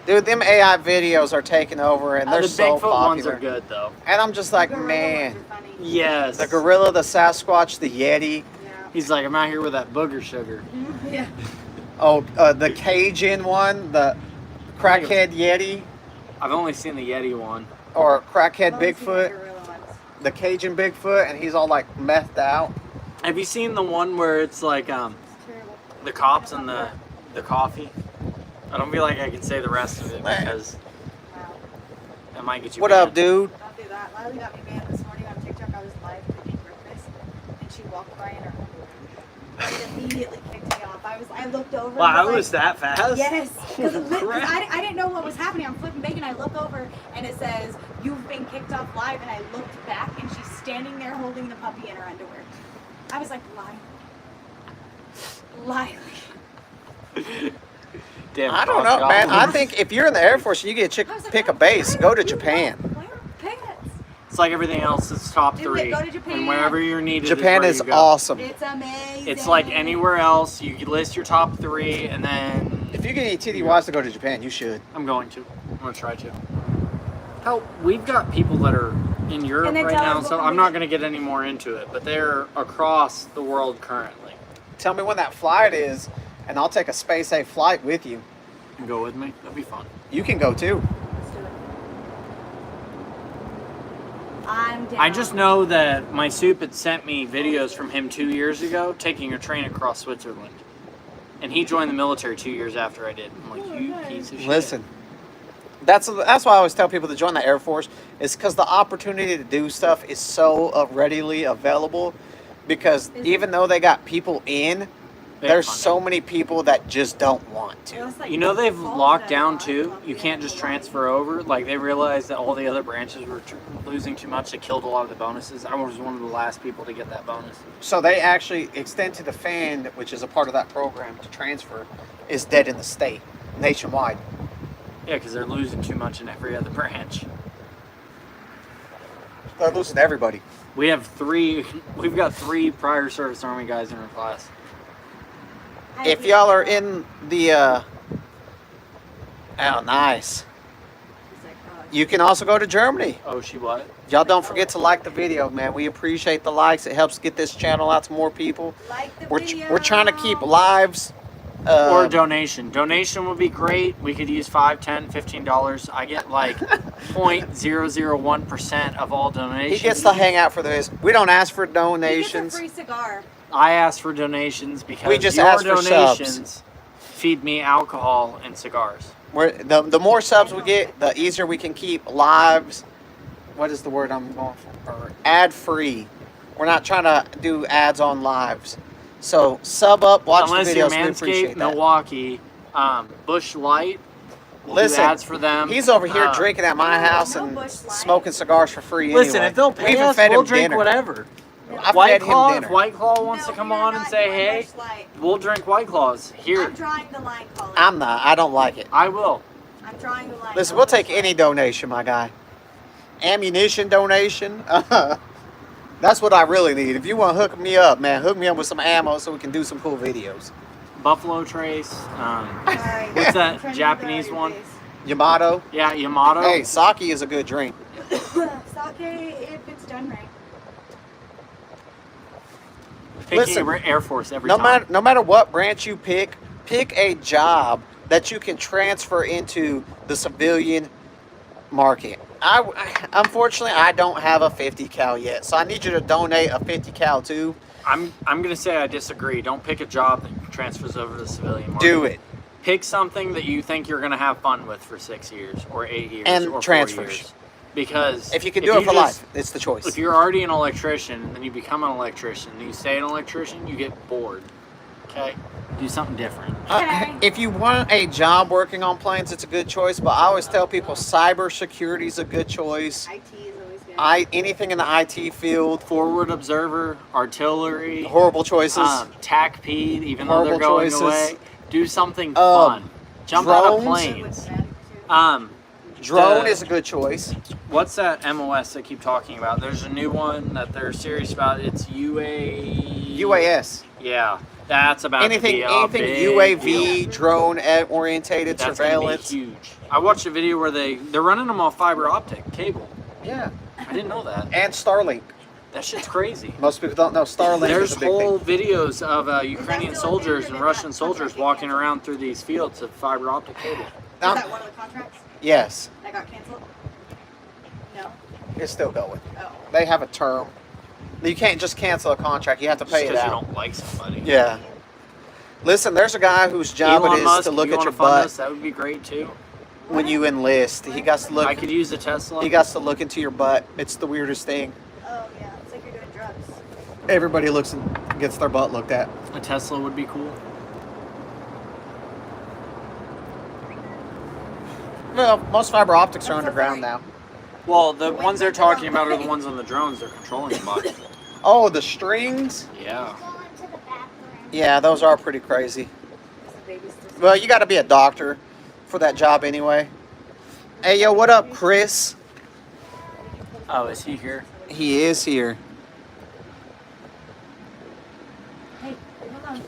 Speaker 1: Dude, them AI videos are taking over, and they're
Speaker 2: The
Speaker 1: so
Speaker 2: Bigfoot
Speaker 1: popular.
Speaker 2: ones are good though.
Speaker 1: And I'm just like,
Speaker 3: Gorilla
Speaker 1: man,
Speaker 3: ones are funny.
Speaker 2: Yes.
Speaker 1: the gorilla, the Sasquatch, the Yeti.
Speaker 3: Yeah.
Speaker 2: He's like, I'm out here with that booger sugar.
Speaker 3: Yeah.
Speaker 1: Oh, the Cajun one, the crackhead Yeti,
Speaker 2: I've only seen the Yeti one.
Speaker 1: or crackhead
Speaker 3: I've only seen the
Speaker 1: Bigfoot,
Speaker 3: gorilla ones.
Speaker 1: the Cajun Bigfoot, and he's all like methed out.
Speaker 2: Have you seen the one where it's like
Speaker 3: It's terrible.
Speaker 2: the cops and the coffee? I don't feel like I can say the rest of it because
Speaker 3: Wow.
Speaker 2: that might get you.
Speaker 1: What
Speaker 2: banned.
Speaker 1: up, dude?
Speaker 3: Don't do that. Lily got me banned this morning on TikTok. I was live cooking breakfast, and she walked by in her underwear. It immediately kicked me off. I looked over. and
Speaker 2: Wow,
Speaker 3: was
Speaker 2: was that fast?
Speaker 3: Yes, because
Speaker 2: Crap.
Speaker 3: I didn't know what was happening. I'm flipping bacon. I look over and it says you've been kicked off live, and I looked back and she's standing there holding the puppy in her underwear. I was like, Lily.
Speaker 2: Damn,
Speaker 1: I don't
Speaker 2: cross
Speaker 1: know, man. I
Speaker 2: goblins.
Speaker 1: think if you're in the Air Force and you get a
Speaker 3: I was like,
Speaker 1: pick a
Speaker 3: why
Speaker 1: base, go to
Speaker 3: do you
Speaker 1: Japan.
Speaker 3: Wear pants.
Speaker 2: It's like everything else. It's top
Speaker 3: Do it,
Speaker 2: three.
Speaker 3: go to Japan.
Speaker 2: And wherever you're needed,
Speaker 1: Japan
Speaker 2: where
Speaker 1: is
Speaker 2: you go.
Speaker 1: awesome.
Speaker 3: It's amazing.
Speaker 2: It's like anywhere else. You can list your top three, and then
Speaker 1: If you get any TDYs to go to Japan, you should.
Speaker 2: I'm going to. I'm gonna try to. Hell, we've got people that are in Europe
Speaker 3: And then
Speaker 2: right
Speaker 3: tell
Speaker 2: now,
Speaker 3: us
Speaker 2: so
Speaker 3: what
Speaker 2: I'm
Speaker 3: we
Speaker 2: not
Speaker 3: get.
Speaker 2: gonna get any more into it. But they're across the world currently.
Speaker 1: Tell me when that flight is, and I'll take a Space A flight with you.
Speaker 2: And go with me. That'd be fun.
Speaker 1: You can go too.
Speaker 3: Let's do it. I'm down.
Speaker 2: I just know that my soup had sent me videos from him 2 years ago taking a train across Switzerland. And he joined the military 2 years after I did. I'm like, you piece of shit.
Speaker 1: Listen, that's why I always tell people to join the Air Force. Is because the opportunity to do stuff is so readily available. Because even though they got people in,
Speaker 2: They have
Speaker 1: there's
Speaker 2: funding.
Speaker 1: so many people that just don't want
Speaker 3: It
Speaker 1: to.
Speaker 3: was like
Speaker 2: You know they've
Speaker 3: falls
Speaker 2: locked
Speaker 3: that
Speaker 2: down
Speaker 3: I
Speaker 2: too.
Speaker 3: love
Speaker 2: You
Speaker 3: the
Speaker 2: can't just
Speaker 3: Hawaii.
Speaker 2: transfer over. Like they realized that all the other branches were losing too much. They killed a lot of the bonuses. I was one of the last people to get that bonus.
Speaker 1: So they actually extend to the fan, which is a part of that program to transfer, is dead in the state, nationwide.
Speaker 2: Yeah, because they're losing too much in every other branch.
Speaker 1: They're losing everybody.
Speaker 2: We have three. We've got 3 prior service Army guys in our class.
Speaker 3: I
Speaker 1: If
Speaker 3: hate
Speaker 1: y'all are
Speaker 3: it.
Speaker 1: in the, oh, nice.
Speaker 3: He's like, oh,
Speaker 1: You can also go to Germany.
Speaker 2: Oh, she what?
Speaker 1: Y'all don't forget to like the video, man. We appreciate the likes. It helps get this channel out to more people.
Speaker 3: like the
Speaker 1: We're
Speaker 3: video.
Speaker 1: we're trying to keep lives.
Speaker 2: Or donation. Donation would be great. We could use $5, $10, $15. I get like 0.001% of all donations.
Speaker 1: He gets to hang out for this. We don't ask for
Speaker 3: He gets a
Speaker 1: donations.
Speaker 3: free cigar.
Speaker 2: I ask for donations because
Speaker 1: We just
Speaker 2: your
Speaker 1: ask for
Speaker 2: donations feed me alcohol and cigars.
Speaker 1: The more subs we get, the easier we can keep lives. What is the word I'm going for? Ad free. We're not trying to do ads on lives. So sub up, watch
Speaker 2: Unless
Speaker 1: the
Speaker 2: you're
Speaker 1: videos. We appreciate
Speaker 2: Manscaped,
Speaker 1: that.
Speaker 2: Milwaukee, Bush Light. We'll
Speaker 1: Listen,
Speaker 2: do ads for them.
Speaker 1: He's over here drinking at my
Speaker 3: No,
Speaker 1: house
Speaker 3: no
Speaker 1: and
Speaker 3: Busch Light.
Speaker 1: smoking cigars for free.
Speaker 2: Listen,
Speaker 1: anyway.
Speaker 2: if they'll
Speaker 1: We
Speaker 2: pay
Speaker 1: even
Speaker 2: us,
Speaker 1: fed
Speaker 2: we'll
Speaker 1: him
Speaker 2: drink
Speaker 1: dinner.
Speaker 2: whatever.
Speaker 1: I
Speaker 2: White
Speaker 1: fed him
Speaker 2: Claw, if
Speaker 1: dinner.
Speaker 2: White Claw wants
Speaker 3: No,
Speaker 2: to come
Speaker 3: we are
Speaker 2: on and
Speaker 3: not
Speaker 2: say,
Speaker 3: doing
Speaker 2: hey,
Speaker 3: Busch Light.
Speaker 2: we'll drink White Claws. Here,
Speaker 3: I'm drawing the line, Colin.
Speaker 1: I'm not. I don't like it.
Speaker 2: I will.
Speaker 3: I'm drawing the line.
Speaker 1: Listen, we'll take any donation, my guy. Ammunition donation. That's what I really need. If you want to hook me up, man, hook me up with some ammo so we can do some cool videos.
Speaker 2: Buffalo Trace.
Speaker 3: Sorry.
Speaker 2: What's that
Speaker 3: Trying to
Speaker 2: Japanese
Speaker 3: get out
Speaker 2: one?
Speaker 3: of your
Speaker 1: Yamato.
Speaker 2: Yeah, Yamato.
Speaker 1: Hey, sake is a good drink.
Speaker 3: face. Sake, if it's done right.
Speaker 2: Picking
Speaker 1: listen,
Speaker 2: Air Force every
Speaker 1: No
Speaker 2: time.
Speaker 1: matter what branch you pick a job that you can transfer into the civilian market. Unfortunately, I don't have a 50 cal yet, so I need you to donate a 50 cal too.
Speaker 2: I'm gonna say I disagree. Don't pick a job that transfers over to the civilian market.
Speaker 1: Do it.
Speaker 2: Pick something that you think you're gonna have fun with for 6 years or 8 years
Speaker 1: And
Speaker 2: or 4
Speaker 1: transfers.
Speaker 2: years. Because
Speaker 1: If you can do it for
Speaker 2: just-
Speaker 1: life, it's the choice.
Speaker 2: If you're already an electrician and then you become an electrician and you stay an electrician, you get bored. Okay? Do something different.
Speaker 3: Okay.
Speaker 1: If you want a job working on planes, it's a good choice. But I always tell people cybersecurity is a good choice.
Speaker 3: IT is always good.
Speaker 1: Anything in the IT field,
Speaker 2: Forward observer, artillery,
Speaker 1: horrible choices.
Speaker 2: TACP, even though they're
Speaker 1: Horrible
Speaker 2: going
Speaker 1: choices.
Speaker 2: away. Do something fun. Jump out of
Speaker 1: drones.
Speaker 2: planes.
Speaker 3: Too.
Speaker 1: Drone
Speaker 2: the-
Speaker 1: is a good choice.
Speaker 2: What's that MOS they keep talking about? There's a new one that they're serious about. It's
Speaker 1: UAS.
Speaker 2: Yeah. That's about
Speaker 1: Anything,
Speaker 2: to be a
Speaker 1: anything
Speaker 2: big
Speaker 1: UAV,
Speaker 2: deal.
Speaker 1: drone orientated
Speaker 2: That's
Speaker 1: surveillance.
Speaker 2: gonna be huge. I watched a video where they're running them off fiber optic cable.
Speaker 1: Yeah,
Speaker 2: I didn't know that.
Speaker 1: and Starlink.
Speaker 2: That shit's crazy.
Speaker 1: Most people don't know Starlink
Speaker 2: There's
Speaker 1: is a big
Speaker 2: whole
Speaker 1: thing.
Speaker 2: videos of Ukrainian soldiers and Russian soldiers walking around through these fields of fiber optic cable.
Speaker 3: Was that one of the contracts
Speaker 1: Yes,
Speaker 3: that got canceled? No.
Speaker 1: it's still going.
Speaker 3: Oh.
Speaker 1: They have a term. You can't just cancel a contract. You have to
Speaker 2: Just
Speaker 1: pay it
Speaker 2: because you
Speaker 1: out.
Speaker 2: don't like somebody.
Speaker 1: Yeah. Listen, there's a guy whose job
Speaker 2: Elon
Speaker 1: it is
Speaker 2: Musk,
Speaker 1: to look
Speaker 2: you
Speaker 1: at
Speaker 2: wanna
Speaker 1: your
Speaker 2: fund
Speaker 1: butt
Speaker 2: us? That would be great too.
Speaker 1: when you enlist. He got to look.
Speaker 2: I could use a Tesla.
Speaker 1: He got to look into your butt. It's the weirdest thing.
Speaker 3: Oh yeah, it's like you're doing drugs.
Speaker 1: Everybody looks and gets their butt looked at.
Speaker 2: A Tesla would be cool.
Speaker 1: Well, most fiber optics are underground now.
Speaker 2: Well, the ones they're talking about are the ones on the drones they're controlling them by.
Speaker 1: Oh, the strings?
Speaker 2: Yeah.
Speaker 4: Go into the bathroom.
Speaker 1: Yeah, those are pretty crazy.
Speaker 3: Is the baby still
Speaker 1: Well, you got to be a doctor for that job anyway. Hey, yo, what up, Chris?
Speaker 2: Oh, is he here?
Speaker 1: He is here.
Speaker 3: Hey, hold on.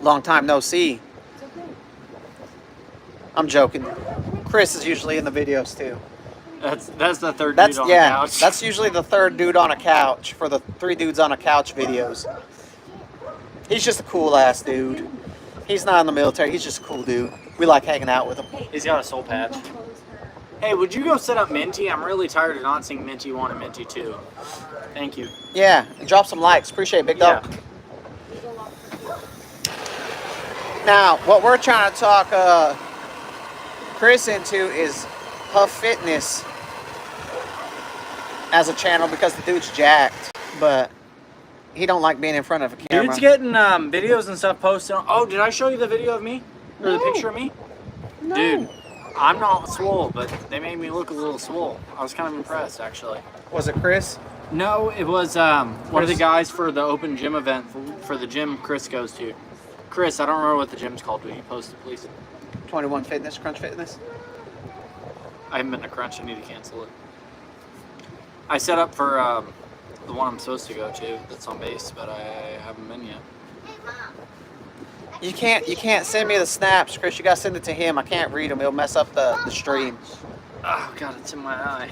Speaker 1: Long time no see.
Speaker 3: It's okay.
Speaker 1: I'm joking. Chris is usually in the videos too.
Speaker 2: That's the third
Speaker 1: That's
Speaker 2: dude on
Speaker 1: yeah.
Speaker 2: the couch.
Speaker 1: That's usually the third dude on a couch for the 3 dudes on a couch videos. He's just a cool ass dude. He's not in the military. He's just a cool dude. We like hanging out with him.
Speaker 2: He's got a soul patch. Hey, would you go set up Minty? I'm really tired of not seeing Minty 1 and Minty 2. Thank you.
Speaker 1: Yeah, and drop some likes. Appreciate it, big dog.
Speaker 2: Yeah.
Speaker 1: Now, what we're trying to talk Chris into is Huff Fitness as a channel because the dude's jacked, but he don't like being in front of a camera.
Speaker 2: Dude's getting videos and stuff posted. Oh, did I show you the video of me? Or the picture of me?
Speaker 1: No.
Speaker 2: Dude, I'm not swole, but they made me look a little swole. I was kind of impressed, actually.
Speaker 1: Was it Chris?
Speaker 2: No, it was one of the guys for the open gym event for the gym Chris goes to. Chris, I don't remember what the gym's called. Will you post it, please?
Speaker 1: 21 Fitness, Crunch Fitness.
Speaker 2: I haven't been to Crunch. I need to cancel it. I set up for the one I'm supposed to go to that's on base, but I haven't been yet.
Speaker 4: Hey, Mom.
Speaker 1: You can't send me the snaps, Chris. You gotta send it to him. I can't read them. It'll mess up the stream.
Speaker 2: Oh, God, it's in my eye.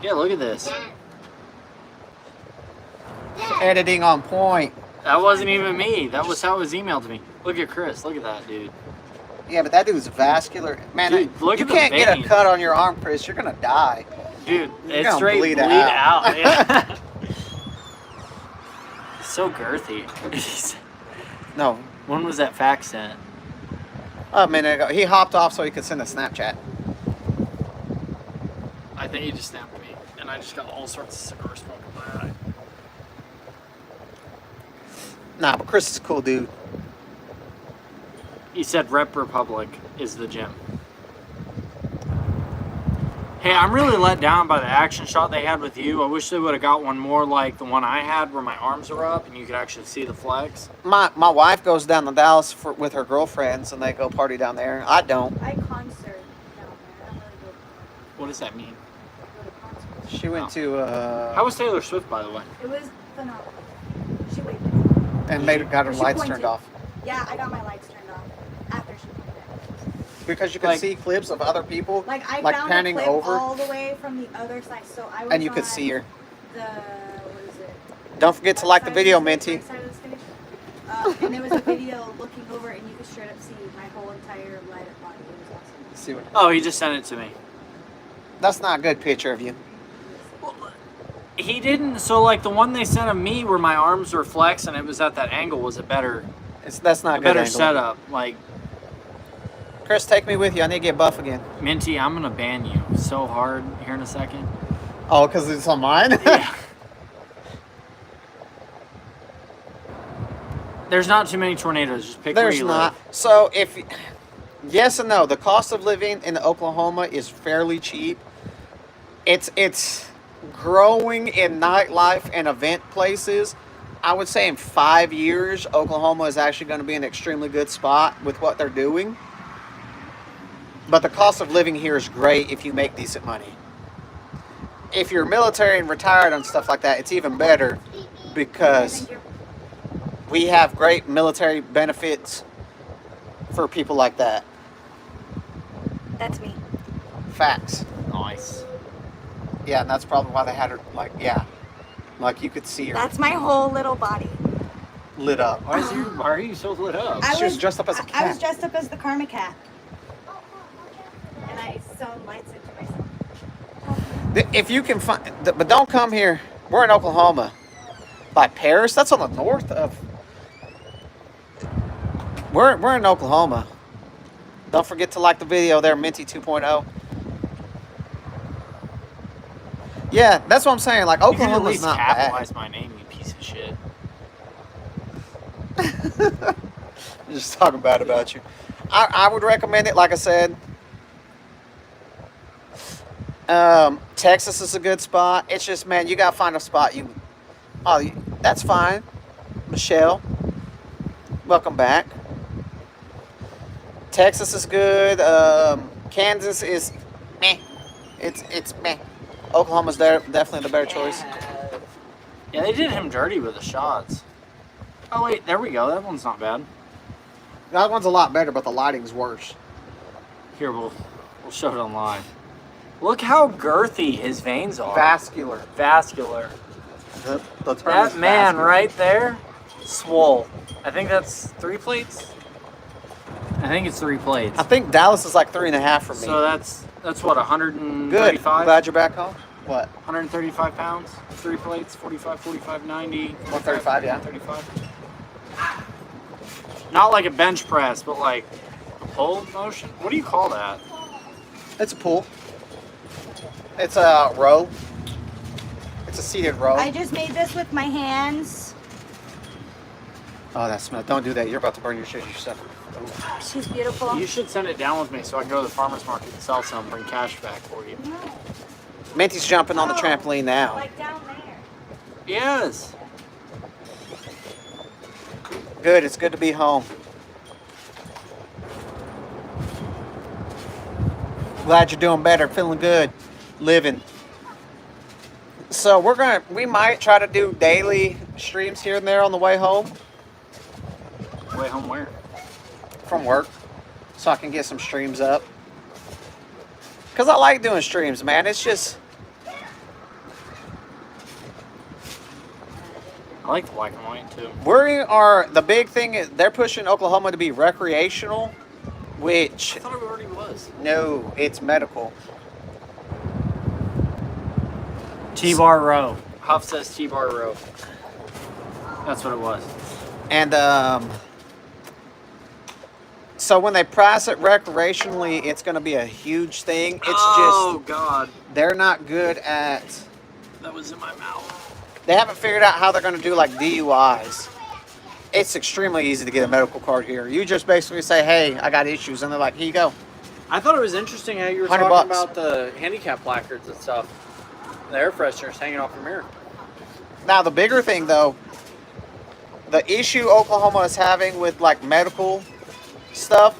Speaker 2: Yeah, look at this.
Speaker 4: Dad.
Speaker 1: Editing on point.
Speaker 2: That wasn't even me. That was how it was emailed to me. Look at Chris. Look at that, dude.
Speaker 1: Yeah, but that dude's vascular. Man,
Speaker 2: Dude, look
Speaker 1: you
Speaker 2: at the
Speaker 1: can't get a
Speaker 2: veins.
Speaker 1: cut on your arm, Chris. You're gonna die.
Speaker 2: Dude,
Speaker 1: You're
Speaker 2: it's
Speaker 1: gonna
Speaker 2: straight
Speaker 1: bleed
Speaker 2: bleed
Speaker 1: out.
Speaker 2: out. Yeah. It's so girthy.
Speaker 1: No,
Speaker 2: When was that fax sent?
Speaker 1: a minute ago. He hopped off so he could send a Snapchat.
Speaker 2: I think he just snapped me, and I just got all sorts of cigar smoke in my eye.
Speaker 1: Nah, but Chris is a cool dude.
Speaker 2: He said Rep Republic is the gym. Hey, I'm really let down by the action shot they had with you. I wish they would have got one more like the one I had where my arms are up and you could actually see the flags.
Speaker 1: My wife goes down to Dallas with her girlfriends and they go party down there. I don't.
Speaker 3: I concert down there. I don't really
Speaker 2: What does that mean?
Speaker 3: go to concerts.
Speaker 1: She went to
Speaker 2: How was Taylor Swift, by the way?
Speaker 3: It was phenomenal. She waved.
Speaker 1: and got her
Speaker 3: She
Speaker 1: lights
Speaker 3: pointed.
Speaker 1: turned off
Speaker 3: Yeah, I got my lights turned off after she pointed.
Speaker 1: because you could
Speaker 2: Like-
Speaker 1: see clips of other people
Speaker 3: Like I
Speaker 1: like
Speaker 3: found
Speaker 1: panning
Speaker 3: a clip
Speaker 1: over,
Speaker 3: all the way from the other side, so I was
Speaker 1: and you could
Speaker 3: on
Speaker 1: see her.
Speaker 3: The what is it?
Speaker 1: Don't forget to like the
Speaker 3: Side
Speaker 1: video,
Speaker 3: of
Speaker 1: Minty.
Speaker 3: right side of the stage. And there was a video looking over, and you could straight up see my whole entire light up body. It was awesome.
Speaker 1: See what?
Speaker 2: Oh, he just sent it to me.
Speaker 1: That's not a good picture of you.
Speaker 2: He didn't. So, like the one they sent of me where my arms were flexed and it was at that angle was a better,
Speaker 1: That's not
Speaker 2: a
Speaker 1: a good
Speaker 2: better
Speaker 1: angle.
Speaker 2: setup. Like,
Speaker 1: Chris, take me with you. I need to get buff again.
Speaker 2: Minty, I'm gonna ban you so hard here in a second.
Speaker 1: Oh, because it's on mine.
Speaker 2: Yeah. There's not too many tornadoes. Just pick where
Speaker 1: There's
Speaker 2: you
Speaker 1: not.
Speaker 2: live.
Speaker 1: So if yes and no, the cost of living in Oklahoma is fairly cheap. It's growing in nightlife and event places. I would say in 5 years, Oklahoma is actually going to be an extremely good spot with what they're doing. But the cost of living here is great if you make decent money. If you're military and retired and stuff like that, it's even better. because
Speaker 3: Thank you.
Speaker 1: we have great military benefits for people like that.
Speaker 3: That's me.
Speaker 1: Facts.
Speaker 2: Nice.
Speaker 1: Yeah, and that's probably why they had her, like, yeah. Like, you could see her
Speaker 3: That's my whole little body.
Speaker 1: lit up.
Speaker 2: Why are you so lit up?
Speaker 1: She was dressed up as a cat.
Speaker 3: I was dressed up as the karma cat. And I sewn lights into myself.
Speaker 1: If you can find, but don't come here. We're in Oklahoma. By Paris, that's on the north of. We're in Oklahoma. Don't forget to like the video there, Minty 2.0. Yeah, that's what I'm saying. Like,
Speaker 2: You can at
Speaker 1: Oklahoma's
Speaker 2: least
Speaker 1: not
Speaker 2: capitalize my name, you piece of shit.
Speaker 1: bad. Just talking bad about you. I would recommend it. Like I said, Texas is a good spot. It's just, man, you gotta find a spot. That's fine. Michelle, welcome back. Texas is good. Kansas is meh. It's meh. Oklahoma's definitely the better choice.
Speaker 2: Yeah, they did him dirty with the shots. Oh wait, there we go. That one's not bad.
Speaker 1: That one's a lot better, but the lighting's worse.
Speaker 2: Here, we'll show it on live. Look how girthy his veins are.
Speaker 1: Vascular.
Speaker 2: Vascular.
Speaker 1: The term
Speaker 2: That
Speaker 1: is
Speaker 2: man
Speaker 1: vascular.
Speaker 2: right there, swole. I think that's 3 plates. I think it's 3 plates.
Speaker 1: I think Dallas is like 3.5 for me.
Speaker 2: So that's what,
Speaker 1: Good.
Speaker 2: 135?
Speaker 1: Glad you're back home. What?
Speaker 2: 135 pounds, 3 plates, 45, 45, 90.
Speaker 1: 135, yeah.
Speaker 2: 135. Not like a bench press, but like a pull motion. What do you call that?
Speaker 1: It's a pull. It's a row. It's a seated row.
Speaker 3: I just made this with my hands.
Speaker 1: Oh, that smell. Don't do that. You're about to burn your shit yourself.
Speaker 3: She's beautiful.
Speaker 2: You should send it down with me so I can go to the farmer's market and sell some, bring cash back for you.
Speaker 1: Minty's jumping on the trampoline now.
Speaker 3: Like down there.
Speaker 2: Yes.
Speaker 1: Good. It's good to be home. Glad you're doing better. Feeling good. Living. So we might try to do daily streams here and there on the way home
Speaker 2: Way home where?
Speaker 1: from work, so I can get some streams up. Cause I like doing streams, man. It's just
Speaker 2: I like the black and white too.
Speaker 1: the big thing is they're pushing Oklahoma to be recreational, which
Speaker 2: I thought it already was.
Speaker 1: no, it's medical.
Speaker 2: T-bar row. Huff says T-bar row. That's what it was.
Speaker 1: And so when they price it recreationally, it's going to be a huge thing. It's
Speaker 2: God.
Speaker 1: just they're not good at.
Speaker 2: That was in my mouth.
Speaker 1: They haven't figured out how they're going to do like DUIs. It's extremely easy to get a medical card here. You just basically say, "Hey, I got issues," and they're like, "Here you go."
Speaker 2: I thought it was interesting how you were
Speaker 1: $100
Speaker 2: talking about the handicap placards and stuff. The air fresheners hanging off your mirror.
Speaker 1: Now the bigger thing though, the issue Oklahoma is having with like medical stuff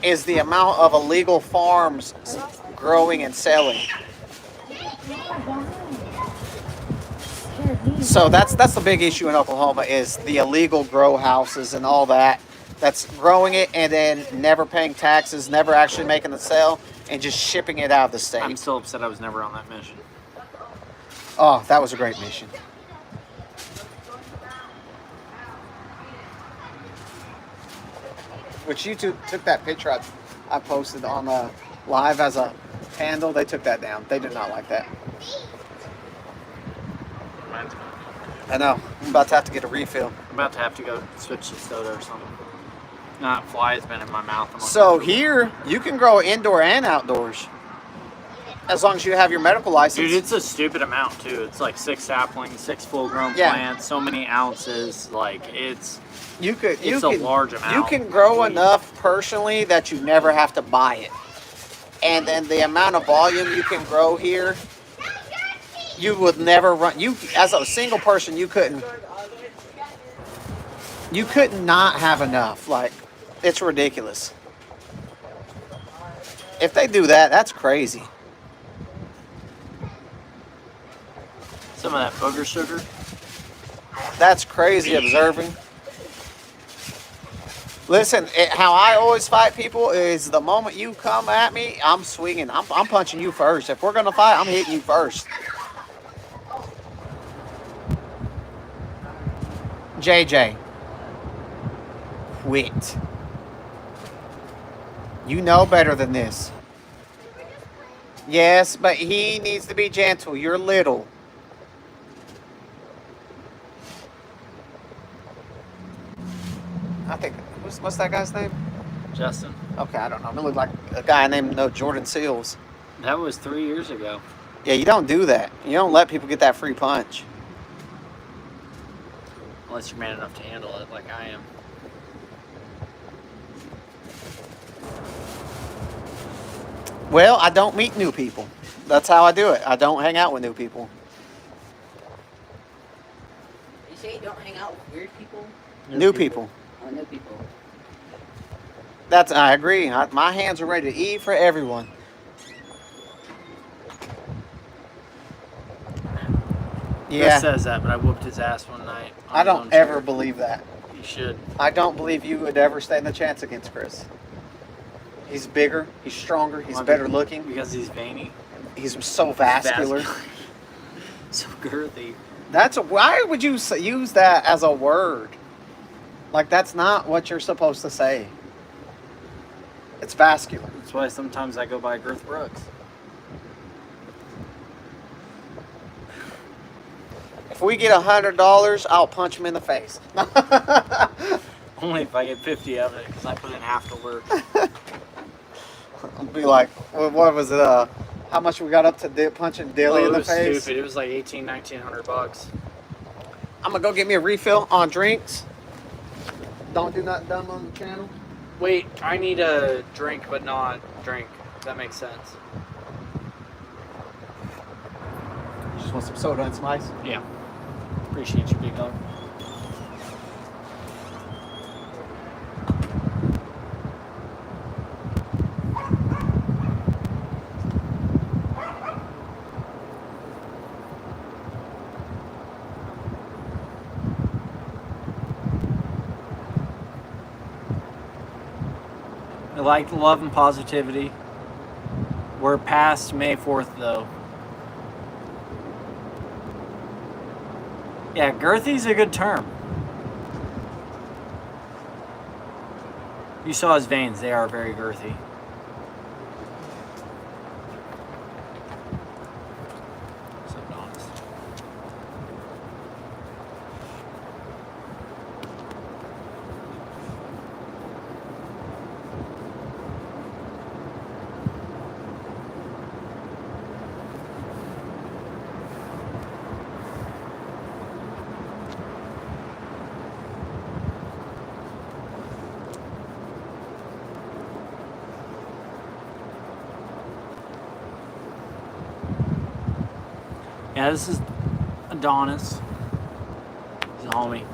Speaker 1: is the amount of illegal farms growing and selling. So that's the big issue in Oklahoma is the illegal grow houses and all that. That's growing it and then never paying taxes, never actually making the sale, and just shipping it out of the state.
Speaker 2: I'm still upset I was never on that mission.
Speaker 1: Oh, that was a great mission. Which you two took that picture I posted on live as a handle. They took that down. They did not like that. I know. I'm about to have to get a refill.
Speaker 2: I'm about to have to go switch to soda or something. That fly has been in my mouth.
Speaker 1: So here, you can grow indoor and outdoors. As long as you have your medical license.
Speaker 2: Dude, it's a stupid amount too. It's like 6 saplings, 6 full-grown
Speaker 1: Yeah.
Speaker 2: plants, so many ounces. Like it's
Speaker 1: It's
Speaker 2: a large amount.
Speaker 1: You can grow enough personally that you never have to buy it. And then the amount of volume you can grow here, you would never run. You as a single person, you could not have enough. Like, it's ridiculous. If they do that, that's crazy.
Speaker 2: some of that booger sugar.
Speaker 1: That's crazy observing. Listen, how I always fight people is the moment you come at me, I'm swinging. I'm punching you first. If we're going to fight, I'm hitting you first. JJ, quit. You know better than this. Yes, but he needs to be gentle. You're little. I think, what's that guy's name?
Speaker 2: Justin.
Speaker 1: Okay, I don't know. It looked like a guy named Jordan Seals.
Speaker 2: That was 3 years ago.
Speaker 1: Yeah, you don't do that. You don't let people get that free punch.
Speaker 2: Unless you're man enough to handle it, like I am.
Speaker 1: Well, I don't meet new people. That's how I do it. I don't hang out with new people.
Speaker 5: You say you don't hang out with weird people?
Speaker 1: New people.
Speaker 5: Oh, new people.
Speaker 1: I agree. My hands are ready to eat for everyone. Yeah.
Speaker 2: Chris says that, but I whooped his ass one night.
Speaker 1: I don't ever believe that.
Speaker 2: You should.
Speaker 1: I don't believe you would ever stand a chance against Chris. He's bigger. He's stronger. He's better looking.
Speaker 2: Because he's veiny.
Speaker 1: He's so vascular.
Speaker 2: So girthy.
Speaker 1: Why would you use that as a word? Like, that's not what you're supposed to say. It's vascular.
Speaker 2: That's why sometimes I go by Girth Brooks.
Speaker 1: If we get $100, I'll punch him in the face.
Speaker 2: Only if I get 50 of it, because I put in half the work.
Speaker 1: I'll be like, what was it? How much we got up to punching Dilly in the face?
Speaker 2: It was stupid. It was like $1,900.
Speaker 1: I'm gonna go get me a refill on drinks. Don't do nothing dumb on the channel.
Speaker 2: Wait, I need a drink, but not drink. If that makes sense.
Speaker 1: You just want some soda and some ice?
Speaker 2: Yeah. Appreciate you, big dog. I like love and positivity. We're past May 4th, though. Yeah, girthy's a good term. You saw his veins. They are very girthy. So honest. Yeah, this is Adonis. He's a homie.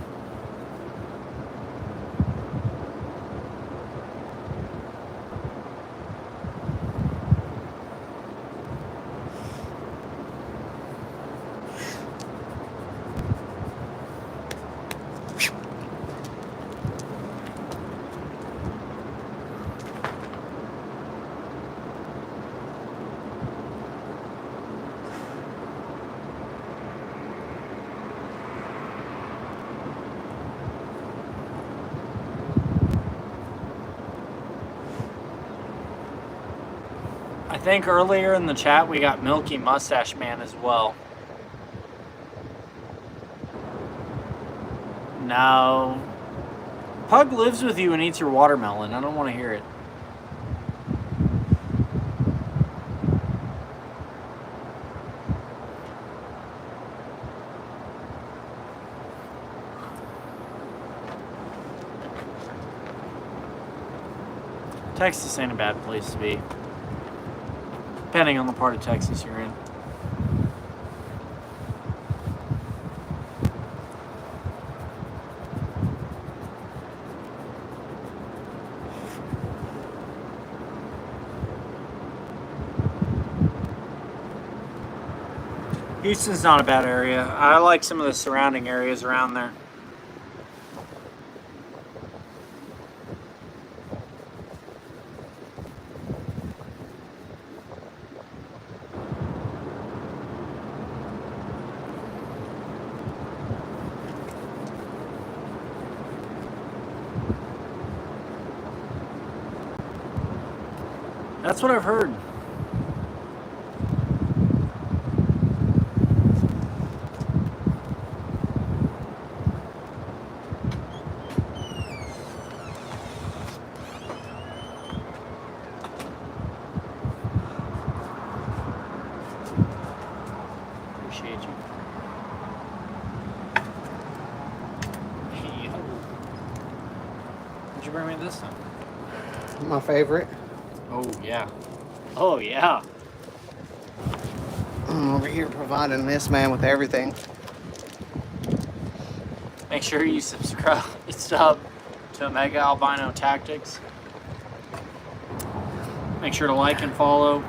Speaker 2: I think earlier in the chat we got Milky Mustache Man as well. No. Pug lives with you and eats your watermelon. I don't want to hear it. Texas ain't a bad place to be. Depending on the part of Texas you're in. Houston's not a bad area. I like some of the surrounding areas around there. That's what I've heard. Appreciate you. Hey, what'd you bring me this time?
Speaker 1: My favorite.
Speaker 2: Oh, yeah. Oh, yeah.
Speaker 1: I'm over here providing this man with everything.
Speaker 2: Make sure you subscribe to Omega Albino Tactics. Make sure to like and follow.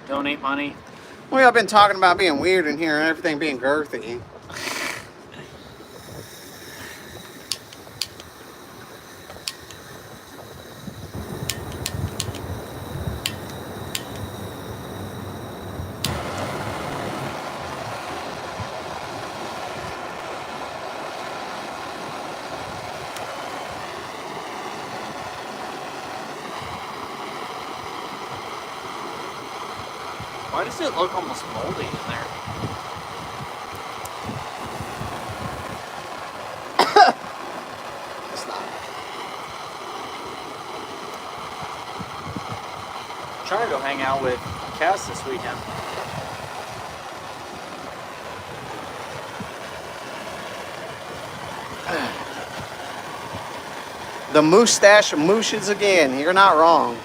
Speaker 2: Donate money.
Speaker 1: Well, I've been talking about being weird in here and everything being girthy.
Speaker 2: Why does it look almost moldy in there?
Speaker 1: It's not.
Speaker 2: I'm trying to go hang out with Cass this weekend.
Speaker 1: The mustache mooshes again. You're not wrong.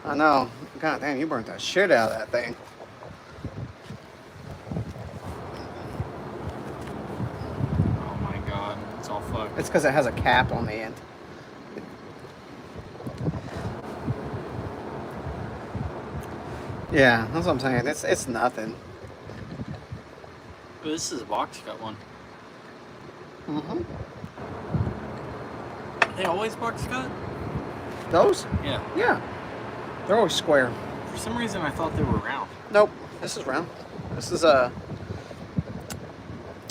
Speaker 1: I know. God damn, you burnt the shit out of that thing.
Speaker 2: Oh my god, it's all fucked.
Speaker 1: It's because it has a cap on the end. Yeah, that's what I'm saying. It's nothing.
Speaker 2: Ooh, this is a box cut one.
Speaker 1: Mm-hmm.
Speaker 2: Are they always box cut?
Speaker 1: Those?
Speaker 2: Yeah.
Speaker 1: Yeah. They're always square.
Speaker 2: For some reason, I thought they were round.
Speaker 1: Nope. This is round. This is a...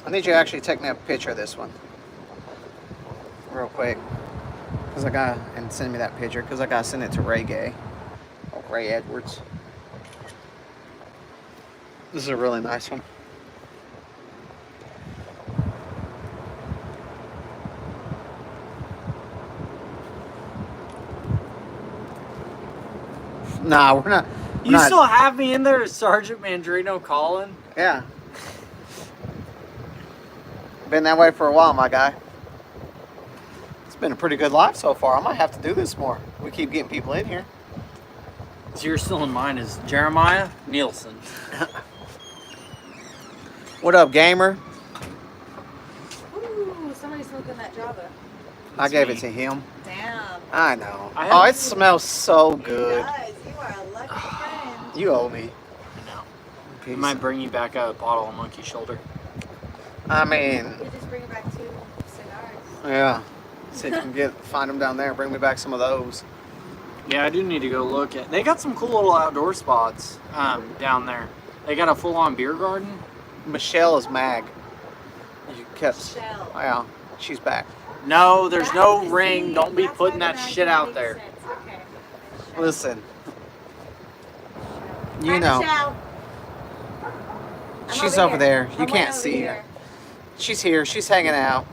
Speaker 1: I need you to actually take me a picture of this one. Real quick. Because I got... And send me that picture. Because I got to send it to Ray Gay. Oh, Ray Edwards. This is a really nice one. Nah, we're not.
Speaker 2: You still have me in there as Sergeant Mandrino calling?
Speaker 1: Yeah. Been that way for a while, my guy. It's been a pretty good life so far. I might have to do this more. We keep getting people in here.
Speaker 2: So you're still in mine as Jeremiah Nielsen.
Speaker 1: What up, gamer?
Speaker 3: Ooh, somebody's smoking that Java.
Speaker 1: I gave
Speaker 2: me.
Speaker 1: it to him.
Speaker 3: Damn.
Speaker 1: I know.
Speaker 2: I
Speaker 1: Oh,
Speaker 2: have-
Speaker 1: it smells so good.
Speaker 3: Guys, you are a lucky friend.
Speaker 1: You owe me.
Speaker 2: I know. I
Speaker 1: Peace.
Speaker 2: might bring you back a bottle of Monkey Shoulder.
Speaker 1: I mean,
Speaker 3: We just bring it back to Cigars.
Speaker 1: yeah. See if you can find them down there. Bring me back some of those.
Speaker 2: Yeah, I do need to go look at. They got some cool little outdoor spots down there. They got a full-on beer garden.
Speaker 1: Michelle is mag. You kept.
Speaker 3: Michelle.
Speaker 1: Yeah, she's back.
Speaker 2: No, there's no
Speaker 3: That's-
Speaker 2: ring.
Speaker 3: see,
Speaker 2: Don't be
Speaker 3: that's
Speaker 2: putting
Speaker 3: why
Speaker 2: that
Speaker 3: the
Speaker 2: shit
Speaker 3: magic
Speaker 2: out
Speaker 3: makes
Speaker 2: there.
Speaker 3: sense. Okay.
Speaker 1: Listen, you
Speaker 3: Hi,
Speaker 1: know,
Speaker 3: Michelle. I'm
Speaker 1: she's over
Speaker 3: here.
Speaker 1: there. You
Speaker 3: I'm way
Speaker 1: can't
Speaker 3: over
Speaker 1: see her.
Speaker 3: here.
Speaker 1: She's here. She's hanging out.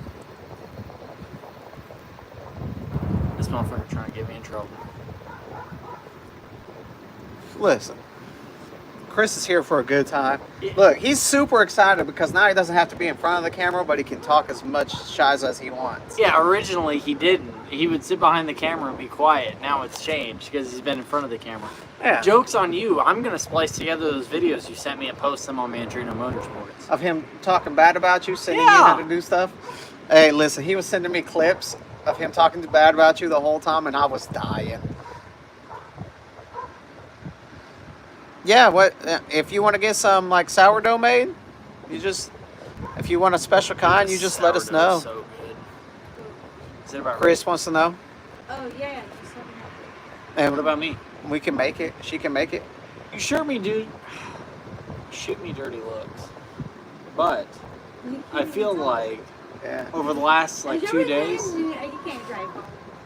Speaker 2: This motherfucker trying to get me in trouble.
Speaker 1: Listen, Chris is here for a good time.
Speaker 2: Yeah.
Speaker 1: Look, he's super excited because now he doesn't have to be in front of the camera, but he can talk as much shiz as he wants.
Speaker 2: Yeah, originally he didn't. He would sit behind the camera and be quiet. Now it's changed because he's been in front of the camera.
Speaker 1: Yeah.
Speaker 2: Joke's on you. I'm going to splice together those videos you sent me and post them on Mandrino Motorsports.
Speaker 1: Of him talking bad about you, sending you
Speaker 2: Yeah.
Speaker 1: how to do stuff. Hey, listen, he was sending me clips of him talking bad about you the whole time, and I was dying. Yeah, what if you want to get some like sourdough made? You just, if you want a special kind, you just let us know.
Speaker 2: Sourdough's so good. Is it about
Speaker 1: Chris wants to know,
Speaker 3: Oh yeah, just let me know.
Speaker 1: and
Speaker 2: What about me?
Speaker 1: we can make it. She can make it.
Speaker 2: You sure me, dude? Shoot me dirty looks. But I feel like
Speaker 1: Yeah,
Speaker 2: over the last like 2 days,
Speaker 3: You can't drive home.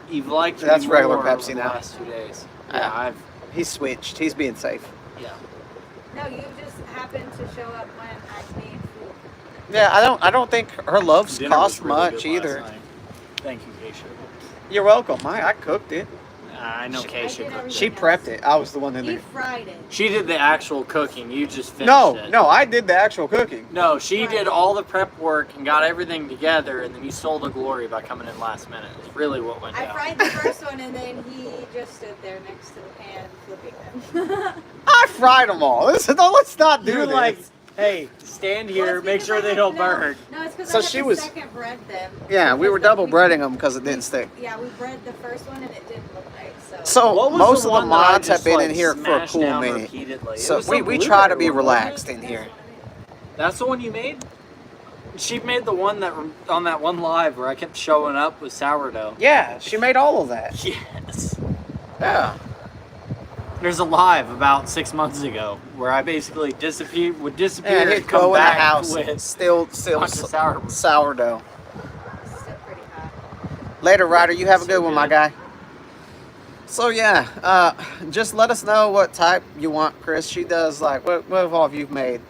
Speaker 2: you've liked me
Speaker 1: That's regular
Speaker 2: more
Speaker 1: Pepsi
Speaker 2: over the
Speaker 1: now.
Speaker 2: last 2 days.
Speaker 1: Yeah.
Speaker 2: Yeah, I've
Speaker 1: he's switched. He's being safe.
Speaker 2: yeah.
Speaker 3: No, you just happened to show up when I made food.
Speaker 1: Yeah, I don't think her loaves
Speaker 2: Dinner
Speaker 1: cost
Speaker 2: was really
Speaker 1: much
Speaker 2: good last
Speaker 1: either.
Speaker 2: night. Thank you, Keisha.
Speaker 1: You're welcome. I cooked it.
Speaker 2: I know
Speaker 3: I
Speaker 2: Keisha
Speaker 3: did
Speaker 2: cooked
Speaker 1: She
Speaker 2: it.
Speaker 1: prepped it. I was the one in
Speaker 3: He
Speaker 1: there.
Speaker 3: fried it.
Speaker 2: She did the actual cooking. You just finished
Speaker 1: No,
Speaker 2: it.
Speaker 1: no, I did the actual cooking.
Speaker 2: No, she
Speaker 3: Right.
Speaker 2: did all the prep work and got everything together, and then you stole the glory by coming in last minute. It's really what went
Speaker 3: I
Speaker 2: down.
Speaker 3: fried the first one and then he just stood there next to the pan flipping them.
Speaker 1: I fried them all. Listen, let's not do
Speaker 2: You're
Speaker 1: this.
Speaker 2: like, hey, stand
Speaker 3: Well,
Speaker 2: here,
Speaker 3: it's
Speaker 2: make
Speaker 3: because
Speaker 2: sure
Speaker 3: I
Speaker 2: they
Speaker 3: had-
Speaker 2: don't
Speaker 3: no,
Speaker 2: burn.
Speaker 3: No, it's because
Speaker 1: So
Speaker 3: I had
Speaker 1: she
Speaker 3: to
Speaker 1: was-
Speaker 3: second bread them.
Speaker 1: Yeah, we
Speaker 3: because
Speaker 1: were
Speaker 3: the-
Speaker 1: double breading them because it didn't stick.
Speaker 3: Yeah, we bread the first one and it didn't look right.
Speaker 1: So
Speaker 2: What was
Speaker 1: most of the
Speaker 2: one that I
Speaker 1: mods have
Speaker 2: just,
Speaker 1: been
Speaker 2: like,
Speaker 1: in here for a
Speaker 2: smashed
Speaker 1: cool
Speaker 2: down
Speaker 1: minute.
Speaker 2: repeatedly? It
Speaker 1: So
Speaker 2: was
Speaker 1: we
Speaker 2: the
Speaker 1: try to
Speaker 2: blueberry
Speaker 1: be
Speaker 2: one, wasn't
Speaker 1: relaxed
Speaker 2: it?
Speaker 1: in here.
Speaker 2: That's the one you made? She made the one that on that one live where I kept showing up with sourdough.
Speaker 1: Yeah, she made all of that.
Speaker 2: Yes.
Speaker 1: Yeah.
Speaker 2: There's a live about 6 months ago where I basically would disappear
Speaker 1: And
Speaker 2: and
Speaker 1: he'd
Speaker 2: come
Speaker 1: go in the
Speaker 2: back
Speaker 1: house,
Speaker 2: with
Speaker 1: still
Speaker 2: a bunch of sourdough.
Speaker 1: sourdough.
Speaker 3: It's still pretty hot.
Speaker 1: Later, Ryder, you have a
Speaker 2: So
Speaker 1: good one, my
Speaker 2: good.
Speaker 1: guy. So yeah, just let us know what type you want, Chris. She does like what have all of you made?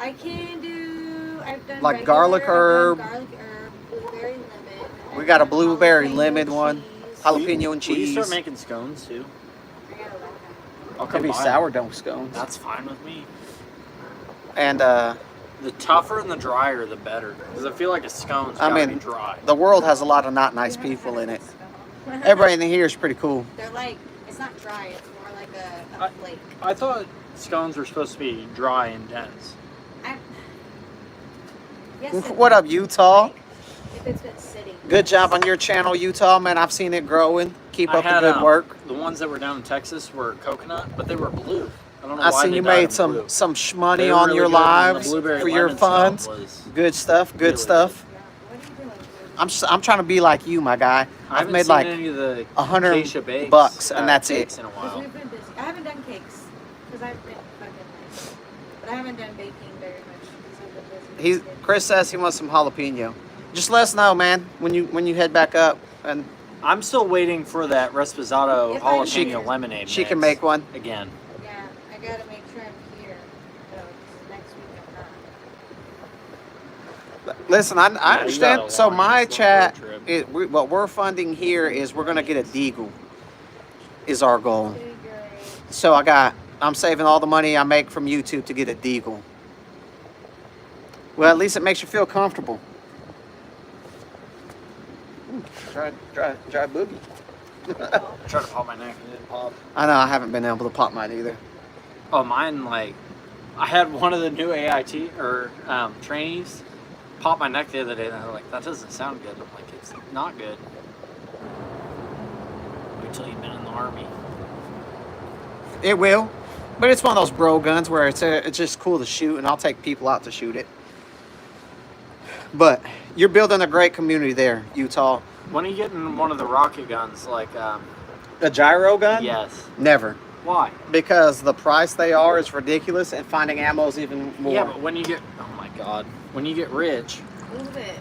Speaker 3: I can do. I've done
Speaker 1: Like
Speaker 3: regular,
Speaker 1: garlic
Speaker 3: I've done
Speaker 1: herb.
Speaker 3: garlic herb, blueberry lemon.
Speaker 1: We
Speaker 3: I've
Speaker 1: got a
Speaker 3: done
Speaker 1: blueberry
Speaker 3: jalapeno
Speaker 1: lemon one.
Speaker 3: cheese.
Speaker 1: Jalapeno and
Speaker 2: Will you
Speaker 1: cheese.
Speaker 2: start making scones too?
Speaker 3: I gotta let them.
Speaker 2: I'll
Speaker 1: Could
Speaker 2: come
Speaker 1: be
Speaker 2: by.
Speaker 1: sourdough scones.
Speaker 2: That's fine with me.
Speaker 1: And
Speaker 2: The tougher and the drier, the better. Because I feel like a scone's
Speaker 1: I
Speaker 2: gotta
Speaker 1: mean,
Speaker 2: be dry.
Speaker 1: the world has a lot of not nice people in it. Everybody in here is pretty cool.
Speaker 3: They're like, it's not dry. It's more like a
Speaker 2: I-
Speaker 3: flake.
Speaker 2: I thought scones were supposed to be dry and dense.
Speaker 3: I, yes, and
Speaker 1: What up, Utah?
Speaker 3: like, if it's been sitting.
Speaker 1: Good job on your channel, Utah, man. I've seen it growing. Keep
Speaker 2: I
Speaker 1: up the
Speaker 2: had,
Speaker 1: good work.
Speaker 2: The ones that were down in Texas were coconut, but they were blue. I don't know
Speaker 1: I
Speaker 2: why
Speaker 1: seen
Speaker 2: they
Speaker 1: you
Speaker 2: dyed
Speaker 1: made
Speaker 2: them
Speaker 1: some
Speaker 2: blue.
Speaker 1: shmoney
Speaker 2: They were
Speaker 1: on
Speaker 2: really
Speaker 1: your
Speaker 2: good, and the
Speaker 1: lives
Speaker 2: blueberry
Speaker 1: for your
Speaker 2: lemon smell
Speaker 1: funds.
Speaker 2: was-
Speaker 1: Good stuff. Good
Speaker 2: really
Speaker 1: stuff.
Speaker 3: Yeah. What are you doing?
Speaker 1: I'm trying to be like you, my guy.
Speaker 2: I
Speaker 1: I've
Speaker 2: haven't
Speaker 1: made
Speaker 2: seen
Speaker 1: like
Speaker 2: any of the
Speaker 1: $100
Speaker 2: acacia bakes,
Speaker 1: bucks, and that's
Speaker 2: cakes
Speaker 1: it.
Speaker 2: in a
Speaker 3: Because
Speaker 2: while.
Speaker 3: we've been busy. I haven't done cakes because I've been fucking nice. But I haven't done baking very much because I've been busy.
Speaker 1: Chris says he wants some jalapeno. Just let us know, man, when you head back up, and
Speaker 2: I'm still waiting for that Resposado
Speaker 3: If I
Speaker 2: jalapeno
Speaker 3: can-
Speaker 2: lemonade.
Speaker 1: she can
Speaker 2: mix
Speaker 1: make one.
Speaker 2: again.
Speaker 3: Yeah, I gotta make sure I'm here. So 'cause next week I'm not.
Speaker 1: Listen, I
Speaker 2: you got
Speaker 1: understand.
Speaker 2: a
Speaker 1: So
Speaker 2: long
Speaker 1: my
Speaker 2: road
Speaker 1: chat,
Speaker 2: trip.
Speaker 1: what we're funding here is we're gonna get a deagle. Is our goal.
Speaker 3: Figure it.
Speaker 1: So I'm saving all the money I make from YouTube to get a deagle. Well, at least it makes you feel comfortable. Ooh, dry boogie.
Speaker 2: I tried to pop my neck and it didn't pop.
Speaker 1: I know I haven't been able to pop mine either.
Speaker 2: Oh, mine, like, I had one of the new AIT or trainees pop my neck the other day, and they're like, that doesn't sound good. I'm like, it's not good. Wait till you've been in the Army.
Speaker 1: It will, but it's one of those bro guns where it's just cool to shoot, and I'll take people out to shoot it. But you're building a great community there, Utah.
Speaker 2: When are you getting one of the rocket guns? Like,
Speaker 1: A gyro gun?
Speaker 2: yes.
Speaker 1: Never.
Speaker 2: Why?
Speaker 1: Because the price they are is ridiculous, and finding ammo is even more.
Speaker 2: Yeah, but when you get, oh my God, when you get rich,
Speaker 3: Move it.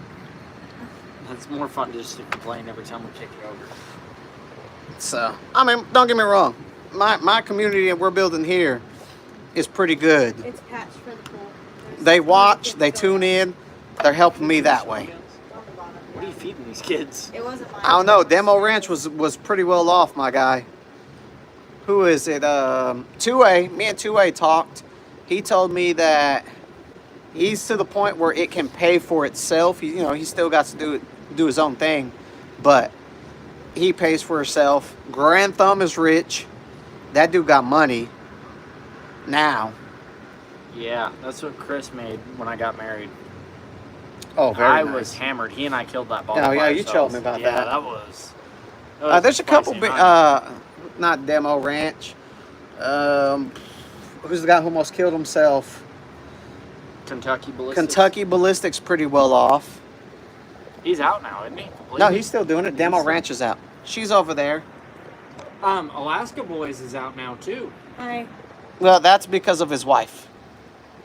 Speaker 2: it's more fun to just complain every time we kick it over.
Speaker 1: So, I mean, don't get me wrong. My community that we're building here is pretty good.
Speaker 3: It's patched for the pool. There's
Speaker 1: They
Speaker 3: some
Speaker 1: watch,
Speaker 3: kids
Speaker 1: they
Speaker 3: going
Speaker 1: tune in, they're helping me that way.
Speaker 3: on the bottom.
Speaker 2: What are you feeding these kids?
Speaker 3: It wasn't mine.
Speaker 1: I don't know. Demo Ranch was pretty well off, my guy. Who is it? 2A. Me and 2A talked. He told me that he's to the point where it can pay for itself. He still got to do his own thing, but he pays for himself. Grand Thumb is rich. That dude got money. Now,
Speaker 2: Yeah, that's what Chris made when I got married.
Speaker 1: Oh, very
Speaker 2: I
Speaker 1: nice.
Speaker 2: was hammered. He and I killed that ball.
Speaker 1: Oh,
Speaker 2: by
Speaker 1: yeah, you
Speaker 2: ourselves.
Speaker 1: told me about
Speaker 2: yeah,
Speaker 1: that.
Speaker 2: that was
Speaker 1: There's a couple
Speaker 2: spicy
Speaker 1: big,
Speaker 2: hot.
Speaker 1: not Demo Ranch. Who's the guy who almost killed himself?
Speaker 2: Kentucky Ballistics.
Speaker 1: Kentucky Ballistics pretty well off.
Speaker 2: He's out now, isn't he? Completely?
Speaker 1: No, he's still doing it. Demo
Speaker 2: still-
Speaker 1: Ranch is out. She's over there.
Speaker 2: Alaska Boys is out now too.
Speaker 3: Hi.
Speaker 1: Well, that's because of his wife.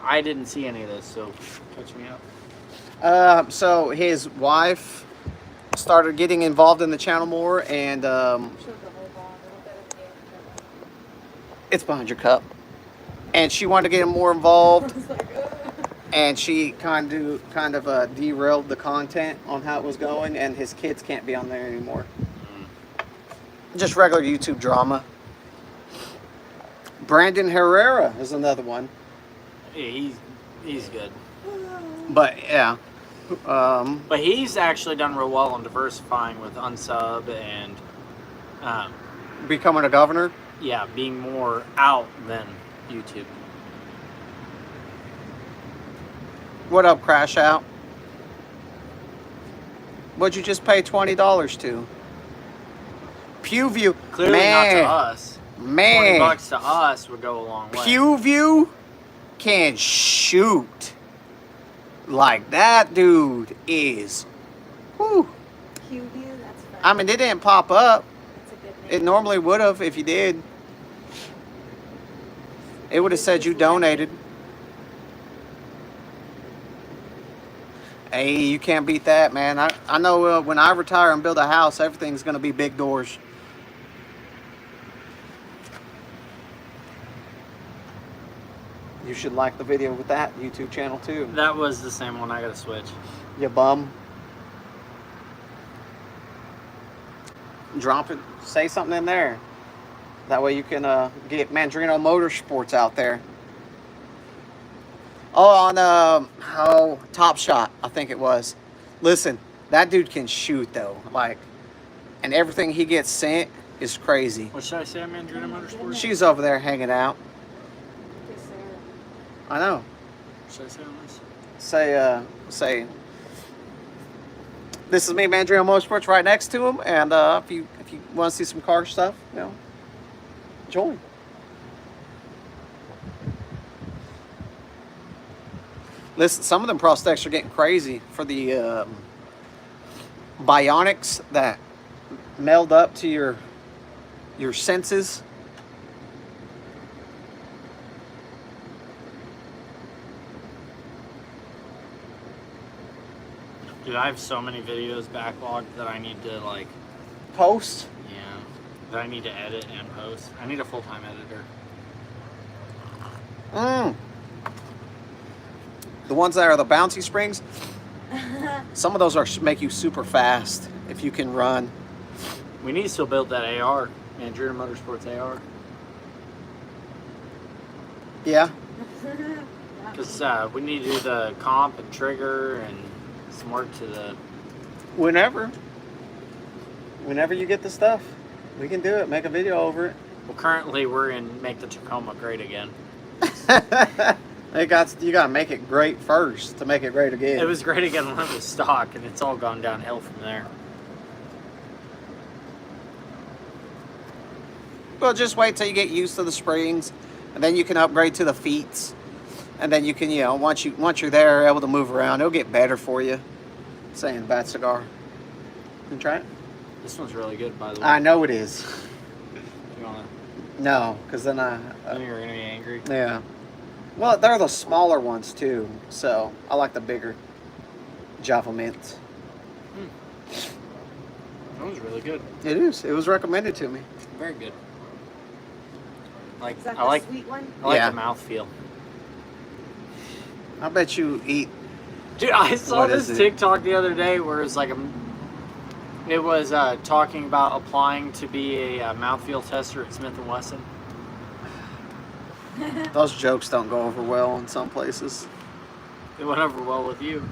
Speaker 2: I didn't see any of this, so catch me up.
Speaker 1: So his wife started getting involved in the channel more, and
Speaker 3: Show the whole ball, a little bit of the
Speaker 1: it's behind your cup. And she wanted to get more involved,
Speaker 3: I was like, ugh.
Speaker 1: and she kind of derailed the content on how it was going, and his kids can't be on there anymore. Just regular YouTube drama. Brandon Herrera is another one,
Speaker 2: Yeah, he's good.
Speaker 1: but yeah.
Speaker 2: But he's actually done real well on diversifying with unsub and
Speaker 1: Becoming a governor.
Speaker 2: yeah, being more out than YouTube.
Speaker 1: What up, Crash Out? What'd you just pay $20 to? PewView.
Speaker 2: Clearly
Speaker 1: Man,
Speaker 2: not to us.
Speaker 1: man.
Speaker 2: $20 to us would go a long way.
Speaker 1: PewView can shoot. Like that dude is. Whew.
Speaker 3: Q view, that's fun.
Speaker 1: I mean, it didn't pop up.
Speaker 3: That's a good name.
Speaker 1: It normally would have if you did. It would have said you donated. Hey, you can't beat that, man. I know when I retire and build a house, everything's going to be big doors. You should like the video with that YouTube channel too.
Speaker 2: That was the same one. I gotta switch.
Speaker 1: You bum. Drop it. Say something in there. That way you can get Mandrino Motorsports out there. Oh, on Top Shot, I think it was. Listen, that dude can shoot though. Like, and everything he gets sent is crazy.
Speaker 2: What should I say? I'm Andrew Motorsports.
Speaker 1: She's over there hanging out.
Speaker 3: Yes, sir.
Speaker 1: I know.
Speaker 2: What should I say on this?
Speaker 1: Say. This is me, Mandrino Motorsports, right next to him. And if you want to see some car stuff, join. Listen, some of them prosthetics are getting crazy for the bionics that meld up to your senses.
Speaker 2: Dude, I have so many videos backlogged that I need to like,
Speaker 1: Post.
Speaker 2: yeah, that I need to edit and post. I need a full-time editor.
Speaker 1: The ones that are the bouncy springs, some of those make you super fast if you can run.
Speaker 2: We need to still build that AR, Andrew Motorsports AR,
Speaker 1: Yeah.
Speaker 2: because we need to do the comp and trigger and some work to the.
Speaker 1: Whenever you get the stuff, we can do it. Make a video over it.
Speaker 2: Well, currently we're in Make the Tacoma Great Again.
Speaker 1: You got to make it great first to make it great again.
Speaker 2: It was great again when it was stock, and it's all gone downhill from there.
Speaker 1: Well, just wait till you get used to the springs, and then you can upgrade to the feet, and then you can, once you're there, able to move around, it'll get better for you. Saying bad cigar. You try it?
Speaker 2: This one's really good, by the way.
Speaker 1: I know it is.
Speaker 2: You wanna,
Speaker 1: No, because then
Speaker 2: then you're gonna be angry.
Speaker 1: yeah. Well, they're the smaller ones too, so I like the bigger Java Mints.
Speaker 2: That one's really good.
Speaker 1: It is. It was recommended to me.
Speaker 2: Very good. Like
Speaker 3: Is that
Speaker 2: I
Speaker 3: the
Speaker 2: like
Speaker 3: sweet one?
Speaker 2: I like
Speaker 1: Yeah.
Speaker 2: the mouthfeel.
Speaker 1: I bet you eat.
Speaker 2: Dude, I saw
Speaker 1: What
Speaker 2: this
Speaker 1: is it?
Speaker 2: TikTok the other day where it's like it was talking about applying to be a mouthfeel tester at Smith & Wesson.
Speaker 1: Those jokes don't go over well in some places.
Speaker 2: It went over well with you.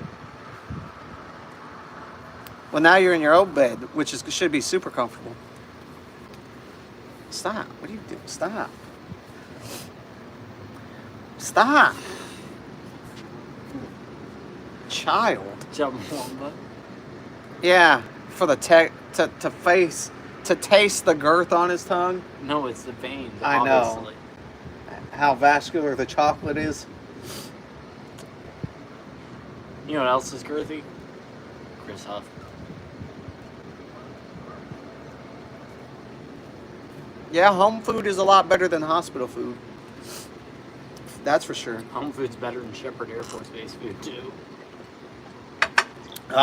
Speaker 1: Well, now you're in your old bed, which should be super comfortable. Stop. What are you doing? Stop. Stop. child.
Speaker 2: Chumbawamba.
Speaker 1: Yeah, for the to taste the girth on his tongue.
Speaker 2: No, it's the veins.
Speaker 1: I know.
Speaker 2: Obviously.
Speaker 1: How vascular the chocolate is.
Speaker 2: You know what else is girthy? Chris Huff.
Speaker 1: Yeah, home food is a lot better than hospital food. That's for sure.
Speaker 2: Home food's better than Shepherd Air Force Base food too.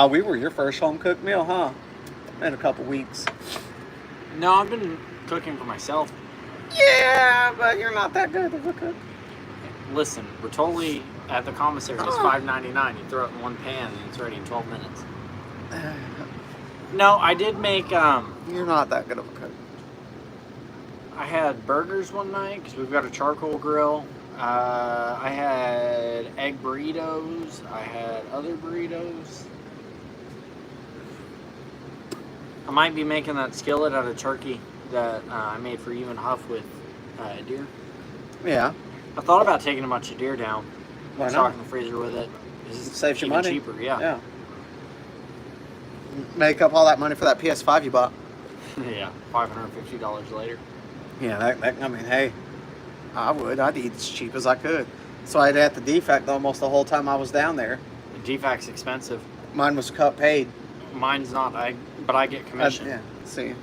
Speaker 1: We were your first home cooked meal, huh? In a couple weeks.
Speaker 2: No, I've been cooking for myself.
Speaker 1: Yeah, but you're not that good of a cook.
Speaker 2: Listen, we're totally at the commissary. It's $5.99. You throw it in one pan and it's ready in 12 minutes. No, I did make.
Speaker 1: You're not that good of a cook.
Speaker 2: I had burgers one night because we've got a charcoal grill. I had egg burritos. I had other burritos. I might be making that skillet out of turkey that I made for you and Huff with deer.
Speaker 1: Yeah.
Speaker 2: I thought about taking a bunch of deer down,
Speaker 1: Why
Speaker 2: stocking
Speaker 1: not?
Speaker 2: the freezer with it.
Speaker 1: It saves you
Speaker 2: even
Speaker 1: money.
Speaker 2: cheaper, yeah.
Speaker 1: Yeah. Make up all that money for that PS5 you bought.
Speaker 2: Yeah, $550 later.
Speaker 1: Yeah, that I mean, hey, I would. I'd eat as cheap as I could. So I'd at the defect almost the whole time I was down there.
Speaker 2: The defact's expensive.
Speaker 1: Mine was cut paid.
Speaker 2: Mine's not, but I get commission.
Speaker 1: Yeah, see.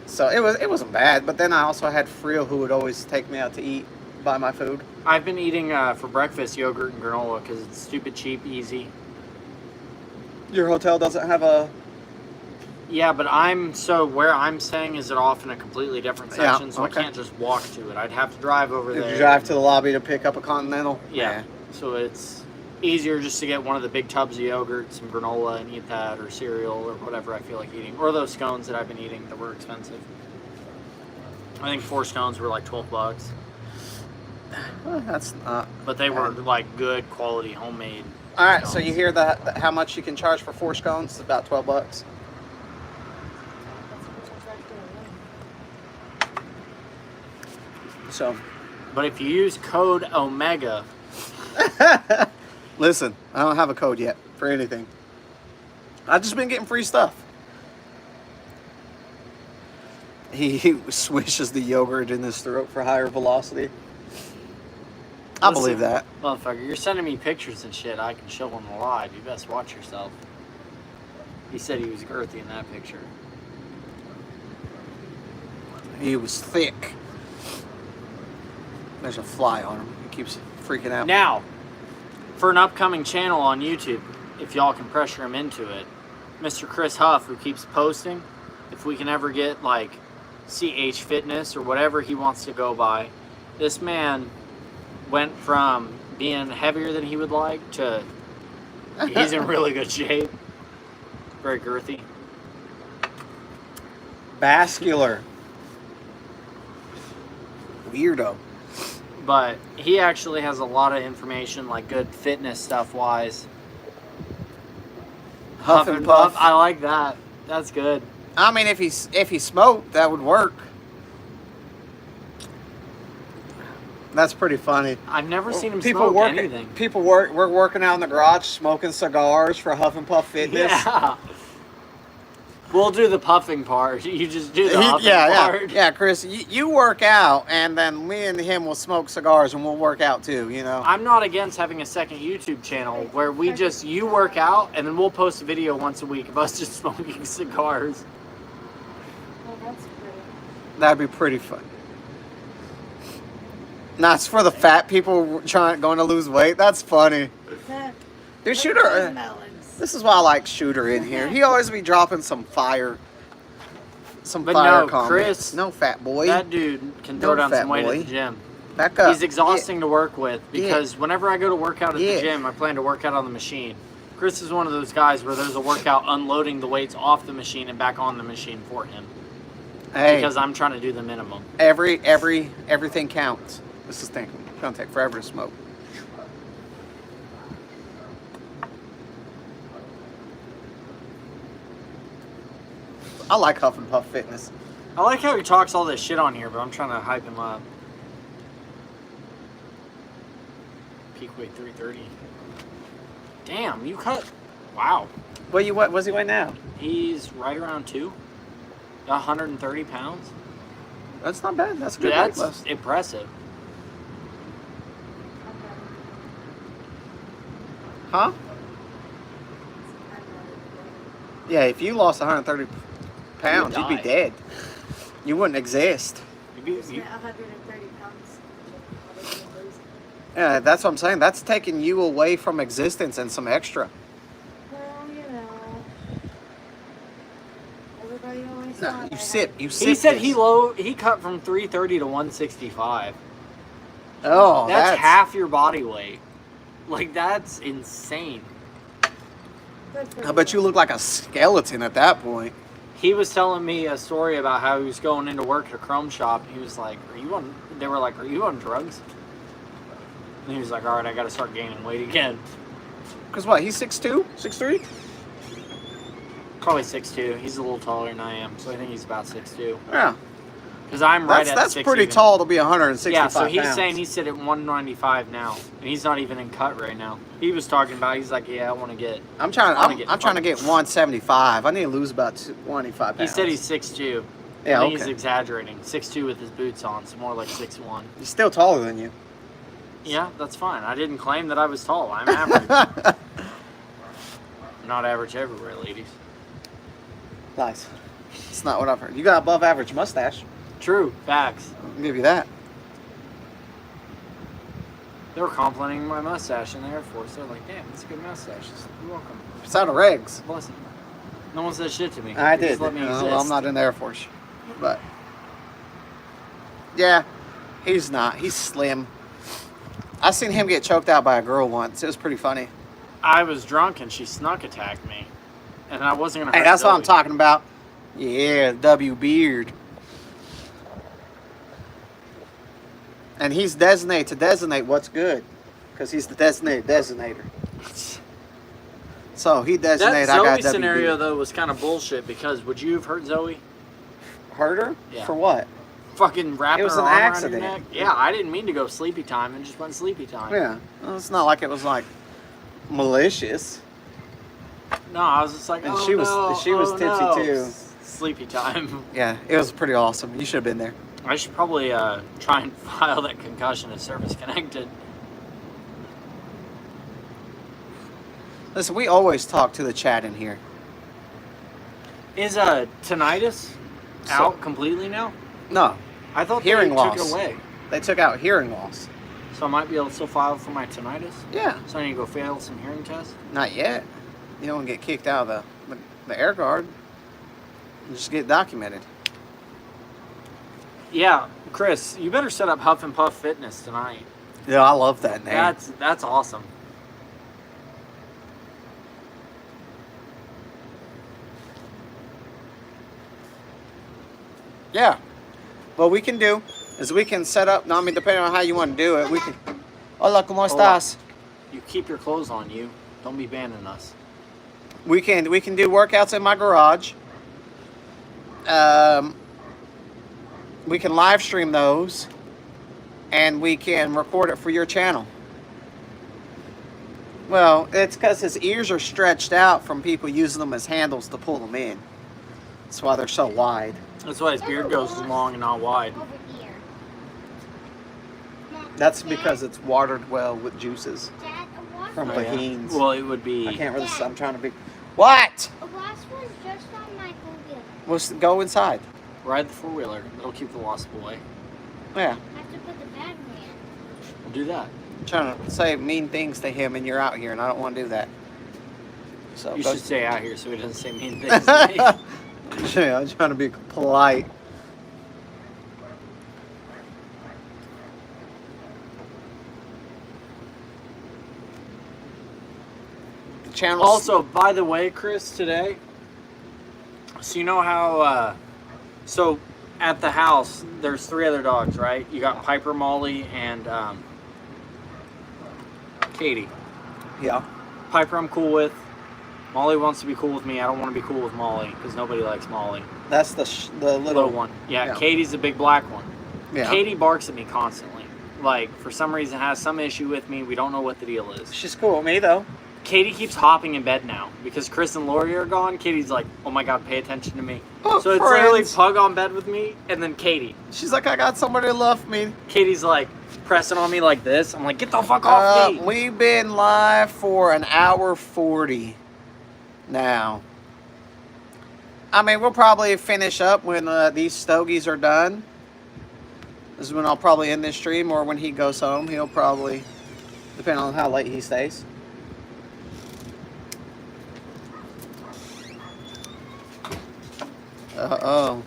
Speaker 1: So it wasn't bad, but then I also had Friel who would always take me out to eat, buy my food.
Speaker 2: I've been eating for breakfast yogurt and granola because it's stupid cheap, easy.
Speaker 1: Your hotel doesn't have a...
Speaker 2: Yeah, but where I'm staying is off in a completely different section, so
Speaker 1: okay.
Speaker 2: I can't just walk to it. I'd have to drive over there.
Speaker 1: If you drive to the lobby to pick up a Continental?
Speaker 2: Yeah. So it's easier just to get one of the big tubs of yogurt, some granola, and eat that, or cereal, or whatever I feel like eating. Or those scones that I've been eating that were expensive. I think 4 scones were like $12.
Speaker 1: Well, that's not...
Speaker 2: But they were like good quality homemade.
Speaker 1: All right, so
Speaker 2: scones.
Speaker 1: you hear that? How much you can charge for 4 scones? It's about $12. So,
Speaker 2: But if you use code OMEGA,
Speaker 1: listen, I don't have a code yet for anything. I've just been getting free stuff. He swishes the yogurt in his throat for higher velocity. I believe that.
Speaker 2: Motherfucker, you're sending me pictures and shit. I can show them live. You best watch yourself. He said he was girthy in that picture.
Speaker 1: He was thick. There's a fly on him. He keeps freaking out.
Speaker 2: Now, for an upcoming channel on YouTube, if y'all can pressure him into it, Mr. Chris Huff, who keeps posting, if we can ever get like CH Fitness or whatever he wants to go by, this man went from being heavier than he would like to he's in really good shape. Very girthy.
Speaker 1: Vascular. Weirdo.
Speaker 2: But he actually has a lot of information, like good fitness stuff wise.
Speaker 1: Huff and puff.
Speaker 2: I like that. That's good.
Speaker 1: I mean, if he smoked, that would work. That's pretty funny.
Speaker 2: I've never seen him smoke anything.
Speaker 1: We're working out in the garage smoking cigars for Huff and Puff Fitness.
Speaker 2: Yeah. We'll do the puffing part. You just do the huffing part.
Speaker 1: Yeah, Chris, you work out, and then me and him will smoke cigars, and we'll work out too, you know?
Speaker 2: I'm not against having a second YouTube channel where you work out, and then we'll post a video once a week of us just smoking cigars.
Speaker 3: Well, that's great.
Speaker 1: That'd be pretty fun. That's for the fat people going to lose weight. That's funny. Dude, Shooter, this is why I like Shooter in here. He always be dropping some fire.
Speaker 2: But no,
Speaker 1: comments.
Speaker 2: Chris,
Speaker 1: no fat boy.
Speaker 2: That dude can throw down
Speaker 1: fat
Speaker 2: some weight
Speaker 1: boy.
Speaker 2: at the gym.
Speaker 1: Back up.
Speaker 2: He's exhausting to work with because whenever I go to work out at
Speaker 1: Yeah.
Speaker 2: the gym, I plan to work out on the machine. Chris is one of those guys where there's a workout unloading the weights off the machine and back on the machine for him.
Speaker 1: Hey,
Speaker 2: Because I'm trying to do the minimum.
Speaker 1: everything counts. This is gonna take forever to smoke. I like Huff and Puff Fitness.
Speaker 2: I like how he talks all this shit on here, but I'm trying to hype him up. Peak weight 330. Damn, you cut. Wow.
Speaker 1: What was he weigh now?
Speaker 2: He's right around 130 pounds.
Speaker 1: That's not bad. That's a good weight
Speaker 2: That's
Speaker 1: loss.
Speaker 2: impressive.
Speaker 1: Huh? Yeah, if you lost 130 pounds, you'd be
Speaker 2: die.
Speaker 1: dead. You wouldn't exist.
Speaker 2: You-
Speaker 3: Isn't
Speaker 2: you-
Speaker 3: it 130 pounds?
Speaker 1: Yeah, that's what I'm saying. That's taking you away from existence and some extra.
Speaker 3: Well, you know. Everybody always
Speaker 1: No,
Speaker 3: thought
Speaker 1: you
Speaker 3: I
Speaker 1: sip.
Speaker 3: had-
Speaker 1: You sip.
Speaker 2: He said
Speaker 1: this.
Speaker 2: he cut from 330 to 165.
Speaker 1: Oh,
Speaker 2: That's half your body weight. Like, that's insane.
Speaker 3: Good for
Speaker 1: I bet you look like a skeleton at that point.
Speaker 2: He was telling me a story about how he was going into work at a chrome shop. He was like, they were like, are you on drugs? And he was like, all right, I got to start gaining weight again.
Speaker 1: Cause what? He's 6'2", 6'3".
Speaker 2: Probably 6'2". He's a little taller than I am, so I think he's about 6'2".
Speaker 1: Yeah,
Speaker 2: Because I'm right at
Speaker 1: that's
Speaker 2: 6
Speaker 1: pretty
Speaker 2: even.
Speaker 1: tall to be 165
Speaker 2: Yeah, so he's
Speaker 1: pounds.
Speaker 2: saying he's sit at 195 now, and he's not even in cut right now. He was talking about, he's like, yeah, I want to get.
Speaker 1: I'm
Speaker 2: I wanna get
Speaker 1: trying to get 175. I need to lose about 185 pounds.
Speaker 2: He said he's 6'2".
Speaker 1: Yeah,
Speaker 2: I think
Speaker 1: okay.
Speaker 2: he's exaggerating. 6'2" with his boots on, so more like 6'1".
Speaker 1: He's still taller than you.
Speaker 2: Yeah, that's fine. I didn't claim that I was tall. I'm average. Not average everywhere, ladies.
Speaker 1: Nice. It's not what I've heard. You got above average mustache.
Speaker 2: True. Facts.
Speaker 1: I'll give you that.
Speaker 2: They were complimenting my mustache in the Air Force. They're like, damn, that's a good mustache. You're welcome.
Speaker 1: It's out of regs.
Speaker 2: Bless him. No one said shit to me.
Speaker 1: I
Speaker 2: They
Speaker 1: did.
Speaker 2: just let me exist.
Speaker 1: I'm not in the Air Force. But, yeah, he's not. He's slim. I seen him get choked out by a girl once. It was pretty funny.
Speaker 2: I was drunk and she snuck attacked me. And I wasn't going to
Speaker 1: Hey,
Speaker 2: hurt
Speaker 1: that's what I'm
Speaker 2: Zoe.
Speaker 1: talking about. Yeah, W Beard. And he's designated to designate what's good. Because he's the designated designator. So he designated,
Speaker 2: That
Speaker 1: I got
Speaker 2: Zoe
Speaker 1: W
Speaker 2: scenario,
Speaker 1: Beard.
Speaker 2: though, was kind of bullshit because would you have hurt Zoe?
Speaker 1: Hurt her?
Speaker 2: Yeah.
Speaker 1: For what?
Speaker 2: Fucking wrapping
Speaker 1: It was
Speaker 2: her
Speaker 1: an
Speaker 2: arm
Speaker 1: accident.
Speaker 2: around your neck? Yeah, I didn't mean to go sleepy time and just went sleepy time.
Speaker 1: Yeah. Well, it's not like it was like malicious.
Speaker 2: No, I was just like,
Speaker 1: And
Speaker 2: oh,
Speaker 1: she was-
Speaker 2: no,
Speaker 1: she was
Speaker 2: oh,
Speaker 1: tipsy,
Speaker 2: no.
Speaker 1: too.
Speaker 2: Sleepy time.
Speaker 1: Yeah, it was pretty awesome. You should have been there.
Speaker 2: I should probably try and file that concussion as service connected.
Speaker 1: Listen, we always talk to the chat in here.
Speaker 2: Is tinnitus out completely now?
Speaker 1: No,
Speaker 2: I thought
Speaker 1: Hearing
Speaker 2: they
Speaker 1: loss.
Speaker 2: took it away.
Speaker 1: they took out hearing loss.
Speaker 2: So I might be able to still file for my tinnitus?
Speaker 1: Yeah,
Speaker 2: So I need to go fail some hearing tests?
Speaker 1: not yet. You don't get kicked out of the air guard. You just get documented.
Speaker 2: Yeah, Chris, you better set up Huff and Puff Fitness tonight.
Speaker 1: Yeah, I love that name.
Speaker 2: That's awesome.
Speaker 1: Yeah. What we can do is we can set up, no, I mean, depending on how you want to do it, we can. Hola, ¿cómo estás?
Speaker 2: You keep your clothes on you. Don't be banning us.
Speaker 1: We can do workouts in my garage. We can live stream those, and we can record it for your channel. Well, it's because his ears are stretched out from people using them as handles to pull them in. That's why they're so wide.
Speaker 2: That's why his beard goes long and not wide.
Speaker 4: Over here. Mom,
Speaker 1: That's
Speaker 4: Dad,
Speaker 1: because it's watered well with juices
Speaker 4: Dad, a wasp,
Speaker 1: from
Speaker 2: Oh, yeah.
Speaker 1: Beheens.
Speaker 2: Well, it would be.
Speaker 1: I can't really. I'm trying to be. What?
Speaker 4: a wasp was just on my four-wheeler.
Speaker 1: We'll go inside.
Speaker 2: Ride the four-wheeler. It'll keep the wasp away.
Speaker 1: Yeah.
Speaker 4: I have to put the battery in.
Speaker 2: We'll do that.
Speaker 1: I'm trying to say mean things to him, and you're out here, and I don't want to do that. So
Speaker 2: You
Speaker 1: go-
Speaker 2: should stay out here so he doesn't say mean things to me.
Speaker 1: Yeah, I'm trying to be polite. The channel.
Speaker 2: Also, by the way, Chris, today, so you know how, so at the house, there's 3 other dogs, right? You got Piper, Molly, and Katie.
Speaker 1: Yeah.
Speaker 2: Piper I'm cool with. Molly wants to be cool with me. I don't want to be cool with Molly because nobody likes Molly.
Speaker 1: That's the
Speaker 2: Little
Speaker 1: little
Speaker 2: one. Yeah,
Speaker 1: Yeah.
Speaker 2: Katie's the big black one.
Speaker 1: Yeah.
Speaker 2: Katie barks at me constantly. Like, for some reason, has some issue with me. We don't know what the deal is.
Speaker 1: She's cool with me though.
Speaker 2: Katie keeps hopping in bed now because Chris and Lori are gone. Katie's like, oh my god, pay attention to me.
Speaker 1: Oh,
Speaker 2: so it's literally Pug on bed with me and then Katie.
Speaker 1: She's like, I got somebody to love me.
Speaker 2: Katie's like pressing on me like this. I'm like, get the fuck off me.
Speaker 1: We've been live for an hour 40 now. I mean, we'll probably finish up when these stogies are done. This is when I'll probably end this stream, or when he goes home. He'll probably, depending on how late he stays. Uh-oh.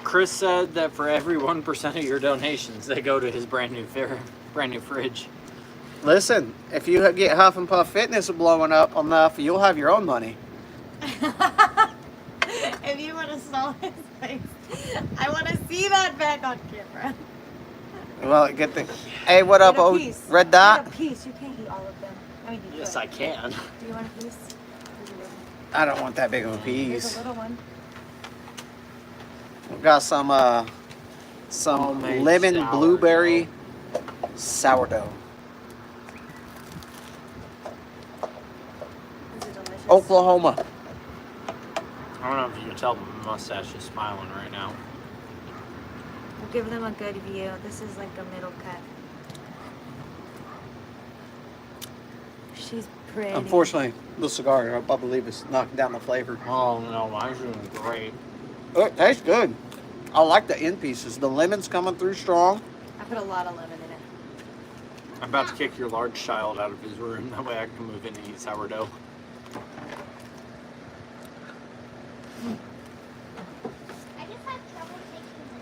Speaker 2: Chris said that for every 1% of your donations, they go to his brand new fridge.
Speaker 1: Listen, if you get Huff and Puff Fitness blowing up enough, you'll have your own money.
Speaker 3: If you want to saw his face, I want to see that back on camera.
Speaker 1: Well, get the. Hey, what up,
Speaker 3: Get a
Speaker 1: old
Speaker 3: piece.
Speaker 1: Red Dot?
Speaker 3: Get a piece. You can't eat all of them. I mean, you
Speaker 2: Yes,
Speaker 3: could.
Speaker 2: I can.
Speaker 3: Do you want a piece? There's a little-
Speaker 1: I don't want that big of a
Speaker 3: There's
Speaker 1: piece.
Speaker 3: a little one.
Speaker 1: We've got some
Speaker 2: Homemade
Speaker 1: lemon
Speaker 2: sourdough.
Speaker 1: blueberry sourdough.
Speaker 3: Is it delicious?
Speaker 1: Oklahoma.
Speaker 2: I don't know if you can tell, but my mustache is smiling right now.
Speaker 3: We'll give them a good view. This is like a middle cut. She's pretty.
Speaker 1: Unfortunately, the cigar, I believe, is knocking down the flavor.
Speaker 2: Oh no, mine's doing great.
Speaker 1: Oh, it tastes good. I like the end pieces. The lemon's coming through strong.
Speaker 3: I put a lot of lemon in it.
Speaker 2: I'm about to kick your large child out of his room. That way I can move in and eat sourdough.
Speaker 4: I just have trouble taking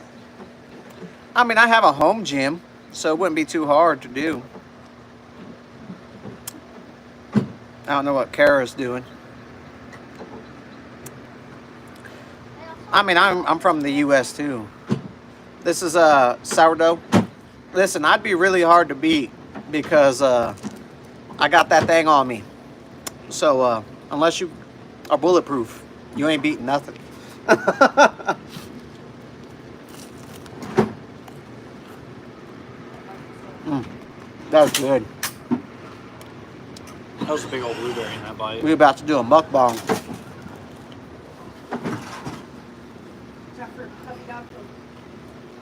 Speaker 4: this.
Speaker 1: I mean, I have a home gym, so it wouldn't be too hard to do. I don't know what Kara's doing. I mean, I'm from the U.S. too. This is a sourdough. Listen, I'd be really hard to beat because I got that thing on me. So unless you are bulletproof, you ain't beating nothing. That was good.
Speaker 2: That was a big old blueberry in that bite.
Speaker 1: We're about to do a mukbang.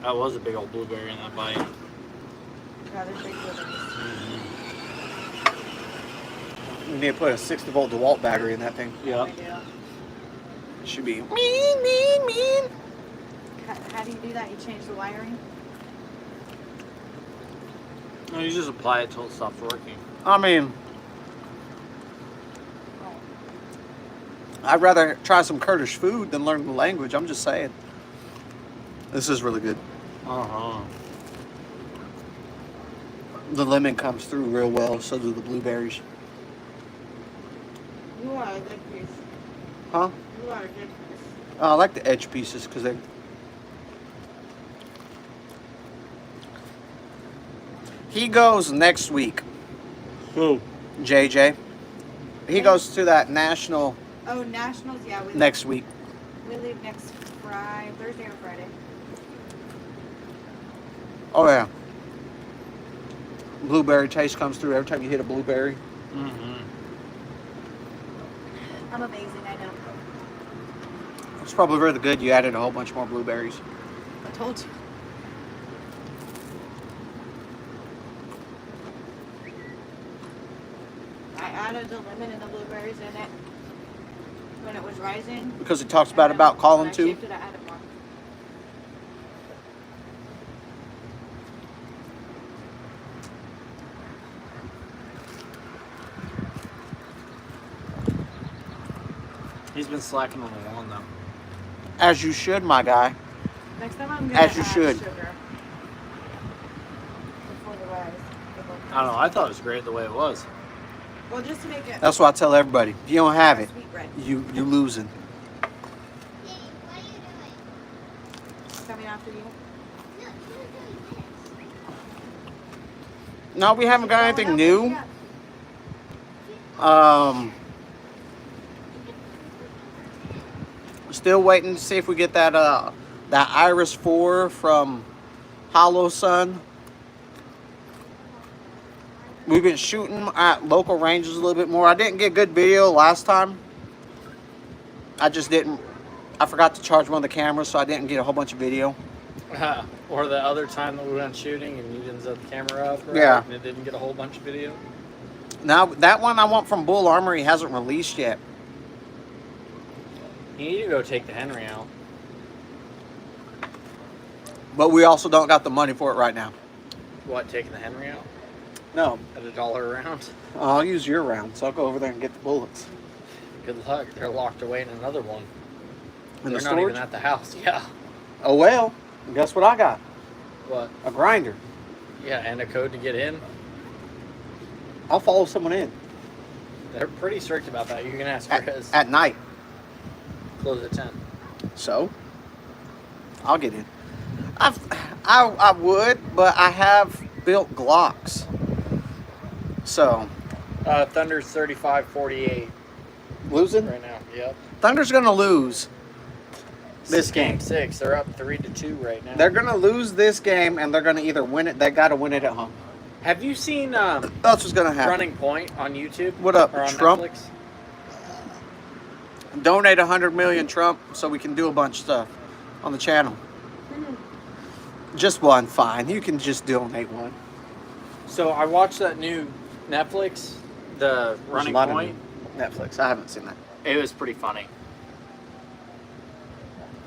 Speaker 2: That was a big old blueberry in that bite.
Speaker 3: Rather big blueberries.
Speaker 1: We need to put a 60-volt DeWalt battery in that thing.
Speaker 2: Yeah.
Speaker 3: We do.
Speaker 1: It should be mean.
Speaker 3: How do you do that? You change the wiring?
Speaker 2: No, you just apply it till it stops working.
Speaker 1: I mean, I'd rather try some Kurdish food than learn the language. I'm just saying. This is really good.
Speaker 2: Uh-huh.
Speaker 1: The lemon comes through real well, so do the blueberries.
Speaker 3: You are a good piece.
Speaker 1: Huh?
Speaker 3: You are a good piece.
Speaker 1: I like the edge pieces because they. He goes next week,
Speaker 2: Who?
Speaker 1: JJ. He goes to that national
Speaker 3: Oh, Nationals? Yeah, we
Speaker 1: next week.
Speaker 3: We leave next Thursday or Friday.
Speaker 1: Oh yeah. Blueberry taste comes through every time you hit a blueberry.
Speaker 2: Mm-hmm.
Speaker 3: I'm amazing, I know.
Speaker 1: It's probably really good. You added a whole bunch more blueberries.
Speaker 3: I told you. I added the lemon and the blueberries in it when it was rising.
Speaker 1: Because he talks about calling
Speaker 3: When I
Speaker 1: too.
Speaker 3: shaped it, I added more.
Speaker 2: He's been slacking on the lawn though.
Speaker 1: As you should, my guy.
Speaker 3: Next time I'm gonna
Speaker 1: As you
Speaker 3: add
Speaker 1: should.
Speaker 3: sugar before the rise.
Speaker 2: I don't know. I thought it was great the way it was.
Speaker 3: Well, just to make it
Speaker 1: That's what I tell everybody. If you don't have it,
Speaker 3: sweet bread.
Speaker 1: you losing.
Speaker 4: Hey, what are you doing?
Speaker 3: Coming after you.
Speaker 4: No, you're doing this.
Speaker 1: No, we haven't got
Speaker 3: Going
Speaker 1: anything
Speaker 3: up,
Speaker 1: new.
Speaker 3: yeah.
Speaker 1: Still waiting to see if we get that that Iris 4 from Hollow Sun. We've been shooting at local ranges a little bit more. I didn't get good video last time. I just didn't. I forgot to charge one of the cameras, so I didn't get a whole bunch of video.
Speaker 2: Or the other time that we went shooting and you didn't set the camera up, right?
Speaker 1: Yeah.
Speaker 2: And it didn't get a whole bunch of video.
Speaker 1: Now, that one I want from Bull Armory hasn't released yet.
Speaker 2: You need to go take the Henry out.
Speaker 1: But we also don't got the money for it right now.
Speaker 2: What, taking the Henry out?
Speaker 1: No.
Speaker 2: At $1 a round?
Speaker 1: I'll use your round, so I'll go over there and get the bullets.
Speaker 2: Good luck. They're locked away in another one.
Speaker 1: In
Speaker 2: They're
Speaker 1: the
Speaker 2: not
Speaker 1: storage?
Speaker 2: even at the house. Yeah.
Speaker 1: Oh, well. Guess what I got?
Speaker 2: What?
Speaker 1: A grinder.
Speaker 2: Yeah, and a code to get in.
Speaker 1: I'll follow someone in.
Speaker 2: They're pretty strict about that. You can ask
Speaker 1: At,
Speaker 2: Chris.
Speaker 1: at night.
Speaker 2: Close at 10.
Speaker 1: So, I'll get in. I would, but I have built Glocks. So,
Speaker 2: Thunder's 35-48
Speaker 1: losing?
Speaker 2: right now. Yep.
Speaker 1: Thunder's going to lose this game.
Speaker 2: Game 6. They're up 3-2 right now.
Speaker 1: They're going to lose this game, and they're going to either win it. They got to win it at home.
Speaker 2: Have you seen
Speaker 1: That's what's going to happen.
Speaker 2: Running Point on YouTube?
Speaker 1: What up,
Speaker 2: or on
Speaker 1: Trump?
Speaker 2: Netflix?
Speaker 1: Donate 100 million, Trump, so we can do a bunch of stuff on the channel. Just one, fine. You can just donate one.
Speaker 2: So I watched that new Netflix, the Running
Speaker 1: There's a lot
Speaker 2: Point.
Speaker 1: of Netflix. I haven't seen that.
Speaker 2: It was pretty funny.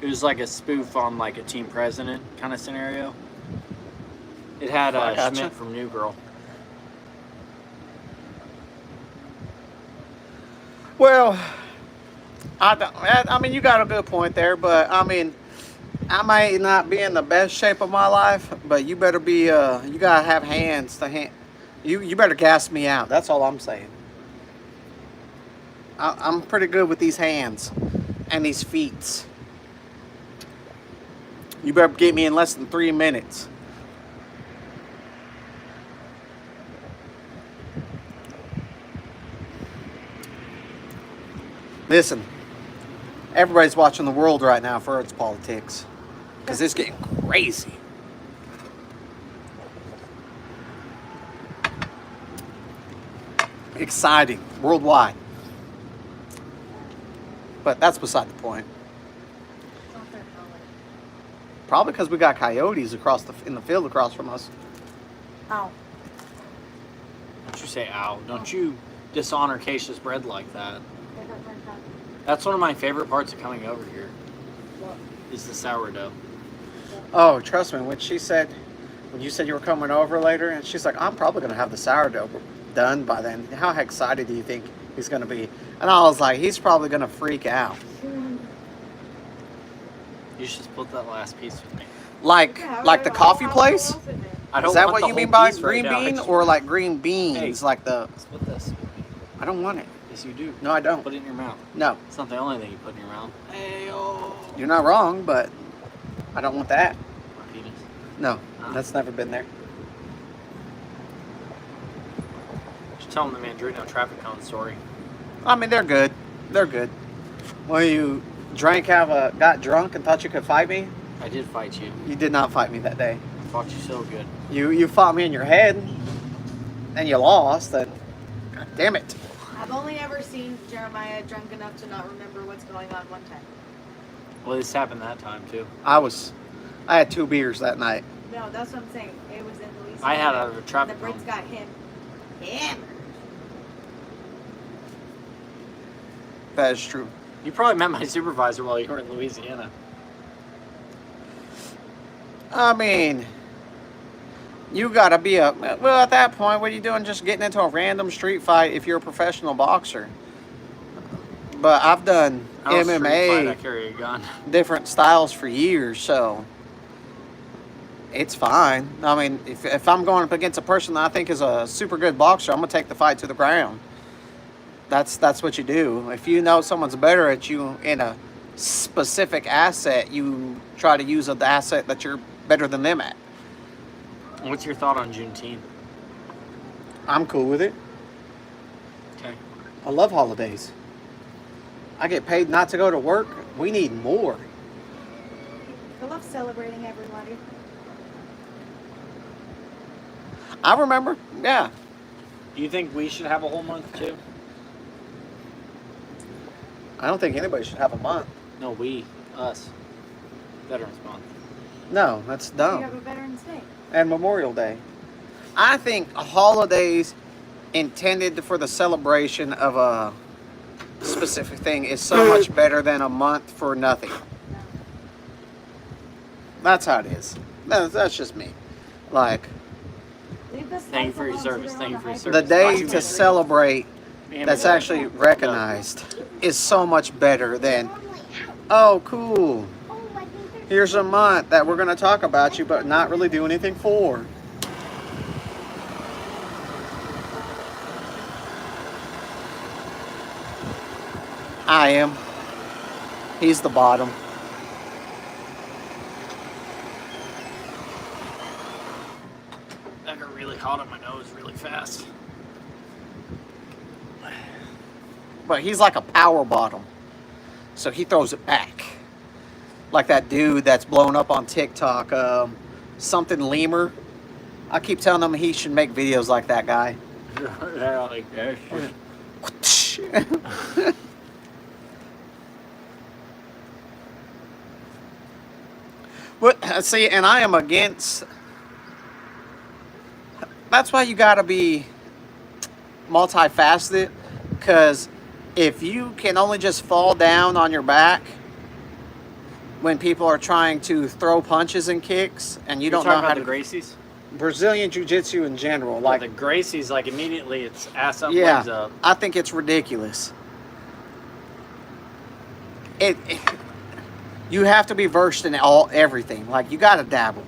Speaker 2: It was like a spoof on like a team president kind of scenario. It had
Speaker 1: I gotcha.
Speaker 2: Schmidt from New Girl.
Speaker 1: Well, I mean, you got a good point there, but I mean, I may not be in the best shape of my life, but you better be, you gotta have hands to hand. You better gas me out. That's all I'm saying. I'm pretty good with these hands and these feet. You better get me in less than 3 minutes. Listen, everybody's watching the world right now for its politics. Because it's getting crazy. Exciting. Worldwide. But that's beside the point. Probably because we got coyotes in the field across from us.
Speaker 3: Oh.
Speaker 2: Don't you say ow. Don't you dishonor Keisha's bread like that. That's one of my favorite parts of coming over here. Is the sourdough.
Speaker 1: Oh, trust me, when you said you were coming over later, and she's like, I'm probably going to have the sourdough done by then. How excited do you think he's going to be? And I was like, he's probably going to freak out.
Speaker 2: You should split that last piece with me.
Speaker 1: Like the coffee place?
Speaker 2: I don't
Speaker 1: Is that
Speaker 2: want
Speaker 1: what
Speaker 2: the
Speaker 1: you
Speaker 2: whole
Speaker 1: mean by
Speaker 2: piece right
Speaker 1: green
Speaker 2: now.
Speaker 1: bean,
Speaker 2: Just-
Speaker 1: or like green beans,
Speaker 2: Hey.
Speaker 1: like the?
Speaker 2: Split this.
Speaker 1: I don't want it.
Speaker 2: Yes, you do.
Speaker 1: No, I don't.
Speaker 2: Put it in your mouth.
Speaker 1: No,
Speaker 2: It's not the only thing you put in your mouth. Hey-oh.
Speaker 1: you're not wrong, but I don't want that.
Speaker 2: My penis.
Speaker 1: No, that's never been there.
Speaker 2: Just tell them the Mandrino traffic cone story.
Speaker 1: I mean, they're good. They're good. When you got drunk and thought you could fight me,
Speaker 2: I did fight you.
Speaker 1: you did not fight me that day.
Speaker 2: I fought you so good.
Speaker 1: You fought me in your head, and you lost. And God damn it!
Speaker 3: I've only ever seen Jeremiah drunk enough to not remember what's going on one time.
Speaker 2: Well, this happened that time, too.
Speaker 1: I had 2 beers that night.
Speaker 3: No, that's what I'm saying. It was in Louisiana.
Speaker 2: I had a traffic
Speaker 3: The Brits
Speaker 2: cone.
Speaker 3: got him hammered.
Speaker 1: That is true.
Speaker 2: You probably met my supervisor while you were in Louisiana.
Speaker 1: I mean, you gotta be well, at that point, what are you doing just getting into a random street fight if you're a professional boxer? But I've done
Speaker 2: I don't street fight, I
Speaker 1: MMA,
Speaker 2: carry a gun.
Speaker 1: different styles for years, so it's fine. I mean, if I'm going up against a person that I think is a super good boxer, I'm gonna take the fight to the ground. That's what you do. If you know someone's better at you in a specific asset, you try to use the asset that you're better than them at.
Speaker 2: What's your thought on Juneteenth?
Speaker 1: I'm cool with it.
Speaker 2: Okay.
Speaker 1: I love holidays. I get paid not to go to work. We need more.
Speaker 3: I love celebrating everybody.
Speaker 1: I remember, yeah.
Speaker 2: Do you think we should have a whole month too?
Speaker 1: I don't think anybody should have a month.
Speaker 2: No, us. Veterans Month.
Speaker 1: No, that's
Speaker 3: You
Speaker 1: dumb.
Speaker 3: have a Veterans Day.
Speaker 1: And Memorial Day. I think holidays intended for the celebration of a specific thing is so much better than a month for nothing. That's how it is. That's just me. Like,
Speaker 3: Leave this
Speaker 2: Thank you
Speaker 3: life
Speaker 2: for your
Speaker 3: alone,
Speaker 2: service.
Speaker 3: sit
Speaker 2: Thank you
Speaker 3: around
Speaker 2: for your
Speaker 3: the
Speaker 2: service.
Speaker 1: the day
Speaker 2: Watch you
Speaker 1: to
Speaker 2: make-
Speaker 1: celebrate that's actually recognized is so much better than, oh, cool.
Speaker 4: Oh, I think there's
Speaker 1: Here's a month that we're going to talk about you, but not really do anything for. I am. He's the bottom.
Speaker 2: That got really hot on my nose really fast.
Speaker 1: But he's like a power bottom. So he throws it back. Like that dude that's blown up on TikTok, something Lemur. I keep telling him he should make videos like that guy.
Speaker 2: Yeah, like that.
Speaker 1: But see, and I am against. That's why you got to be multifaceted, because if you can only just fall down on your back when people are trying to throw punches and kicks, and you don't know how
Speaker 2: about
Speaker 1: to
Speaker 2: the Gracies.
Speaker 1: Brazilian Jiu-Jitsu in general,
Speaker 2: Like
Speaker 1: like
Speaker 2: the Gracies, like immediately it's ass up,
Speaker 1: yeah,
Speaker 2: legs up.
Speaker 1: I think it's ridiculous. You have to be versed in everything. Like, you got to dabble.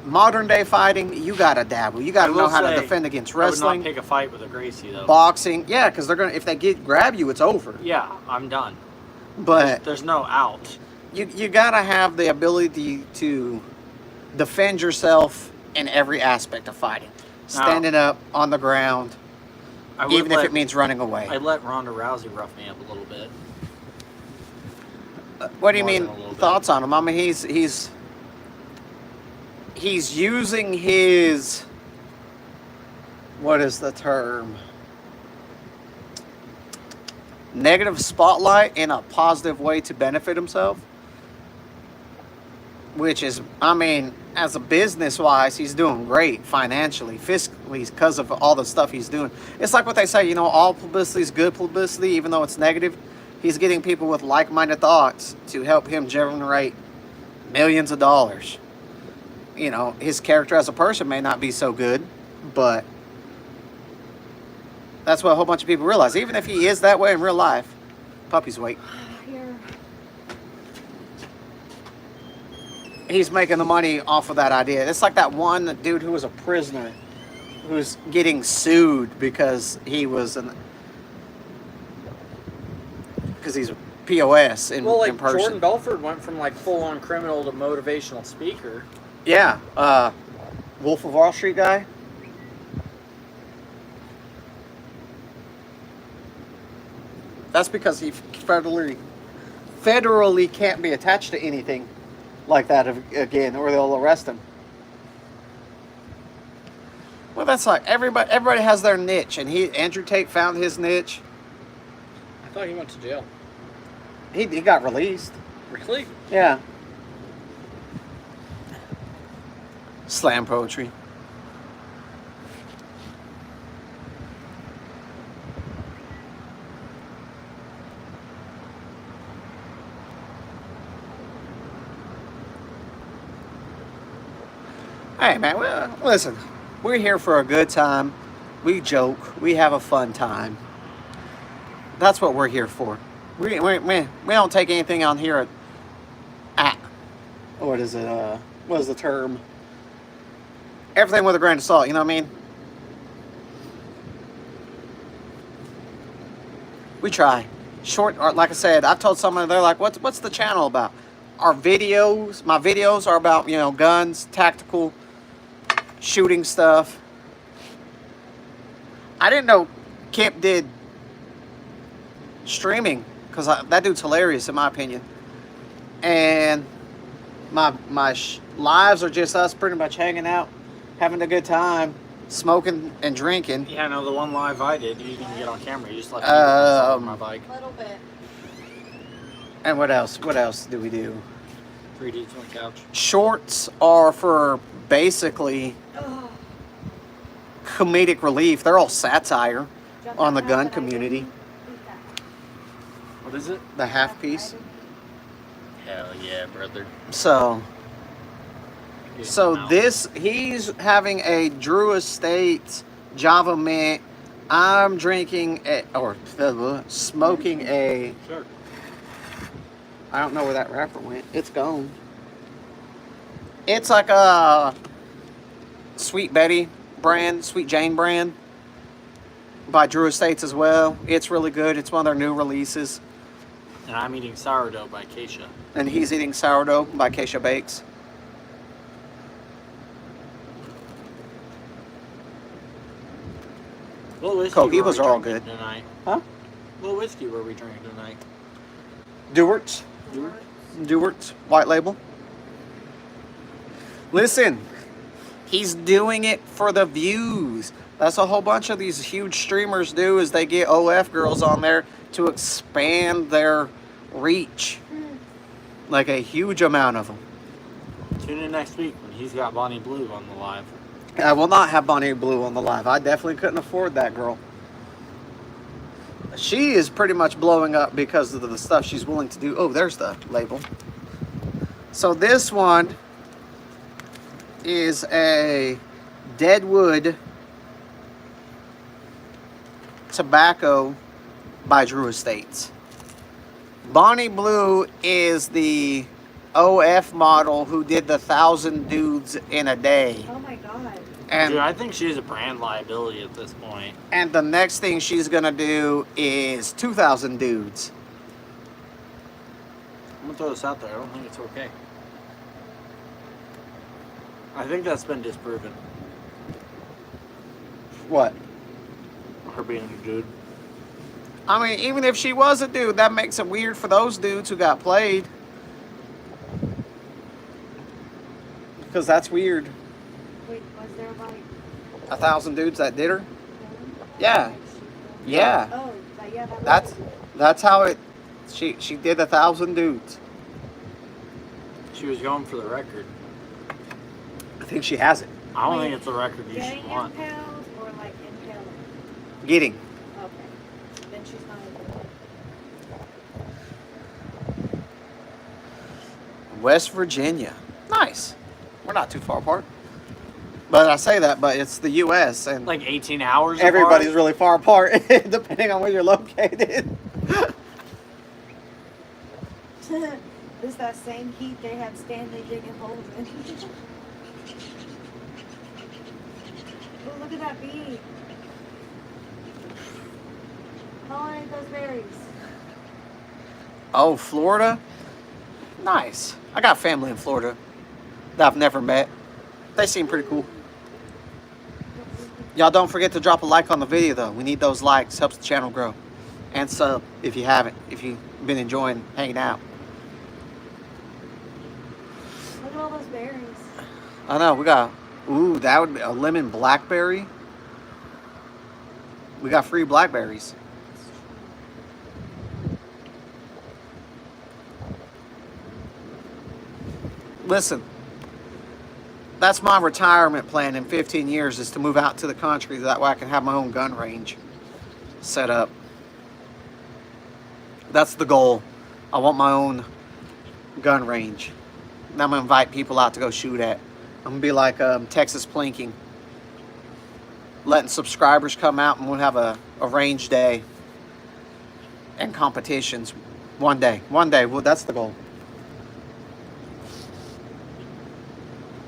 Speaker 1: Modern day fighting, you got to dabble. You got to
Speaker 2: I
Speaker 1: know
Speaker 2: will
Speaker 1: how to
Speaker 2: say,
Speaker 1: defend against
Speaker 2: I would
Speaker 1: wrestling,
Speaker 2: not pick a fight with a Gracie though.
Speaker 1: boxing. Yeah, because they're gonna, if they grab you, it's over.
Speaker 2: Yeah, I'm done.
Speaker 1: But
Speaker 2: There's no out.
Speaker 1: you got to have the ability to defend yourself in every aspect of fighting. Standing up on the ground,
Speaker 2: I would
Speaker 1: even if
Speaker 2: let-
Speaker 1: it means running away.
Speaker 2: I'd let Ronda Rousey rough me up a little bit.
Speaker 1: What do you
Speaker 2: More
Speaker 1: mean?
Speaker 2: than a little bit.
Speaker 1: Thoughts on him? I mean, he's using his, what is the term? Negative spotlight in a positive way to benefit himself. Which is, I mean, as a business wise, he's doing great financially, fiscally, because of all the stuff he's doing. It's like what they say, you know, all publicity is good publicity, even though it's negative. He's getting people with like-minded thoughts to help him generate millions of dollars. You know, his character as a person may not be so good, but that's what a whole bunch of people realize. Even if he is that way in real life, puppies wait.
Speaker 3: Here.
Speaker 1: He's making the money off of that idea. It's like that one dude who was a prisoner who's getting sued because he was because he's a POS in,
Speaker 2: Well, like
Speaker 1: in person.
Speaker 2: Jordan Belfort went from like full-on criminal to motivational speaker.
Speaker 1: Yeah, Wolf of Wall Street guy. That's because he federally can't be attached to anything like that again, or they'll arrest him. Well, that's like everybody has their niche, and Andrew Tate found his niche.
Speaker 2: I thought he went to jail.
Speaker 1: He got released.
Speaker 2: Really?
Speaker 1: Yeah. Slam poetry. Hey man, well, listen, we're here for a good time. We joke, we have a fun time. That's what we're here for. We don't take anything on here at what is it? What is the term? Everything with a grain of salt. You know what I mean? We try. Short, or like I said, I've told someone, they're like, "What's the channel about?" Our videos, my videos are about, you know, guns, tactical shooting stuff. I didn't know Kip did streaming, because that dude's hilarious in my opinion. And my lives are just us pretty much hanging out, having a good time, smoking and drinking.
Speaker 2: Yeah, no, the one live I did, you didn't get on camera. You just left me on my bike.
Speaker 3: A little bit.
Speaker 1: And what else? What else do we do?
Speaker 2: 3 dudes on the couch.
Speaker 1: Shorts are for basically
Speaker 3: Oh.
Speaker 1: comedic relief. They're all satire
Speaker 3: Jump
Speaker 1: on the
Speaker 3: out
Speaker 1: gun
Speaker 3: that I
Speaker 1: community.
Speaker 3: didn't eat that.
Speaker 2: What is it?
Speaker 1: The half piece.
Speaker 2: Hell yeah, brother.
Speaker 1: So
Speaker 2: Get him out.
Speaker 1: he's having a Drew Estate Java Mint. I'm drinking smoking a.
Speaker 2: Sure.
Speaker 1: I don't know where that wrapper went. It's gone. It's like a Sweet Betty brand, Sweet Jane brand by Drew Estates as well. It's really good. It's one of their new releases.
Speaker 2: And I'm eating sourdough by Keisha.
Speaker 1: And he's eating sourdough by Keisha Bakes.
Speaker 2: What whiskey
Speaker 1: Cohibas
Speaker 2: were we
Speaker 1: are all
Speaker 2: drinking
Speaker 1: good.
Speaker 2: tonight?
Speaker 1: Huh?
Speaker 2: What whiskey were we drinking tonight?
Speaker 1: Dewart's. Dewart's White Label. Listen, he's doing it for the views. That's a whole bunch of these huge streamers do, is they get OF girls on there to expand their reach. Like a huge amount of them.
Speaker 2: Tune in next week when he's got Bonnie Blue on the live.
Speaker 1: I will not have Bonnie Blue on the live. I definitely couldn't afford that girl. She is pretty much blowing up because of the stuff she's willing to do. Oh, there's the label. So this one is a Deadwood tobacco by Drew Estates. Bonnie Blue is the OF model who did the 1,000 dudes in a day.
Speaker 3: Oh my god.
Speaker 1: And
Speaker 2: Dude, I think she's a brand liability at this point.
Speaker 1: And the next thing she's gonna do is 2,000 dudes.
Speaker 2: I'm gonna throw this out there. I don't think it's okay. I think that's been disproven.
Speaker 1: What?
Speaker 2: Her being a dude.
Speaker 1: I mean, even if she was a dude, that makes it weird for those dudes who got played. Because that's weird.
Speaker 3: Wait, was there like
Speaker 1: 1,000 dudes that did her? Yeah. Yeah.
Speaker 3: Oh, yeah, that was
Speaker 1: That's how it. She did 1,000 dudes.
Speaker 2: She was going for the record.
Speaker 1: I think she has it.
Speaker 2: I don't
Speaker 3: Wait,
Speaker 2: think it's a record you
Speaker 3: getting
Speaker 2: should want.
Speaker 3: impaled or like impaling?
Speaker 1: Getting.
Speaker 3: Okay. Then she's not a good.
Speaker 1: West Virginia. Nice. We're not too far apart. But I say that, but it's the U.S. and
Speaker 2: Like 18 hours
Speaker 1: everybody's
Speaker 2: apart?
Speaker 1: really far apart, depending on where you're located.
Speaker 3: This that same heat they had Stanley digging holes in. Oh, look at that bee. Pollinate those berries.
Speaker 1: Oh, Florida? Nice. I got family in Florida that I've never met. They seem pretty cool. Y'all don't forget to drop a like on the video though. We need those likes. Helps the channel grow. And sub if you haven't. If you've been enjoying hanging out.
Speaker 3: Look at all those berries.
Speaker 1: I know, we got... Ooh, that would be a lemon blackberry. We got free blackberries. Listen, that's my retirement plan in 15 years, is to move out to the country. That way I can have my own gun range set up. That's the goal. I want my own gun range. And I'm going to invite people out to go shoot at. I'm going to be like Texas Plinking. Letting subscribers come out and we'll have a range day and competitions one day. One day, well, that's the goal.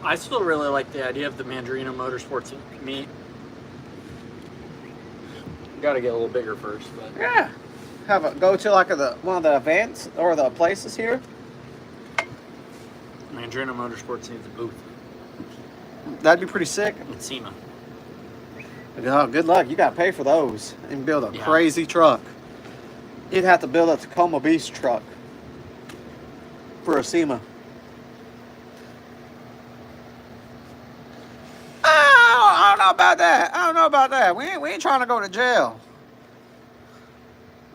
Speaker 2: I still really like the idea of the Mandarino Motorsports meet. Got to get a little bigger first, but
Speaker 1: Yeah. Go to like one of the events or the places here.
Speaker 2: Mandarino Motorsports needs a booth.
Speaker 1: That'd be pretty sick.
Speaker 2: With SEMA.
Speaker 1: Oh, good luck. You got to pay for those and build a
Speaker 2: Yeah.
Speaker 1: crazy truck. You'd have to build a Tacoma Beast truck for a SEMA. I don't know about about that. I don't know about that. We ain't trying to go to jail.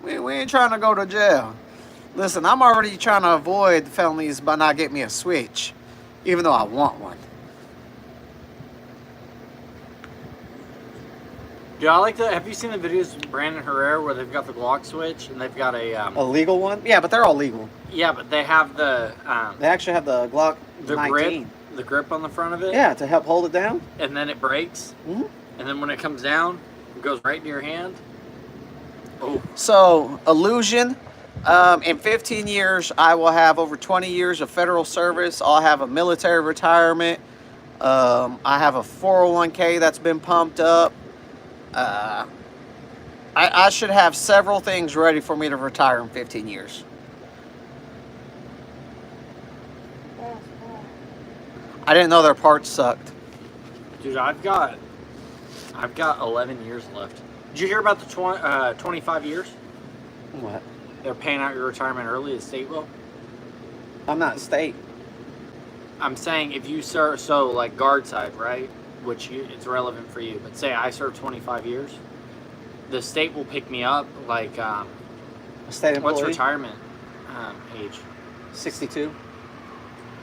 Speaker 1: We ain't trying to go to jail. Listen, I'm already trying to avoid felonies by not getting me a switch, even though I want one.
Speaker 2: Dude, I like the. Have you seen the videos of Brandon Herrera where they've got the Glock switch and they've got a?
Speaker 1: A legal one? Yeah, but they're all legal.
Speaker 2: Yeah, but they have the.
Speaker 1: They actually have the Glock
Speaker 2: the
Speaker 1: 19.
Speaker 2: the grip on the front of it.
Speaker 1: Yeah, to help hold it down.
Speaker 2: And then it breaks.
Speaker 1: Mm-hmm.
Speaker 2: And then when it comes down, it goes right into your hand. Oh.
Speaker 1: So, illusion. In 15 years, I will have over 20 years of federal service. I'll have a military retirement. I have a 401k that's been pumped up. I should have several things ready for me to retire in 15 years. I didn't know their parts sucked.
Speaker 2: Dude, I've got 11 years left. Did you hear about the 25 years?
Speaker 1: What?
Speaker 2: They're paying out your retirement early, the state will.
Speaker 1: I'm not state.
Speaker 2: I'm saying if you serve, so like guard side, right? Which it's relevant for you. But say I serve 25 years, the state will pick me up like
Speaker 1: A state employee?
Speaker 2: what's retirement age?
Speaker 1: 62.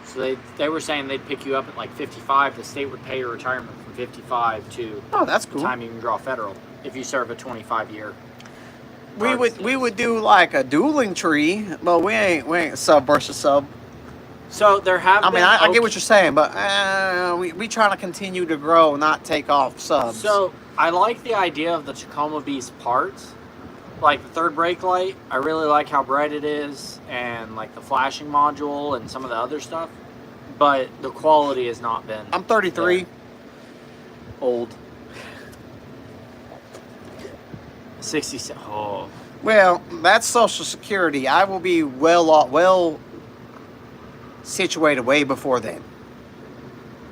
Speaker 2: So they were saying they'd pick you up at like 55. The state would pay your retirement from 55 to
Speaker 1: Oh, that's
Speaker 2: the
Speaker 1: cool.
Speaker 2: time you can draw federal if you serve a 25-year.
Speaker 1: We would do like a dueling tree, but we ain't sub versus sub.
Speaker 2: So there have.
Speaker 1: I mean,
Speaker 2: been
Speaker 1: I get what you're saying, but we trying to continue to grow, not take off subs.
Speaker 2: So I like the idea of the Tacoma Beast parts, like the third brake light. I really like how bright it is, and like the flashing module and some of the other stuff. But the quality has not been.
Speaker 1: I'm 33.
Speaker 2: there. Old. 67. Oh.
Speaker 1: Well, that's Social Security. I will be well situated way before then.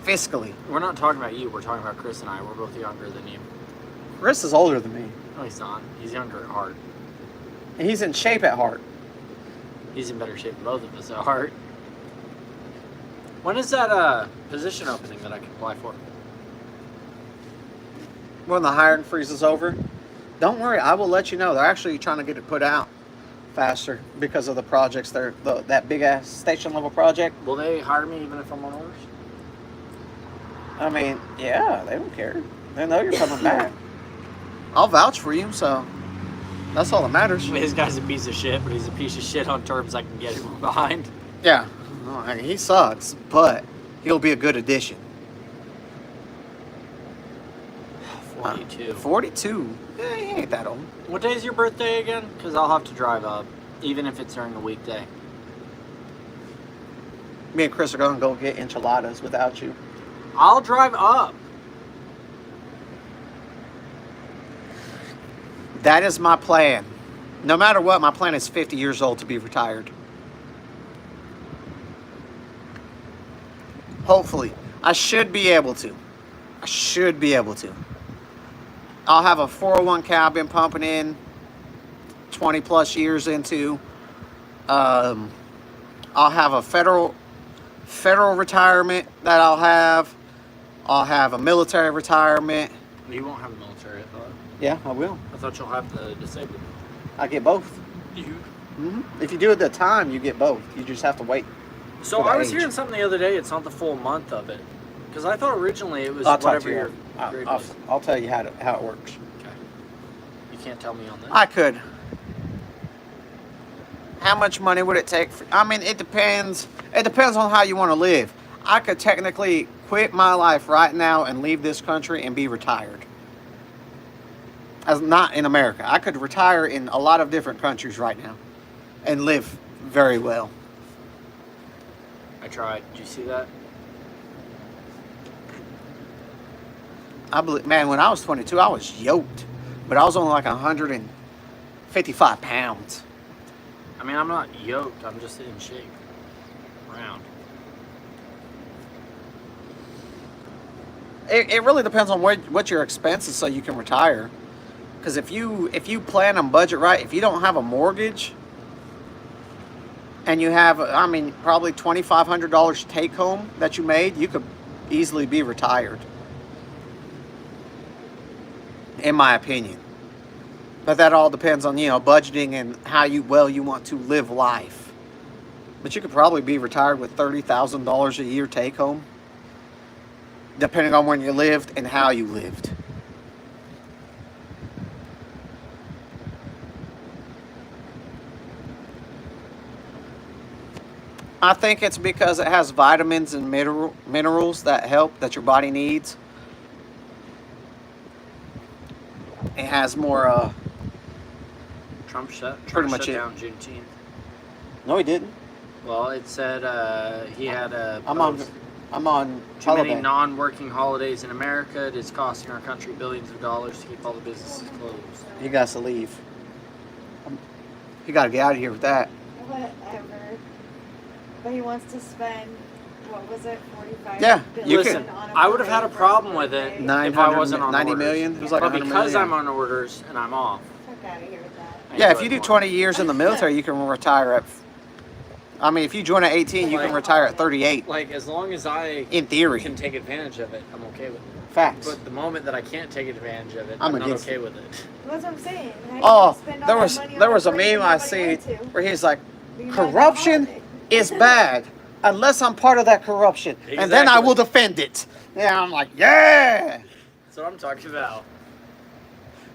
Speaker 1: Fiscally.
Speaker 2: We're not talking about you. We're talking about Chris and I. We're both younger than you.
Speaker 1: Chris is older than me.
Speaker 2: No, he's not. He's younger at heart.
Speaker 1: And he's in shape at heart.
Speaker 2: He's in better shape than both of us at heart. When is that position opening that I can apply for?
Speaker 1: When the hiring freeze is over, don't worry, I will let you know. They're actually trying to get it put out faster because of the projects. That big ass station level project.
Speaker 2: Will they hire me even if I'm on orders?
Speaker 1: I mean, yeah, they don't care. They know you're coming back. I'll vouch for you, so that's all that matters.
Speaker 2: This guy's a piece of shit, but he's a piece of shit on terms I can get him behind.
Speaker 1: Yeah, no, I mean, he sucks, but he'll be a good addition.
Speaker 2: 42.
Speaker 1: 42? Yeah, he ain't that old.
Speaker 2: What day is your birthday again? Because I'll have to drive up, even if it's during the weekday.
Speaker 1: Me and Chris are going to go get enchiladas without you.
Speaker 2: I'll drive up.
Speaker 1: That is my plan. No matter what, my plan is 50 years old to be retired. Hopefully. I should be able to. I'll have a 401k I've been pumping in 20 plus years into. I'll have a federal retirement that I'll have. I'll have a military retirement.
Speaker 2: You won't have a military, I thought.
Speaker 1: Yeah, I will.
Speaker 2: I thought you'll have the disabled.
Speaker 1: I get both.
Speaker 2: You.
Speaker 1: Hmm. If you do it at the time, you get both. You just have to wait.
Speaker 2: So
Speaker 1: For the
Speaker 2: I was
Speaker 1: age.
Speaker 2: hearing something the other day. It's not the full month of it, because I thought originally it was
Speaker 1: I'll talk
Speaker 2: whatever
Speaker 1: to you.
Speaker 2: your grade was.
Speaker 1: I'll tell you how it works.
Speaker 2: Okay. You can't tell me on that.
Speaker 1: I could. How much money would it take? I mean, it depends. It depends on how you want to live. I could technically quit my life right now and leave this country and be retired. As not in America. I could retire in a lot of different countries right now and live very well.
Speaker 2: I tried. Did you see that?
Speaker 1: I believe, man, when I was 22, I was yoked, but I was only like 155 pounds.
Speaker 2: I mean, I'm not yoked. I'm just in shape. Round.
Speaker 1: It really depends on what your expenses so you can retire. Because if you plan and budget right, if you don't have a mortgage and you have, I mean, probably $2,500 take home that you made, you could easily be retired. in my opinion. But that all depends on, budgeting and how you want to live life. But you could probably be retired with $30,000 a year take home, depending on when you lived and how you lived. I think it's because it has vitamins and minerals that help, that your body needs. It has more,
Speaker 2: Trump shut
Speaker 1: much it.
Speaker 2: down Juneteenth.
Speaker 1: No, he didn't.
Speaker 2: Well, it said he had a
Speaker 1: I'm on
Speaker 2: too many
Speaker 1: holiday.
Speaker 2: non-working holidays in America. It is costing our country billions of dollars to keep all the businesses closed.
Speaker 1: He got to leave. He got to get out of here with that.
Speaker 3: Whatever. But he wants to spend, what was it, 45
Speaker 1: Yeah,
Speaker 3: billion
Speaker 1: you
Speaker 2: Listen,
Speaker 1: could-
Speaker 3: on a
Speaker 2: I would have had a
Speaker 3: parade
Speaker 2: problem
Speaker 3: for his
Speaker 2: with it
Speaker 3: birthday.
Speaker 2: if I wasn't on
Speaker 1: 90
Speaker 2: orders.
Speaker 1: million? It was like
Speaker 2: But
Speaker 1: 100
Speaker 2: because
Speaker 1: million.
Speaker 2: I'm on orders and I'm off.
Speaker 3: Fuck out of here with that.
Speaker 2: I
Speaker 1: Yeah, if
Speaker 2: enjoy
Speaker 1: you do
Speaker 2: it more.
Speaker 1: 20 years in the military, you can retire at. I mean, if you join at 18, you can
Speaker 2: Like-
Speaker 1: retire at 38.
Speaker 2: Like, as long as I
Speaker 1: In theory.
Speaker 2: can take advantage of it, I'm okay with it.
Speaker 1: Facts.
Speaker 2: But the moment that I can't take advantage of it,
Speaker 1: I'm
Speaker 2: I'm not
Speaker 1: against
Speaker 2: okay
Speaker 1: it.
Speaker 2: with it.
Speaker 3: That's what I'm saying. How you
Speaker 1: Oh,
Speaker 3: spend all
Speaker 1: there
Speaker 3: that
Speaker 1: was
Speaker 3: money on
Speaker 1: there was a
Speaker 3: parade
Speaker 1: meme
Speaker 3: that
Speaker 1: I
Speaker 3: nobody
Speaker 1: see
Speaker 3: went to?
Speaker 1: where he's like,
Speaker 3: But you're not on
Speaker 1: corruption
Speaker 3: holiday.
Speaker 1: is bad unless I'm part of that corruption, and then I
Speaker 2: Exactly.
Speaker 1: will defend it. Yeah, I'm like, yeah.
Speaker 2: That's what I'm talking about.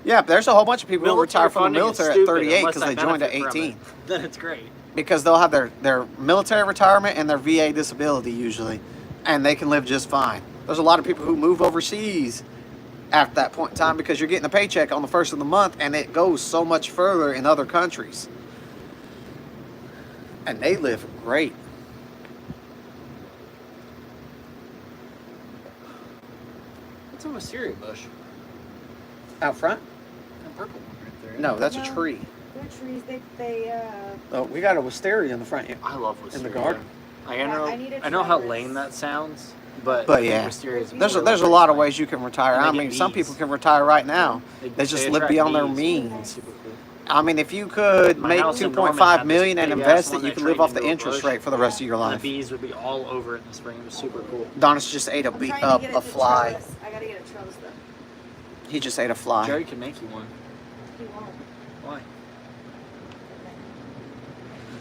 Speaker 1: Yeah, there's a whole bunch of people who retire from the
Speaker 2: funding is
Speaker 1: military at
Speaker 2: stupid
Speaker 1: 38
Speaker 2: unless
Speaker 1: because
Speaker 2: I
Speaker 1: they joined at
Speaker 2: benefit from
Speaker 1: 18.
Speaker 2: it. Then it's great.
Speaker 1: Because they'll have their military retirement and their VA disability usually, and they can live just fine. There's a lot of people who move overseas at that point in time because you're getting a paycheck on the first of the month, and it goes so much further in other countries. And they live great.
Speaker 2: What's a wisteria bush?
Speaker 1: Out front?
Speaker 2: That purple one right there.
Speaker 1: No, that's a
Speaker 3: No.
Speaker 1: tree.
Speaker 3: They're trees, they
Speaker 1: Oh, we got a wisteria in the front.
Speaker 2: I love wisteria.
Speaker 1: garden?
Speaker 2: Like,
Speaker 3: Yeah, I need to
Speaker 2: I know
Speaker 3: try
Speaker 2: how
Speaker 3: this.
Speaker 2: lame that sounds, but
Speaker 1: yeah.
Speaker 2: wisteria is
Speaker 1: There's a
Speaker 2: really
Speaker 1: lot of
Speaker 2: nice.
Speaker 1: ways you can retire.
Speaker 2: And they
Speaker 1: I
Speaker 2: get
Speaker 1: mean, some
Speaker 2: bees.
Speaker 1: people can retire right now. They just live
Speaker 2: attract
Speaker 1: beyond their
Speaker 2: bees.
Speaker 1: means.
Speaker 2: Super cool.
Speaker 1: I mean, if you could
Speaker 2: My
Speaker 1: make
Speaker 2: house in
Speaker 1: 2.5
Speaker 2: Norman had
Speaker 1: million
Speaker 2: this
Speaker 1: and
Speaker 2: big-ass
Speaker 1: invest
Speaker 2: one
Speaker 1: it, you
Speaker 2: that
Speaker 1: could live
Speaker 2: trained
Speaker 1: off the
Speaker 2: into a
Speaker 1: interest
Speaker 2: bush.
Speaker 1: rate for the rest of your
Speaker 2: And the
Speaker 1: life.
Speaker 2: bees would be all over it in the spring. It was super cool.
Speaker 1: Donis just ate a
Speaker 3: I'm
Speaker 1: bee,
Speaker 3: trying to get it
Speaker 1: a
Speaker 3: to
Speaker 1: fly.
Speaker 3: trellis. I gotta get a trellis though.
Speaker 1: He just ate a fly.
Speaker 2: Jerry can make you one.
Speaker 3: He won't.
Speaker 2: Why? You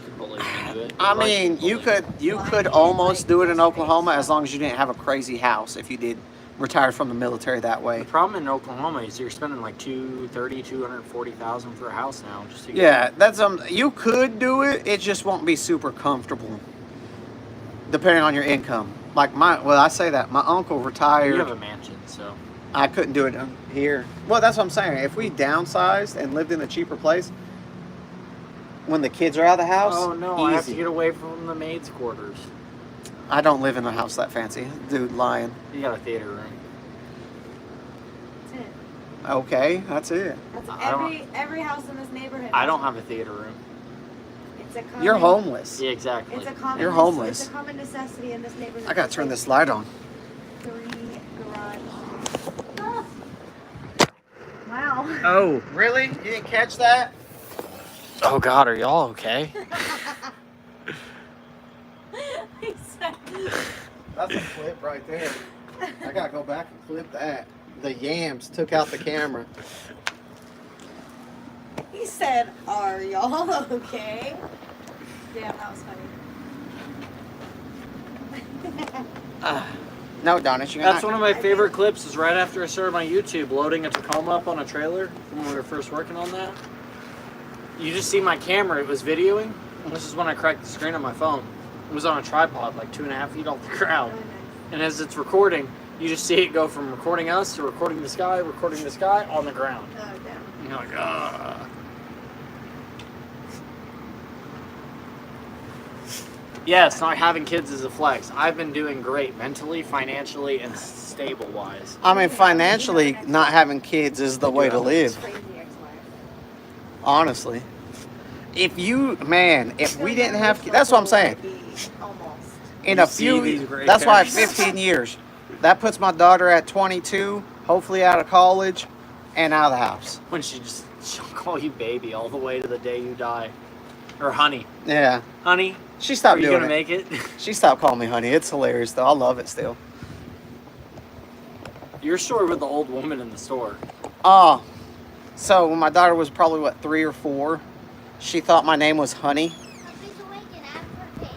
Speaker 2: could bully him into it.
Speaker 1: I
Speaker 2: Like,
Speaker 1: mean,
Speaker 2: bully him.
Speaker 1: you could almost do it in Oklahoma as long as you didn't have a crazy house. If you did retire from the military that way.
Speaker 2: The problem in Oklahoma is you're spending like $240,000 for a house now just to get.
Speaker 1: Yeah, that's you could do it. It just won't be super comfortable, depending on your income. Like I say that my uncle retired.
Speaker 2: You have a mansion, so.
Speaker 1: I couldn't do it here. Well, that's what I'm saying. If we downsized and lived in a cheaper place, when the kids are out of the house,
Speaker 2: Oh no, I have to
Speaker 1: easy.
Speaker 2: get away from the maid's quarters.
Speaker 1: I don't live in a house that fancy. Dude, lying.
Speaker 2: You got a theater room.
Speaker 3: That's it.
Speaker 1: Okay, that's it.
Speaker 3: That's
Speaker 2: I don't-
Speaker 3: every house in this neighborhood.
Speaker 2: I
Speaker 3: has
Speaker 2: don't
Speaker 3: one.
Speaker 2: have a theater room.
Speaker 3: It's a common,
Speaker 1: You're homeless.
Speaker 2: Yeah, exactly.
Speaker 3: It's a common.
Speaker 1: You're homeless.
Speaker 3: It's a common necessity in this neighborhood.
Speaker 1: I gotta turn this light on.
Speaker 3: 3 garage. Wow.
Speaker 1: Oh, really? You didn't catch that?
Speaker 2: Oh God, are y'all okay?
Speaker 3: He said,
Speaker 1: That's a clip right there. I gotta go back and clip that. The yams took out the camera.
Speaker 3: he said, "Are y'all okay?" Damn, that was funny.
Speaker 1: No, Donis, you're
Speaker 2: That's
Speaker 1: not.
Speaker 2: one of my favorite clips. Is right after I started my YouTube, loading a Tacoma up on a trailer from when we were first working on that. You just see my camera; it was videoing. This is when I cracked the screen on my phone. It was on a tripod, like 2.5 feet off the ground.
Speaker 3: Really nice.
Speaker 2: And as it's recording, you just see it go from recording us to recording this guy on the ground.
Speaker 3: Oh damn.
Speaker 2: And you're like, ah. Yes, not having kids is a flex. I've been doing great mentally, financially, and stable wise.
Speaker 1: I mean, financially, not having kids is the way to live.
Speaker 3: Crazy ex-wife.
Speaker 1: Honestly. If we didn't have kids,
Speaker 3: Still
Speaker 1: that's what I'm saying.
Speaker 3: would be almost.
Speaker 1: In
Speaker 2: You
Speaker 1: a
Speaker 2: see these
Speaker 1: few,
Speaker 2: gray
Speaker 1: that's why
Speaker 2: hairs.
Speaker 1: 15 years. That puts my daughter at 22, hopefully out of college and out of the house.
Speaker 2: When she'll call you baby all the way to the day you die. Or honey.
Speaker 1: Yeah.
Speaker 2: Honey,
Speaker 1: She
Speaker 2: are
Speaker 1: stopped
Speaker 2: you
Speaker 1: doing
Speaker 2: gonna
Speaker 1: it.
Speaker 2: make it?
Speaker 1: She stopped calling me honey. It's hilarious though. I love it still.
Speaker 2: Your story with the old woman in the store.
Speaker 1: Oh, so when my daughter was probably, what, 3 or 4, she thought my name was Honey.
Speaker 4: Puppy's awake and ask for cake.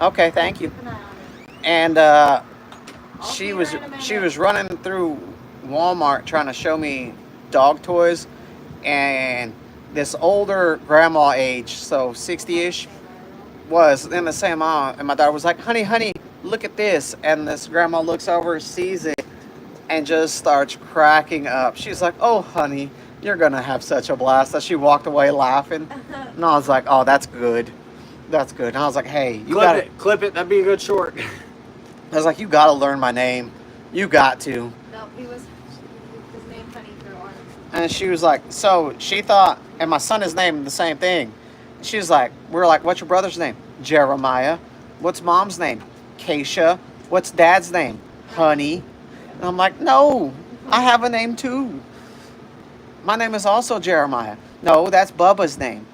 Speaker 1: Okay, thank you.
Speaker 3: Keep an eye on it.
Speaker 1: And
Speaker 3: see
Speaker 1: she
Speaker 3: her
Speaker 1: was
Speaker 3: in a minute.
Speaker 1: she was running through Walmart trying to show me dog toys, and this older grandma age, so 60-ish, was in the same aisle, and my daughter was like, honey, honey, look at this. And this grandma looks over, sees it, and just starts cracking up. She's like, oh, honey, you're gonna have such a blast. That she walked away laughing. And I was like, oh, that's good. That's good. And I was like, hey, you
Speaker 2: Clip
Speaker 1: got
Speaker 2: it. Clip it. That'd be a good short.
Speaker 1: I was like, you gotta learn my name. You got to.
Speaker 3: No, his name Honey threw on.
Speaker 1: And she was like, so she thought, and my son is named the same thing. She was like, we're like, what's your brother's name? Jeremiah. What's mom's name? Keisha. What's dad's name? Honey. And I'm like, no, I have a name too. My name is also Jeremiah. No, that's Bubba's name.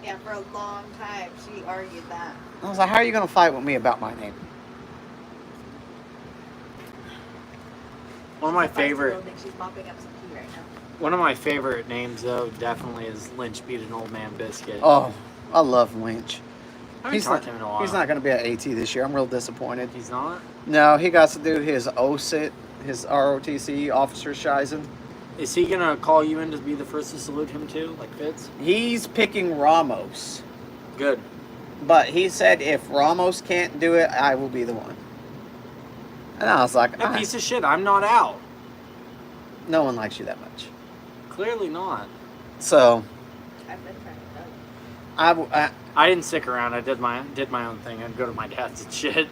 Speaker 3: Yeah, for a long time she argued that.
Speaker 1: I was like, how are you going to fight with me about my name?
Speaker 2: One of my
Speaker 3: I still
Speaker 2: favorite.
Speaker 3: think she's mopping up some tea right now.
Speaker 2: One of my favorite names, though, definitely is Lynch beat an old man biscuit.
Speaker 1: Oh, I love Lynch.
Speaker 2: I haven't talked to him in a while.
Speaker 1: He's not going to be at AT this year. I'm real disappointed.
Speaker 2: He's not.
Speaker 1: No, he got to do his OSIT, his ROTC, Officer Shizen.
Speaker 2: Is he gonna call you in to be the first to salute him too, like Fitz?
Speaker 1: He's picking Ramos.
Speaker 2: Good.
Speaker 1: But he said if Ramos can't do it, I will be the one. And I was like,
Speaker 2: That piece of shit. I'm not out.
Speaker 1: no one likes you that much.
Speaker 2: Clearly not.
Speaker 1: So,
Speaker 3: I've been trying to tell you.
Speaker 2: I didn't stick around. I did my own thing. I'd go to my dad's and shit.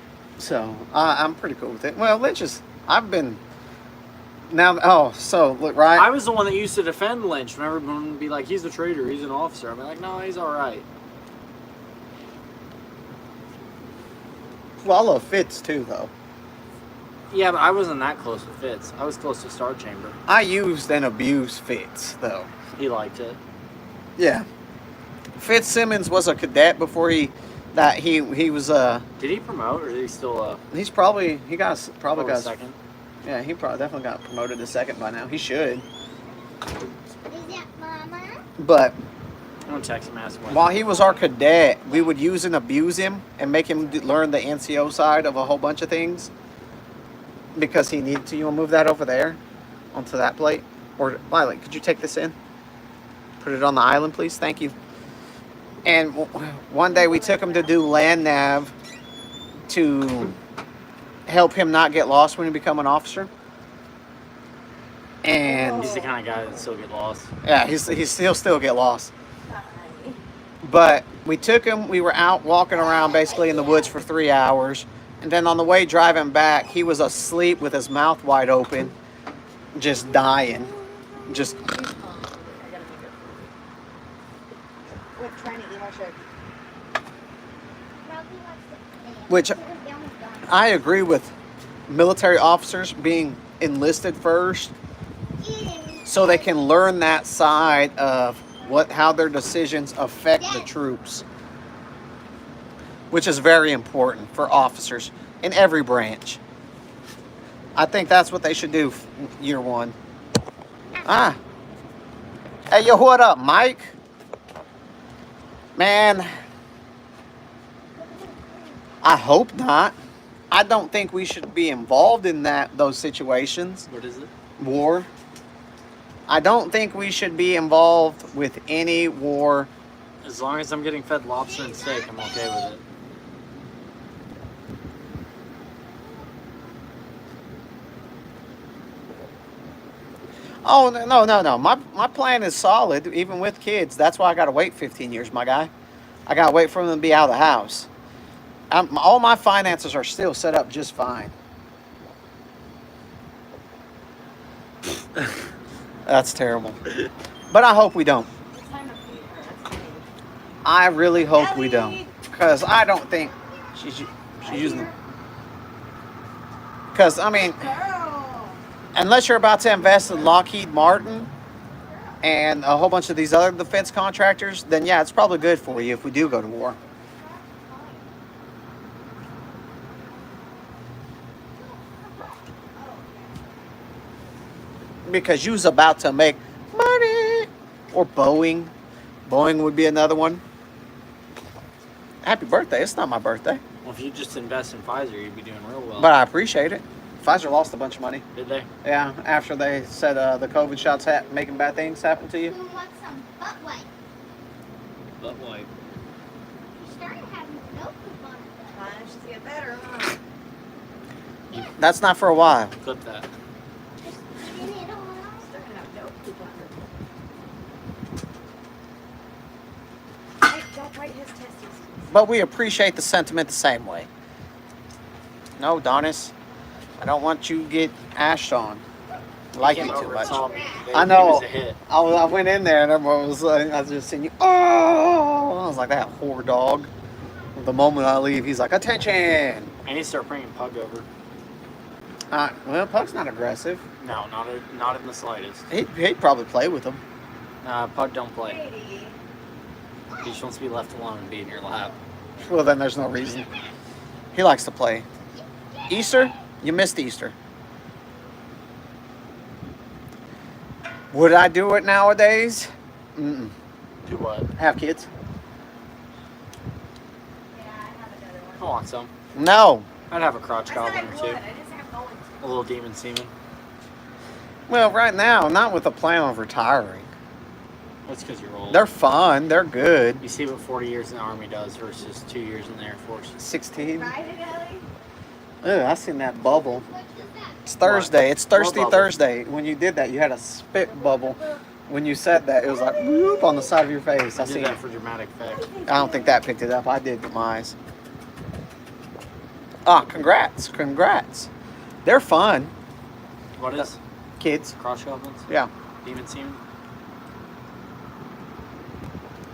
Speaker 1: I'm pretty cool with it. Well, Lynch is, I've been, now, oh, so, look, right?
Speaker 2: I was the one that used to defend Lynch when everyone would be like, he's a traitor, he's an officer. I'd be like, no, he's alright.
Speaker 1: Well, I love Fitz too, though.
Speaker 2: Yeah, but I wasn't that close with Fitz. I was close to Star Chamber.
Speaker 1: I used and abused Fitz, though.
Speaker 2: He liked it.
Speaker 1: Yeah. Fitzsimmons was a cadet before he was
Speaker 2: Did he promote, or is he still
Speaker 1: he's probably got
Speaker 2: second?
Speaker 1: yeah, he probably definitely got promoted to second by now. He should.
Speaker 4: Is that Mama?
Speaker 1: But
Speaker 2: I'm gonna text him, ask him.
Speaker 1: while he was our cadet, we would use and abuse him and make him learn the NCO side of a whole bunch of things because he needed to. You want to move that over there onto that plate? Or Violet, could you take this in? Put it on the island, please. Thank you. And one day we took him to do land nav to help him not get lost when he become an officer. And
Speaker 2: He's the kind of guy that still get lost.
Speaker 1: yeah, he'll still get lost. But we took him, we were out walking around basically in the woods for 3 hours. And then on the way driving back, he was asleep with his mouth wide open, just dying. Just,
Speaker 3: We're trying to eat our shirt.
Speaker 4: Probably wants to play.
Speaker 1: which
Speaker 4: They're almost done.
Speaker 1: I agree with military officers being enlisted first
Speaker 4: Eating.
Speaker 1: so they can learn that side of how their decisions affect the troops, which is very important for officers in every branch. I think that's what they should do year one. Ah. Hey, yo, what up, Mike? Man, I hope not. I don't think we should be involved in those situations.
Speaker 2: What is it?
Speaker 1: War. I don't think we should be involved with any war.
Speaker 2: As long as I'm getting fed lobster and steak, I'm okay with it.
Speaker 1: Oh, no. My plan is solid, even with kids. That's why I got to wait 15 years, my guy. I got to wait for them to be out of the house. All my finances are still set up just fine. That's terrible. But I hope we don't. I really hope we don't. Because I don't think she's using them. Because, I mean, unless you're about to invest in Lockheed Martin and a whole bunch of these other defense contractors, then yeah, it's probably good for you if we do go to war. Because you was about to make Or Boeing. Boeing would be another one. Happy birthday. It's not my birthday.
Speaker 2: Well, if you just invest in Pfizer, you'd be doing real well.
Speaker 1: But I appreciate it. Pfizer lost a bunch of money.
Speaker 2: Did they?
Speaker 1: Yeah, after they said the COVID shots making bad things happen to you.
Speaker 4: Who wants some butt wipe?
Speaker 2: Butt wipe.
Speaker 4: You started having no poop on it.
Speaker 3: Mine should get better, huh?
Speaker 1: That's not for a while.
Speaker 2: Clip that.
Speaker 4: Just eating it all out.
Speaker 3: Starting to have no poop on her. Hey, don't bite his testes.
Speaker 1: But we appreciate the sentiment the same way. No, Donis, I don't want you to get ashed on. Like you
Speaker 2: Came
Speaker 1: too
Speaker 2: over
Speaker 1: much.
Speaker 2: and saw me.
Speaker 1: I know.
Speaker 2: It was a hit.
Speaker 1: I went in there and everyone was like, I was just seeing you. Oh, I was like that whore dog. The moment I leave, he's like, attention.
Speaker 2: I need to start bringing Pug over.
Speaker 1: Well, Pug's not aggressive.
Speaker 2: No, not in the slightest.
Speaker 1: He'd probably play with him.
Speaker 2: Pug don't play.
Speaker 3: Lady.
Speaker 2: He just wants to be left alone and be in your lap.
Speaker 1: Well, then there's no reason. He likes to play. Easter? You missed Easter. Would I do it nowadays? Mm-mm.
Speaker 2: Do what?
Speaker 1: Have kids?
Speaker 3: Yeah, I have another one.
Speaker 2: I want some.
Speaker 1: No.
Speaker 2: I'd have a crotch
Speaker 3: I said I
Speaker 2: goblin or
Speaker 3: would.
Speaker 2: two.
Speaker 3: I didn't say I'm going to.
Speaker 2: A little demon semen.
Speaker 1: Well, right now, not with the plan of retiring.
Speaker 2: That's because you're old.
Speaker 1: They're fun. They're good.
Speaker 2: You see what 40 years in the Army does versus 2 years in the Air Force.
Speaker 1: 16.
Speaker 3: Ride it, Ellie.
Speaker 1: Ugh, I seen that bubble.
Speaker 4: What is that?
Speaker 1: It's Thursday. It's Thirsty
Speaker 2: bubble?
Speaker 1: Thursday. When you did that, you had a spit bubble. When you said that, it was like whoop on the side of your face. I
Speaker 2: I did
Speaker 1: seen
Speaker 2: that
Speaker 1: it.
Speaker 2: for dramatic effect.
Speaker 1: I don't think that picked it up. I did with my eyes. Ah, congrats. Congrats. They're fun.
Speaker 2: What is?
Speaker 1: Kids.
Speaker 2: Crotch goblins?
Speaker 1: Yeah.
Speaker 2: Demon semen?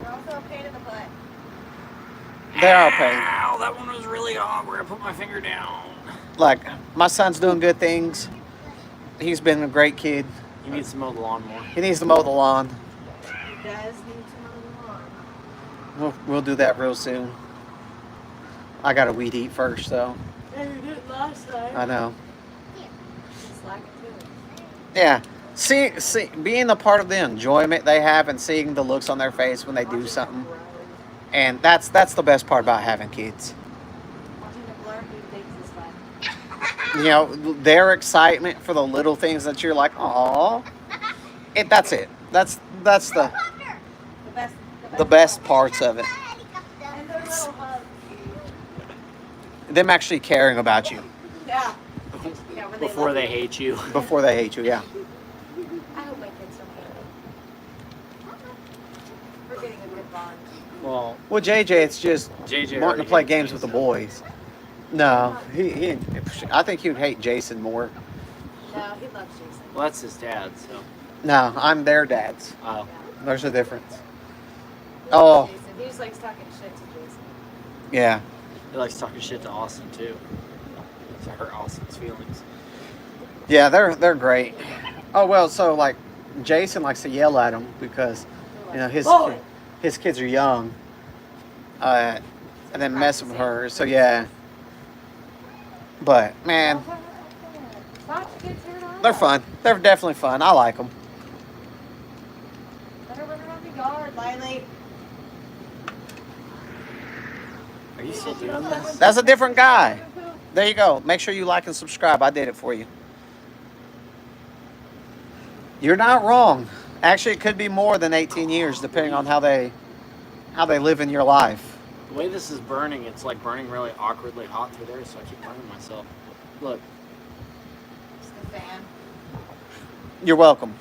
Speaker 3: You're also a pain in the butt.
Speaker 1: They are a pain.
Speaker 2: Ow, that one was really hot. Where I put my finger down.
Speaker 1: Like, my son's doing good things. He's been a great kid.
Speaker 2: He needs to mow the lawn more.
Speaker 1: He needs to mow the lawn.
Speaker 3: He does need to mow the lawn.
Speaker 1: We'll do that real soon. I got to weed eat first, though.
Speaker 3: Yeah, you did last time.
Speaker 1: I know.
Speaker 3: Just like it too.
Speaker 1: Yeah. See, being a part of the enjoyment they have and seeing the looks on their face when they do something. And that's the best part about having kids.
Speaker 3: Watching the blur do things is fun.
Speaker 1: You know, their excitement for the little things that you're like, "Aw." That's it. That's the
Speaker 3: The best
Speaker 1: parts of it.
Speaker 3: And their little hugs.
Speaker 1: Them actually caring about you
Speaker 3: Yeah. Yeah, when
Speaker 2: Before
Speaker 3: love
Speaker 2: they
Speaker 3: you.
Speaker 2: hate you.
Speaker 1: before they hate you. Yeah.
Speaker 3: I hope my kids don't hate me. We're getting a good bond.
Speaker 2: Well,
Speaker 1: Well, JJ, it's just
Speaker 2: JJ
Speaker 1: wanting
Speaker 2: already
Speaker 1: to play
Speaker 2: hates
Speaker 1: games
Speaker 2: me,
Speaker 1: with the
Speaker 2: so-
Speaker 1: boys. No, he I think he would hate Jason more.
Speaker 3: No, he loves Jason.
Speaker 2: Well, that's his dad, so.
Speaker 1: No, I'm their dads.
Speaker 2: Oh.
Speaker 1: There's a difference.
Speaker 3: He loves
Speaker 1: Oh.
Speaker 3: Jason. He just likes talking shit to Jason.
Speaker 1: Yeah.
Speaker 2: He likes talking shit to Austin, too. To hurt Austin's feelings.
Speaker 1: Yeah, they're great. Oh well, so like Jason likes to yell at him because you know his kids are young, and then mess with her. So yeah. But man,
Speaker 3: Watch the kids here now.
Speaker 1: they're fun. They're definitely fun. I like them.
Speaker 3: Let her run around the yard, Lily.
Speaker 2: Are you still doing this?
Speaker 1: That's a different guy. There you go. Make sure you like and subscribe. I did it for you. You're not wrong. Actually, it could be more than 18 years, depending on how they live in your life.
Speaker 2: The way this is burning, it's like burning really awkwardly hot through there, so I keep burning myself. Look.
Speaker 3: It's the fan.
Speaker 1: You're welcome.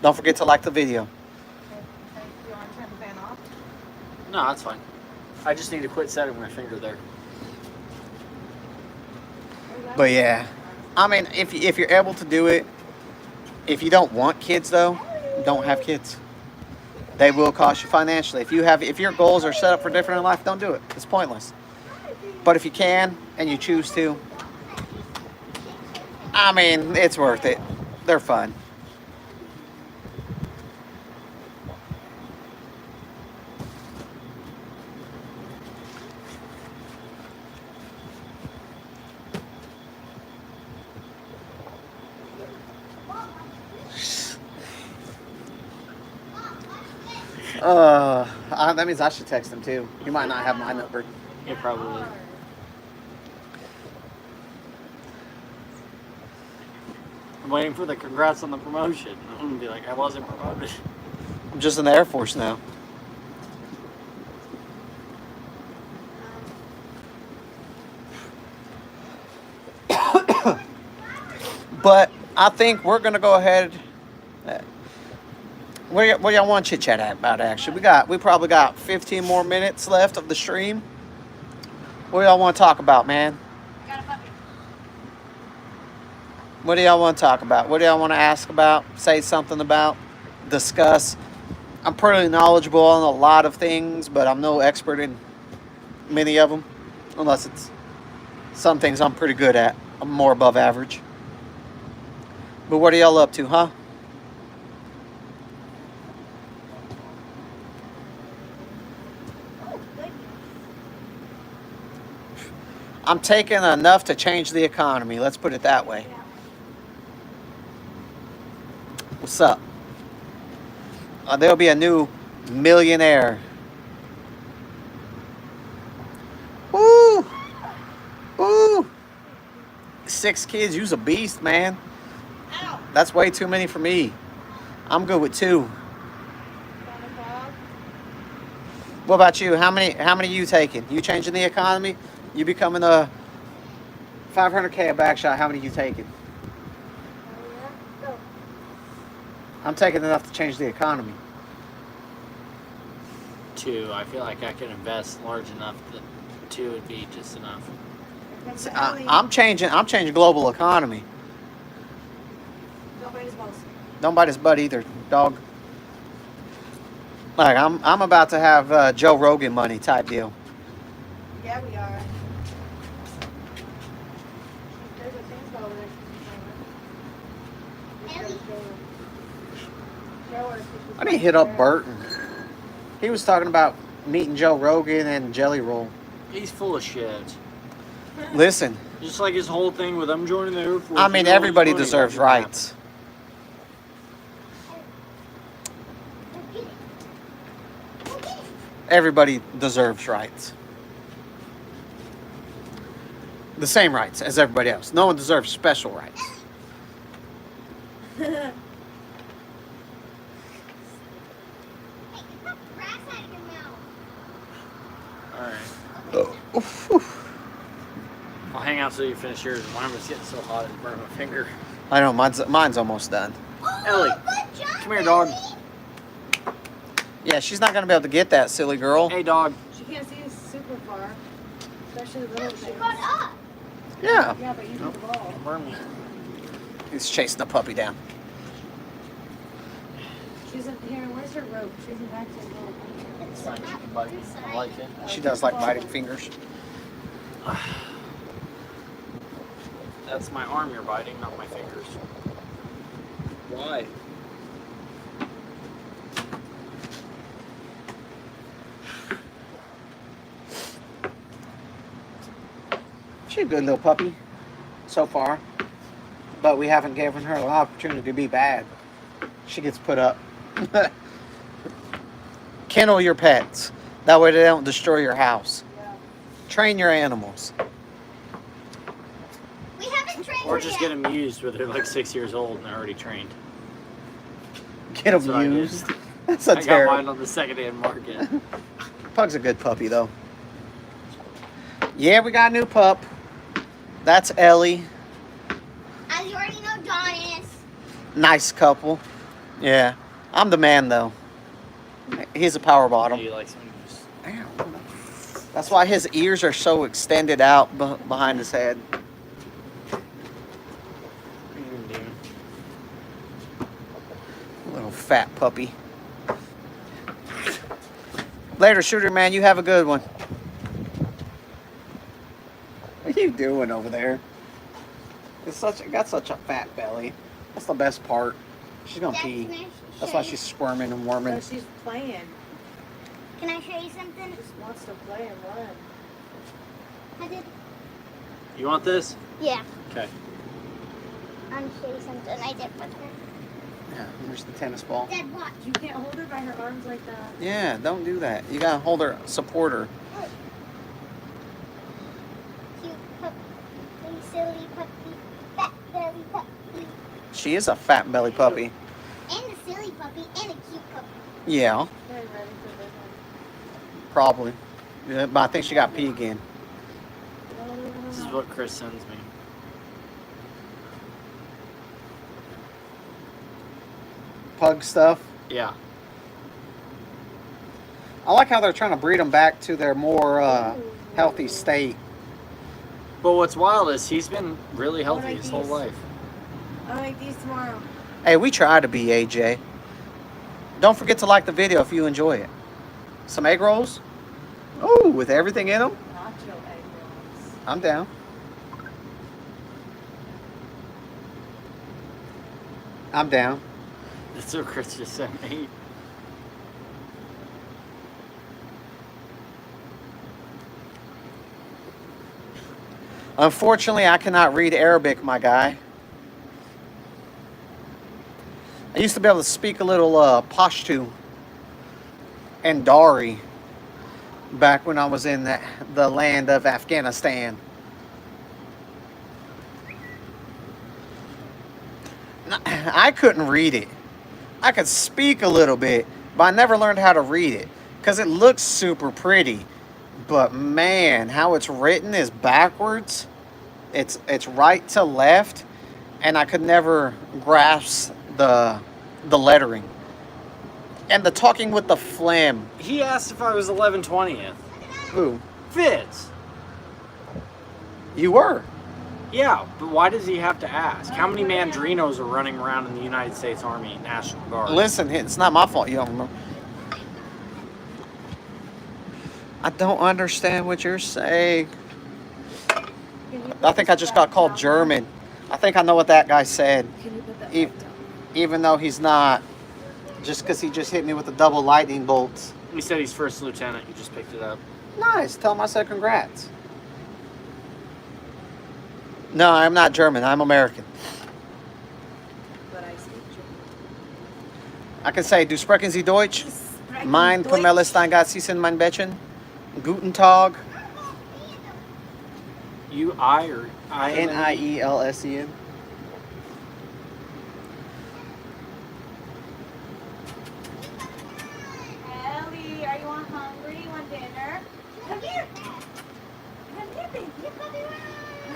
Speaker 1: Don't forget to like the video.
Speaker 3: Okay, you want to turn the fan off?
Speaker 2: No, that's fine. I just need to quit setting my finger there.
Speaker 1: But yeah, I mean, if you're able to do it, if you don't want kids though, don't have kids. They will cost you financially. If your goals are set up for different in life, don't do it. It's pointless. But if you can and you choose to, I mean, it's worth it. They're fun. That means I should text him too. He might not have my number.
Speaker 2: Yeah, probably. I'm waiting for the congrats on the promotion. I'm gonna be like, I wasn't promoted.
Speaker 1: I'm just in the Air Force now. But I think we're gonna go ahead. What do y'all want to chit chat about? Actually, we probably got 15 more minutes left of the stream. What do y'all want to talk about, man? What do y'all want to talk about? What do y'all want to ask about? Say something about? Discuss? I'm pretty knowledgeable on a lot of things, but I'm no expert in many of them, unless it's some things I'm pretty good at. I'm more above average. But what are y'all up to, huh? I'm taking enough to change the economy. Let's put it that way. What's up? There'll be a new millionaire. Woo! Woo! 6 kids. You's a beast, man. That's way too many for me. I'm good with 2. What about you? How many you taking? You changing the economy? You becoming a 500K a back shot? How many you taking? I'm taking enough to change the economy.
Speaker 2: 2. I feel like I can invest large enough that 2 would be just enough.
Speaker 1: I'm changing global economy. Don't bite his butt either, dog. Like I'm about to have Joe Rogan money type deal.
Speaker 3: Yeah, we are. There's a thing over there.
Speaker 1: I need to hit up Burton. He was talking about meeting Joe Rogan and Jelly Roll.
Speaker 2: He's full of shit.
Speaker 1: Listen,
Speaker 2: Just like his whole thing with them joining the Air Force.
Speaker 1: I mean, everybody deserves rights. Everybody deserves rights. The same rights as everybody else. No one deserves special rights.
Speaker 2: Alright. I'll hang out till you finish yours. Mine was getting so hot it burned my finger.
Speaker 1: I know, mine's almost done.
Speaker 2: Ellie, come here, dog.
Speaker 1: Yeah, she's not going to be able to get that, silly girl.
Speaker 2: Hey, dog.
Speaker 3: She can't see super far, especially the little
Speaker 4: She
Speaker 3: things.
Speaker 4: got up.
Speaker 1: Yeah.
Speaker 3: Yeah, but you hit the ball.
Speaker 2: Burn me.
Speaker 1: He's chasing the puppy down.
Speaker 3: She's in here. Where's her rope? She's in back to the little.
Speaker 2: It's fine. She can bite. I like it.
Speaker 1: She does like biting fingers.
Speaker 2: That's my arm you're biting, not my fingers. Why?
Speaker 1: She's a good little puppy so far, but we haven't given her an opportunity to be bad. She gets put up. Kennel your pets. That way they don't destroy your house.
Speaker 3: Yeah.
Speaker 1: Train your animals.
Speaker 4: We haven't trained
Speaker 2: Or
Speaker 4: her
Speaker 2: just
Speaker 4: yet.
Speaker 2: get them used where they're like 6 years old and they're already trained.
Speaker 1: Get
Speaker 2: That's what I
Speaker 1: them
Speaker 2: did.
Speaker 1: used. That's a
Speaker 2: I got
Speaker 1: terrible.
Speaker 2: mine on the second-hand market.
Speaker 1: Pug's a good puppy though. Yeah, we got a new pup. That's Ellie.
Speaker 4: As you already know, Don is.
Speaker 1: Nice couple. Yeah. I'm the man though. He's a power bottom.
Speaker 2: You like some just
Speaker 1: Ow. That's why his ears are so extended out behind his head. Little fat puppy. Later, shooter man. You have a good one. What are you doing over there? It's got such a fat belly. That's the best part. She's gonna pee. That's why she's squirming and
Speaker 3: So
Speaker 1: worming.
Speaker 3: she's playing.
Speaker 4: Can I show you something?
Speaker 3: Just wants to play and run.
Speaker 4: I did.
Speaker 2: You want this?
Speaker 4: Yeah.
Speaker 2: Okay.
Speaker 4: I'm gonna show you something I did with her.
Speaker 1: Yeah, here's the tennis ball.
Speaker 4: Dad, watch.
Speaker 3: You can't hold her by her arms like that.
Speaker 1: Yeah, don't do that. You gotta hold her, support her.
Speaker 4: Cute puppy. Silly puppy. Fat belly puppy.
Speaker 1: She is a fat belly puppy.
Speaker 4: And a silly puppy. And a cute puppy.
Speaker 1: Yeah,
Speaker 3: Very ready for this one.
Speaker 1: probably. Yeah, but I think she got pee again.
Speaker 2: This is what Chris sends me.
Speaker 1: Pug stuff.
Speaker 2: Yeah.
Speaker 1: I like how they're trying to breed them back to their more healthy state.
Speaker 2: But what's wild is he's been really healthy
Speaker 3: like
Speaker 2: his whole
Speaker 3: these.
Speaker 2: life.
Speaker 3: I'll make these tomorrow.
Speaker 1: Hey, we try to be, AJ. Don't forget to like the video if you enjoy it. Some egg rolls? Oh, with everything in them?
Speaker 3: Nacho egg rolls.
Speaker 1: I'm down. I'm down.
Speaker 2: That's what Chris just sent me.
Speaker 1: Unfortunately, I cannot read Arabic, my guy. I used to be able to speak a little Pashto and Dari back when I was in the land of Afghanistan. I couldn't read it. I could speak a little bit, but I never learned how to read it because it looks super pretty. But man, how it's written is backwards. It's right to left, and I could never grasp the lettering. And the talking with the phlegm.
Speaker 2: He asked if I was 11/20th.
Speaker 1: Ooh,
Speaker 2: Fitz.
Speaker 1: you were.
Speaker 2: Yeah, but why does he have to ask? How many Mandrinos are running around in the United States Army National Guard?
Speaker 1: Listen, it's not my fault you don't remember. I don't understand what you're saying. I think I just got called German. I think I know what that guy said.
Speaker 3: Can you put that
Speaker 1: E-
Speaker 3: back down?
Speaker 1: Even though he's not. Just because he just hit me with the double lightning bolts.
Speaker 2: He said he's first lieutenant. You just picked it up.
Speaker 1: Nice. Tell him I said congrats. No, I'm not German. I'm American.
Speaker 3: But I speak German.
Speaker 1: I can say, du sprechen Sie Deutsch? Mein Pamela Steingatz, mein Bechen. Guten Tag.
Speaker 2: U-I or I-N?
Speaker 1: Nielsen.
Speaker 3: Ellie, are you hungry? You want dinner? Come here. Come here, baby.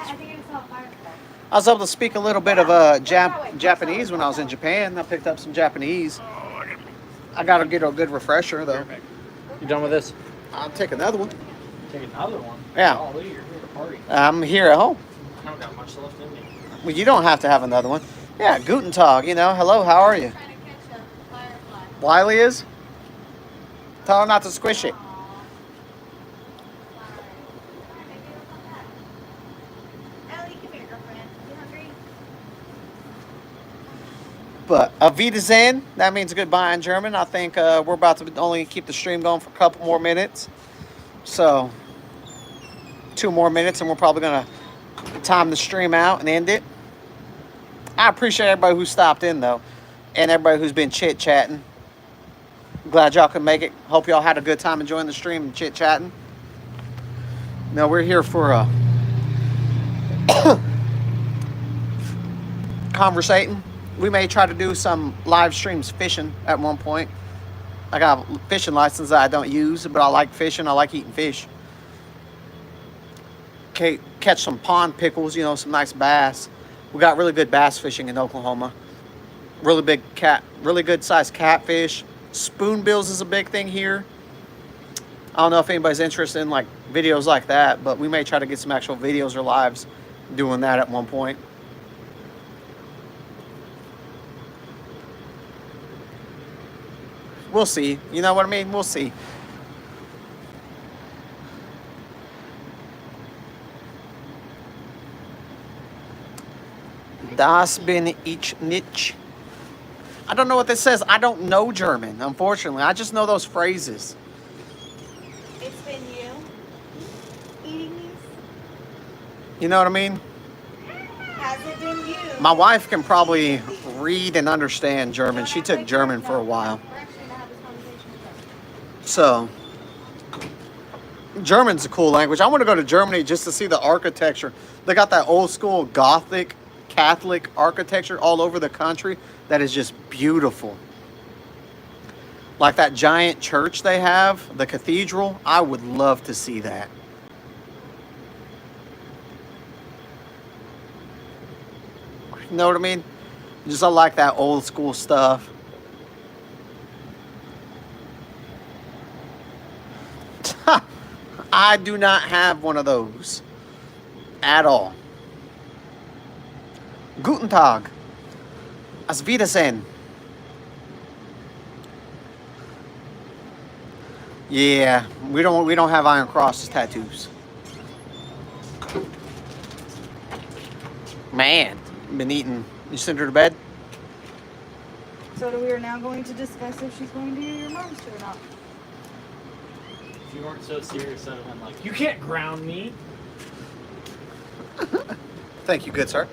Speaker 3: I think I just saw a firefly.
Speaker 1: I was able to speak a little bit of Japanese when I was in Japan. I picked up some Japanese. I got to get a good refresher, though.
Speaker 2: You done with this?
Speaker 1: I'll take another one.
Speaker 2: Take another one.
Speaker 1: Yeah.
Speaker 2: Golly, you're here to party.
Speaker 1: I'm here at home.
Speaker 2: I don't got much left in me.
Speaker 1: Well, you don't have to have another one. Yeah, Guten Tag, you know. Hello, how are you?
Speaker 3: Trying to catch a firefly.
Speaker 1: Wiley is? Tell him not to squish it.
Speaker 3: Ellie, come here, girlfriend. You hungry?
Speaker 1: But Auf Wiedersehen, that means goodbye in German. I think we're about to only keep the stream going for a couple more minutes. So, 2 more minutes and we're probably going to time the stream out and end it. I appreciate everybody who stopped in, though, and everybody who's been chit-chatting. Glad y'all could make it. Hope y'all had a good time enjoying the stream and chit-chatting. Now, we're here for conversating. We may try to do some live streams fishing at one point. I got a fishing license that I don't use, but I like fishing. I like eating fish. Okay, catch some pond pickles, you know, some nice bass. We got really good bass fishing in Oklahoma. Really good sized catfish. Spoonbills is a big thing here. I don't know if anybody's interested in like videos like that, but we may try to get some actual videos or lives doing that at one point. We'll see. You know what I mean? We'll see. Das bin ich nicht. I don't know what this says. I don't know German, unfortunately. I just know those phrases.
Speaker 3: It's been you eating these?
Speaker 1: You know what I mean?
Speaker 3: Has
Speaker 6: hasn't been used.
Speaker 1: My wife can probably read and understand German. She took German for a while.
Speaker 3: We're actually gonna have this conversation with them.
Speaker 1: So, German's a cool language. I want to go to Germany just to see the architecture. They got that old school Gothic Catholic architecture all over the country that is just beautiful. Like that giant church they have, the cathedral. I would love to see that. You know what I mean? Just I like that old school stuff. I do not have one of those at all. Guten Tag. Auf Wiedersehen. Yeah, we don't have Iron Crosses tattoos. Man, been eating. You send her to bed?
Speaker 6: So we are now going to discuss if she's going to your mom's or not.
Speaker 2: If you weren't so serious, I'd have been like, you can't ground me.
Speaker 1: Thank you, good sir.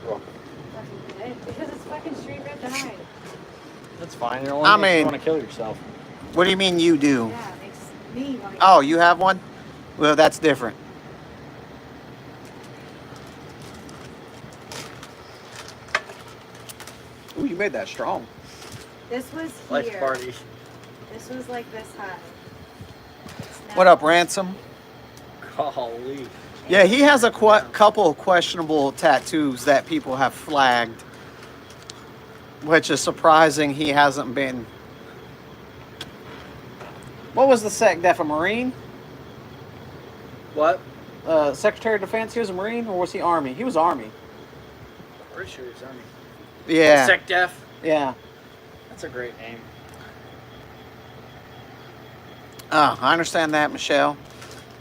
Speaker 6: Because it's fucking straight red to hide.
Speaker 2: That's fine. It only
Speaker 1: I
Speaker 2: makes you
Speaker 1: mean-
Speaker 2: want to kill yourself.
Speaker 1: What do you mean you do?
Speaker 6: Yeah, it makes me want to.
Speaker 1: Oh, you have one? Well, that's different. Ooh, you made that strong.
Speaker 6: This was
Speaker 2: Life
Speaker 6: here.
Speaker 2: party.
Speaker 6: This was like this high. It's now-
Speaker 1: What up, Ransom?
Speaker 2: Golly.
Speaker 1: Yeah, he has a couple of questionable tattoos that people have flagged, which is surprising he hasn't been. What was the sec def, a Marine?
Speaker 2: What?
Speaker 1: Secretary of Defense, he was a Marine, or was he Army? He was Army.
Speaker 2: Pretty sure he's Army.
Speaker 1: Yeah.
Speaker 2: Sec Def.
Speaker 1: Yeah.
Speaker 2: That's a great name.
Speaker 1: Oh, I understand that, Michelle.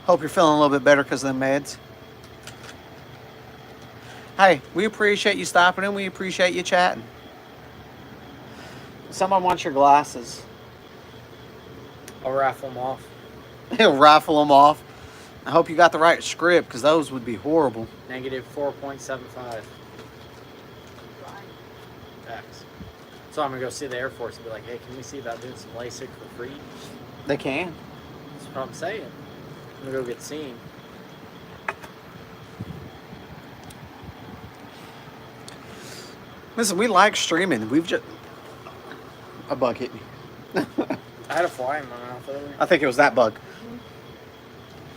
Speaker 1: Hope you're feeling a little bit better because of the meds. Hey, we appreciate you stopping in. We appreciate you chatting. Someone wants your glasses.
Speaker 2: I'll raffle them off.
Speaker 1: He'll rifle them off. I hope you got the right script because those would be horrible.
Speaker 2: Negative 4.75. Tax. So I'm going to go see the Air Force and be like, hey, can we see about doing some LASIK for free?
Speaker 1: They can.
Speaker 2: That's what I'm saying. I'm going to go get seen.
Speaker 1: Listen, we like streaming. We've just... A bug hit me.
Speaker 2: I had a fly in my mouth earlier.
Speaker 1: I think it was that bug.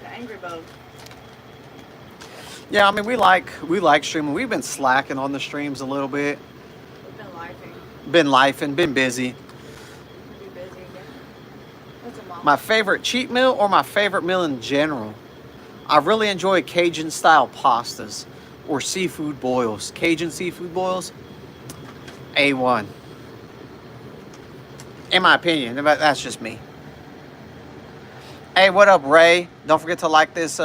Speaker 6: The angry bug.
Speaker 1: Yeah, I mean, we like streaming. We've been slacking on the streams a little bit.
Speaker 6: We've been lifing.
Speaker 1: Been lifing, been busy.
Speaker 6: Pretty busy again. What's a mom?
Speaker 1: My favorite cheat meal or my favorite meal in general? I really enjoy Cajun style pastas or seafood boils. Cajun seafood boils, A1. In my opinion, but that's just me. Hey, what up, Ray? Don't forget to like this.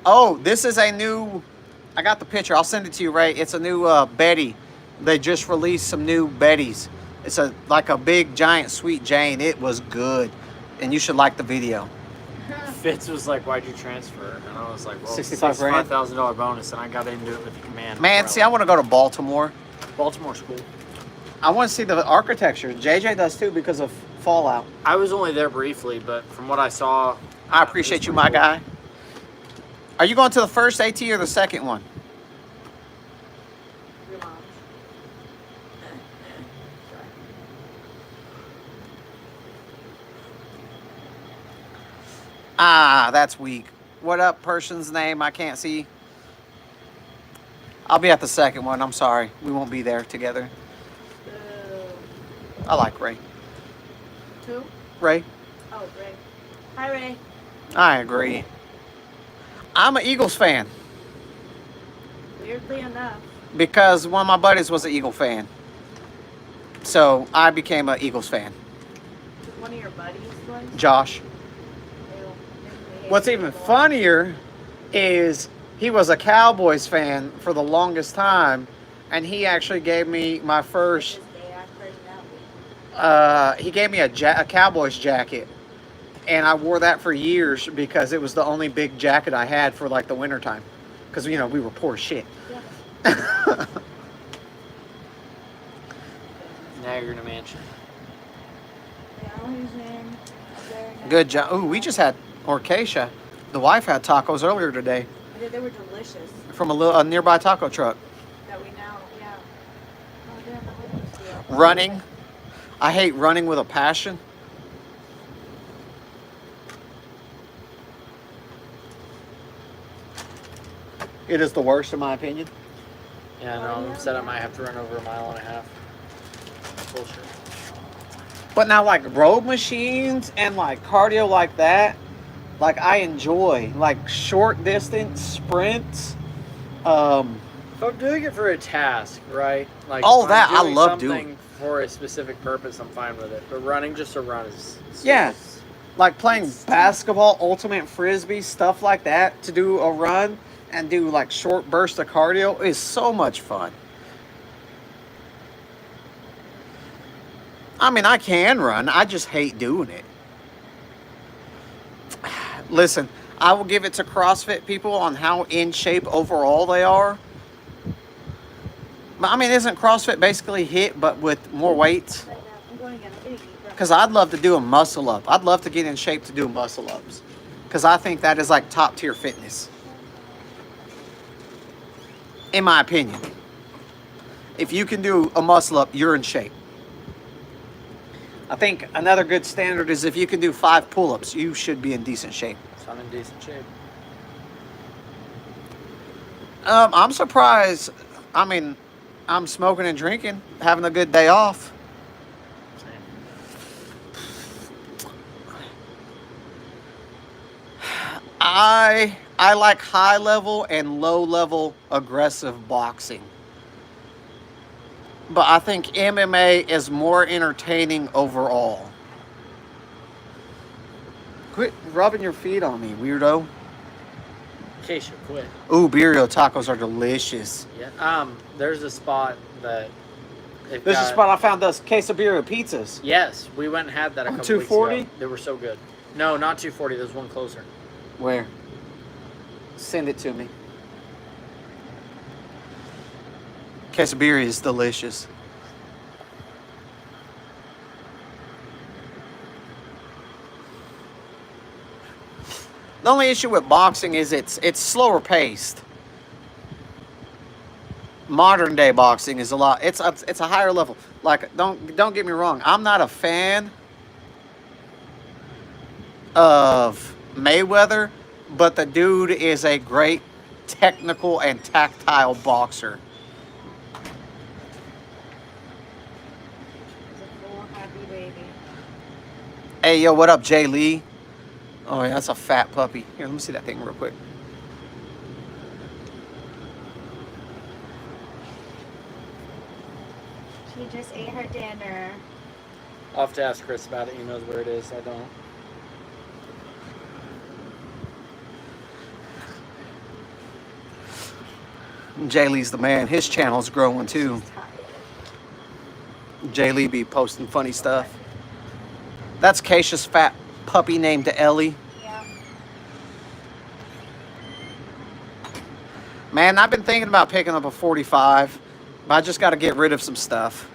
Speaker 1: Oh, this is a new... I got the picture. I'll send it to you, Ray. It's a new Betty. They just released some new Bettys. It's like a big, giant, sweet Jane. It was good. And you should like the video.
Speaker 2: Fitz was like, why'd you transfer? And I was like, well,
Speaker 1: 65 grand?
Speaker 2: $65,000 bonus, and I got into it with the command.
Speaker 1: Man, see, I want to go to Baltimore.
Speaker 2: Baltimore's cool.
Speaker 1: I want to see the architecture. JJ does too because of Fallout.
Speaker 2: I was only there briefly, but from what I saw...
Speaker 1: I appreciate you, my guy. Are you going to the first AT or the second one?
Speaker 6: Your mom.
Speaker 1: Ah, that's weak. What up, person's name? I can't see. I'll be at the second one. I'm sorry. We won't be there together. I like Ray.
Speaker 6: Two?
Speaker 1: Ray?
Speaker 6: Oh, Ray. Hi, Ray.
Speaker 1: I agree. I'm an Eagles fan
Speaker 6: Weirdly enough.
Speaker 1: because one of my buddies was an Eagle fan. So I became an Eagles fan.
Speaker 6: One of your buddies was?
Speaker 1: Josh.
Speaker 6: Ew. Maybe
Speaker 1: What's even funnier is he was a Cowboys fan for the longest time, and he actually gave me my first.
Speaker 6: His day personality.
Speaker 1: He gave me a Cowboys jacket, and I wore that for years because it was the only big jacket I had for like the wintertime, because we were poor as shit.
Speaker 6: Yeah.
Speaker 2: Tiger in a mansion.
Speaker 6: Yeah, he's in. Very nice.
Speaker 1: Good job. Ooh, we just had Orcacia. The wife had tacos earlier today
Speaker 6: They were delicious.
Speaker 1: from a nearby taco truck.
Speaker 6: That we now, yeah. Oh, damn, I hope you see it.
Speaker 1: Running. I hate running with a passion. It is the worst, in my opinion.
Speaker 2: Yeah, no, I'm upset I might have to run over a mile and a half. Bullshit.
Speaker 1: But now, like road machines and like cardio like that, like I enjoy like short distance sprints.
Speaker 2: If I'm doing it for a task, right? Like
Speaker 1: All
Speaker 2: if
Speaker 1: that,
Speaker 2: I'm
Speaker 1: I
Speaker 2: doing
Speaker 1: love
Speaker 2: something
Speaker 1: doing.
Speaker 2: for a specific purpose, I'm fine with it. But running just to run is
Speaker 1: Yeah. Like playing basketball, ultimate frisbee, stuff like that to do a run and do like short bursts of cardio is so much fun. I mean, I can run. I just hate doing it. Listen, I will give it to CrossFit people on how in shape overall they are. But I mean, isn't CrossFit basically HIIT but with more weights?
Speaker 6: I'm going again. I'm gonna eat.
Speaker 1: Because I'd love to do a muscle up. I'd love to get in shape to do muscle ups. Because I think that is like top tier fitness. In my opinion. If you can do a muscle up, you're in shape. I think another good standard is if you can do 5 pull-ups, you should be in decent shape.
Speaker 2: So I'm in decent shape.
Speaker 1: I'm surprised. I mean, I'm smoking and drinking, having a good day off. I like high level and low level aggressive boxing. But I think MMA is more entertaining overall. Quit rubbing your feet on me, weirdo.
Speaker 2: Keisha, quit.
Speaker 1: Ooh, birria tacos are delicious.
Speaker 2: Yeah. There's a spot that. they've
Speaker 1: This is
Speaker 2: got-
Speaker 1: the spot I found those quesabirria pizzas.
Speaker 2: Yes, we went and had that a
Speaker 1: On
Speaker 2: couple weeks
Speaker 1: 240?
Speaker 2: ago. They were so good. No, not 240. There's one closer.
Speaker 1: Where? Send it to me. Quesabirria is delicious. The only issue with boxing is it's slower paced. Modern day boxing is a lot. It's a higher level. Like don't get me wrong. I'm not a fan of Mayweather, but the dude is a great technical and tactile boxer.
Speaker 6: He's a full happy baby.
Speaker 1: Hey, yo, what up, Jay Lee? Oh, yeah, that's a fat puppy. Here, let me see that thing real quick.
Speaker 6: She just ate her dinner.
Speaker 2: I'll have to ask Chris about it. He knows where it is. I don't.
Speaker 1: Jay Lee's the man. His channel's growing too. Jay Lee be posting funny stuff. That's Keisha's fat puppy named Ellie.
Speaker 6: Yeah.
Speaker 1: Man, I've been thinking about picking up a 45, but I just got to get rid of some stuff.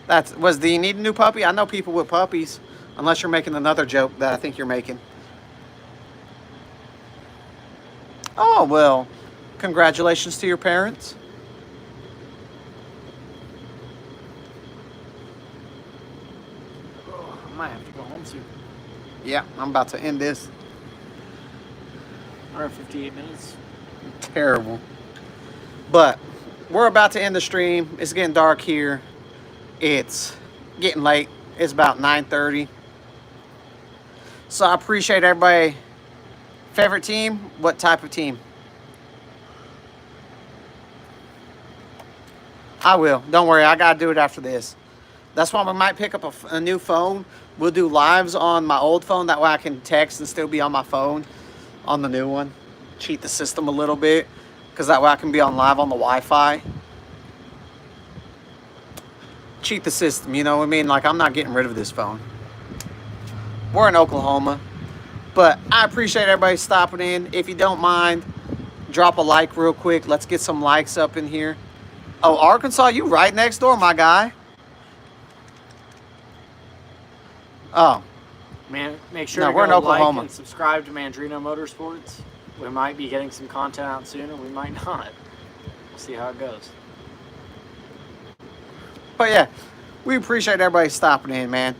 Speaker 1: Do you need a new puppy? I know people with puppies, unless you're making another joke that I think you're making. Oh, well, congratulations to your parents.
Speaker 2: I might have to go home soon.
Speaker 1: Yeah, I'm about to end this.
Speaker 2: We're at 58 minutes.
Speaker 1: Terrible. But we're about to end the stream. It's getting dark here. It's getting late. It's about 9:30. So I appreciate everybody. Favorite team? What type of team? I will. Don't worry. I got to do it after this. That's why we might pick up a new phone. We'll do lives on my old phone. That way I can text and still be on my phone on the new one. Cheat the system a little bit. Because that way I can be on live on the Wi-Fi. Cheat the system, you know what I mean? Like, I'm not getting rid of this phone. We're in Oklahoma. But I appreciate everybody stopping in. If you don't mind, drop a like real quick. Let's get some likes up in here. Oh, Arkansas, you right next door, my guy. Oh,
Speaker 2: Man, make sure
Speaker 1: No,
Speaker 2: to
Speaker 1: we're in
Speaker 2: go
Speaker 1: Oklahoma.
Speaker 2: like and subscribe to Mandrino Motorsports. We might be getting some content out soon, or we might not. We'll see how it goes.
Speaker 1: but yeah, we appreciate everybody stopping in, man.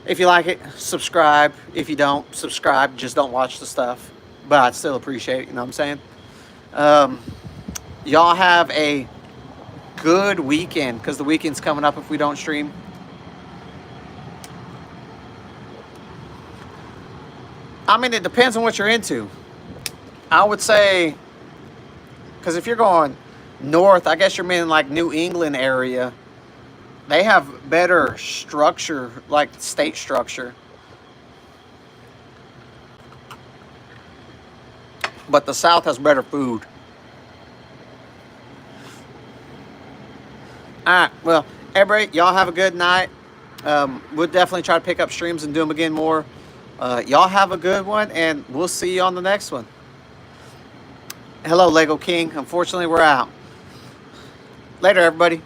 Speaker 1: If you like it, subscribe. If you don't, subscribe. Just don't watch the stuff. But I'd still appreciate it, you know what I'm saying? Y'all have a good weekend, because the weekend's coming up if we don't stream. I mean, it depends on what you're into. I would say, because if you're going north, I guess you're in like New England area. They have better structure, like state structure. But the South has better food. Alright, well, everybody, y'all have a good night. We'll definitely try to pick up streams and do them again more. Y'all have a good one, and we'll see you on the next one. Hello, Lego King. Unfortunately, we're out. Later, everybody.